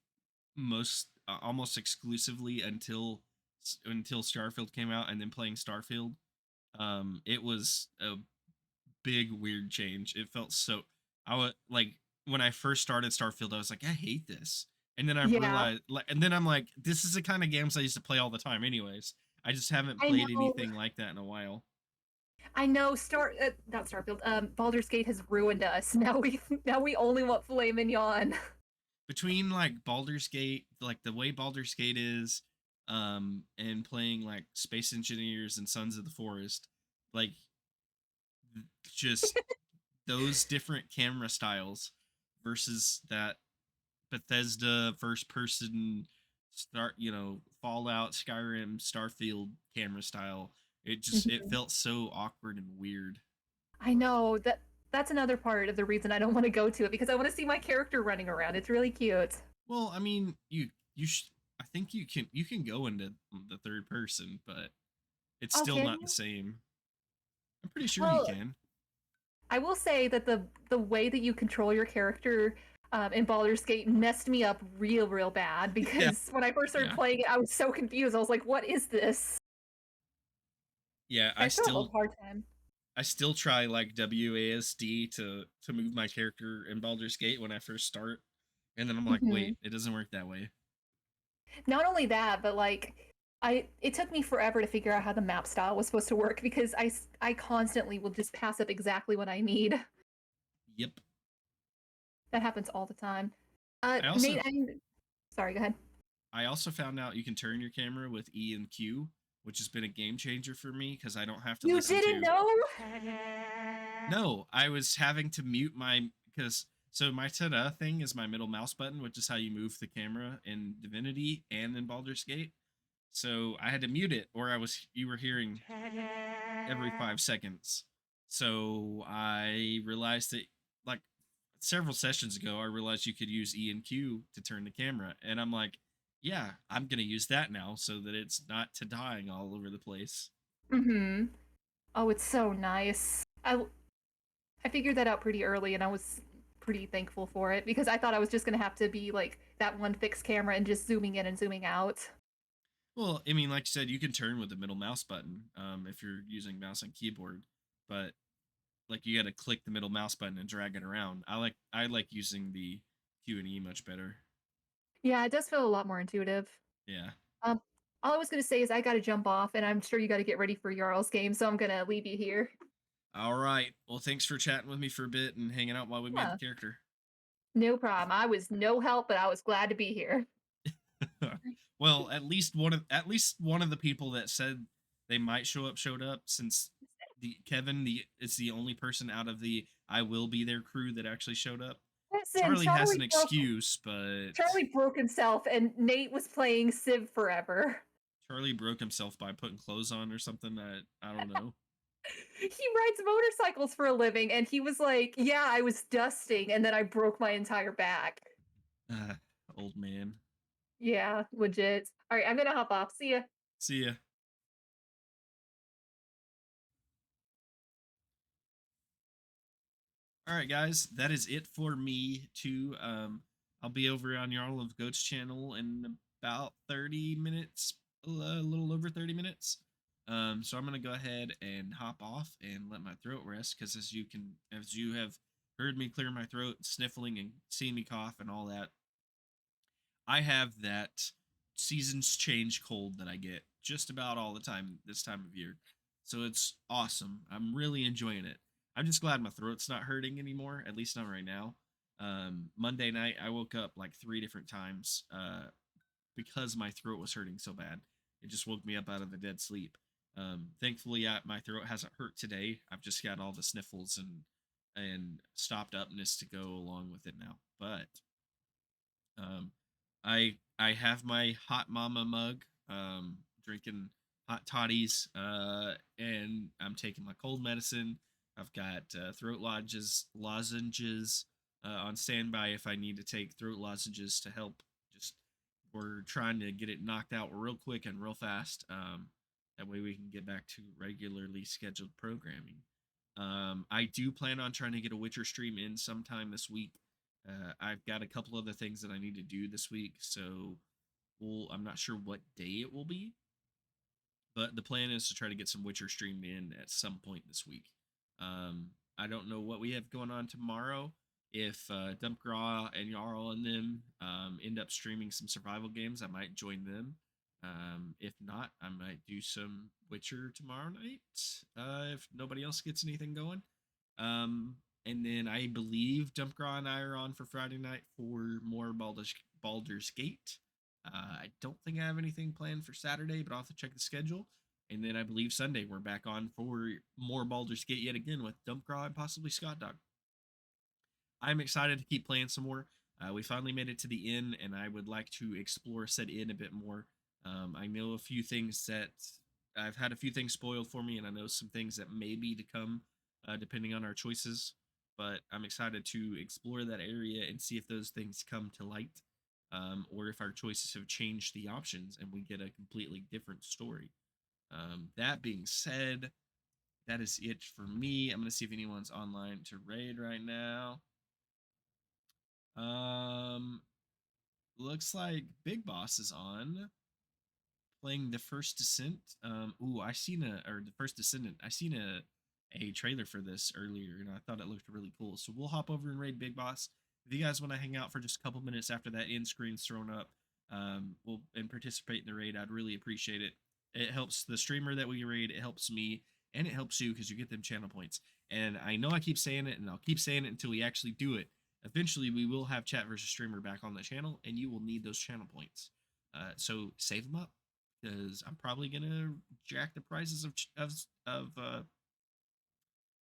almost exclusively until Starfield came out, and then playing Starfield, it was a big weird change. It felt so I was like when I first started Starfield, I was like, I hate this. And then I Yeah, realized and then I'm like, this is the kind of games I used to play all the time anyways. I just haven't I played know. anything like that in a while. I know not Starfield. Baldur's Gate has ruined us. Now we only want filet mignon. Between like Baldur's Gate, like the way Baldur's Gate is, and playing like Space Engineers and Sons of the Forest, like just those different camera styles versus that Bethesda first person Fallout, Skyrim, Starfield camera style. It Mhm. felt so awkward and weird. I know that's another part of the reason I don't want to go to it because I want to see my character running around. It's really cute. Well, I mean, I think you can go into the third person, but it's Oh, still can not the you? same. I'm pretty sure you Well, can. I will say that the way that you control your character in Baldur's Gate messed me up real bad Yeah, because when I first started yeah, playing it, I was so confused. I was like, "What is this?" yeah. I still have a hard time. I still try like WASD to move my character in Baldur's Gate when I first start, and then I'm like, Mhm. wait, it doesn't work that way. Not only that, but like it took me forever to figure out how the map style was supposed to work because I constantly will just pass up exactly what I need. Yep. That happens all the time. I Nate, also sorry, go ahead. I also found out you can turn your camera with E and Q, which has been a game changer for me because I don't have to You listen didn't to. know? No, I was having to mute my because so my ta thing is my middle mouse button, which is how you move the camera in Divinity and in Baldur's Gate. So I had to mute it, or you were hearing every 5 seconds. So I realized that like several sessions ago, I realized you could use E and Q to turn the camera, and I'm like, yeah, I'm gonna use that now so that it's not to dying all over the place. Mm-hmm. Oh, it's so nice. I figured that out pretty early, and I was pretty thankful for it because I thought I was just gonna have to be like that one fixed camera and just zooming in and zooming out. Well, I mean, like you said, you can turn with the middle mouse button if you're using mouse and keyboard, but like you got to click the middle mouse button and drag it around. I like using the Q and E much better. Yeah, it does feel a lot more intuitive. Yeah. Um, all I was gonna say is I gotta jump off, and I'm sure you gotta get ready for Jarl's game, so I'm gonna leave you here. All right. Well, thanks for chatting with me for a bit and hanging out while we made the Yeah, character. no problem. I was no help, but I was glad to be here. Well, at least one of the people that said they might show up showed up since the Kevin the it's the only person out of the I will be there crew that actually showed up. Listen, Charlie has an excuse, but Charlie broke himself, and Nate was playing Civ forever. Charlie broke himself by putting clothes on or something that I don't know. He rides motorcycles for a living, and he was like, "Yeah, I was dusting, and then I broke my entire back." Uh, Old man. Yeah, legit. All right, I'm gonna hop off. See ya. See ya. All right, guys, that is it for me too. I'll be over on Jarl of Goats channel in about 30 minutes, a little over 30 minutes. So I'm gonna go ahead and hop off and let my throat rest because as you have heard me clear my throat, sniffling and seeing me cough and all that, I have that seasons change cold that I get just about all the time this time of year. So it's awesome. I'm really enjoying it. I'm just glad my throat's not hurting anymore, at least not right now. Monday night, I woke up like 3 different times because my throat was hurting so bad. It just woke me up out of a dead sleep. Thankfully, my throat hasn't hurt today. I've just got all the sniffles and stopped upness to go along with it now. But um, I have my hot mama mug, drinking hot toddies, and I'm taking my cold medicine. I've got lozenges on standby if I need to take throat lozenges to help. Just we're trying to get it knocked out real quick and real fast. That way we can get back to regularly scheduled programming. I do plan on trying to get a Witcher stream in sometime this week. I've got a couple other things that I need to do this week, so I'm not sure what day it will be, but the plan is to try to get some Witcher streamed in at some point this week. I don't know what we have going on tomorrow. If Dumpgraw and Jarl and them end up streaming some survival games, I might join them. If not, I might do some Witcher tomorrow night. If nobody else gets anything going. And then I believe Dumpgraw and I are on for Friday night for more Baldur's Gate. I don't think I have anything planned for Saturday, but I'll have to check the schedule. And then I believe Sunday we're back on for more Baldur's Gate yet again with Dumpgraw and possibly Scott Dog. I'm excited to keep playing some more. We finally made it to the inn, and I would like to explore said inn a bit more. I know a few things that I've had a few things spoiled for me, and I know some things that may be to come, depending on our choices. But I'm excited to explore that area and see if those things come to light, or if our choices have changed the options and we get a completely different story. That being said, that is it for me. I'm gonna see if anyone's online to raid right now. Looks like Big Boss is on playing the First Descent. I seen the First Descendant. I seen a trailer for this earlier, and I thought it looked really cool. So we'll hop over and raid Big Boss. If you guys want to hang out for just a couple minutes after that end screen's thrown up, and participate in the raid, I'd really appreciate it. It helps the streamer that we raid. It helps me, and it helps you because you get them channel points. And I know I keep saying it, and I'll keep saying it until we actually do it. Eventually, we will have Chat versus Streamer back on the channel, and you will need those channel points. So save them up, because I'm probably gonna jack the prices of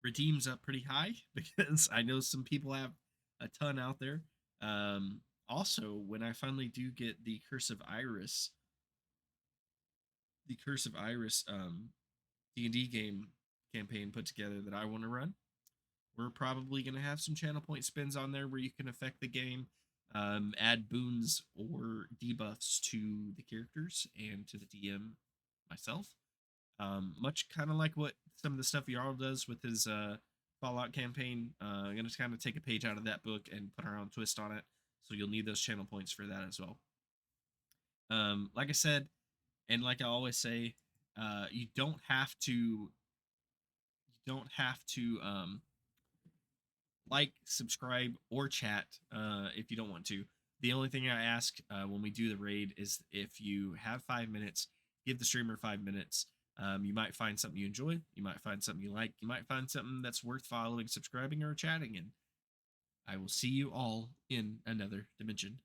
redeems up pretty high, because I know some people have a ton out there. Also, when I finally do get the Curse of Iris D&D game campaign put together that I want to run, we're probably going to have some channel point spins on there where you can affect the game, add boons or debuffs to the characters and to the DM myself. Much kind of like what some of the stuff Jarl does with his Fallout campaign. I'm going to kind of take a page out of that book and put our own twist on it. So you'll need those channel points for that as well. Like I said, and like I always say, you don't have to like, subscribe, or chat if you don't want to. The only thing I ask when we do the raid is if you have 5 minutes, give the streamer 5 minutes. You might find something you enjoy. You might find something you like. You might find something that's worth following, subscribing, or chatting in. I will see you all in another dimension.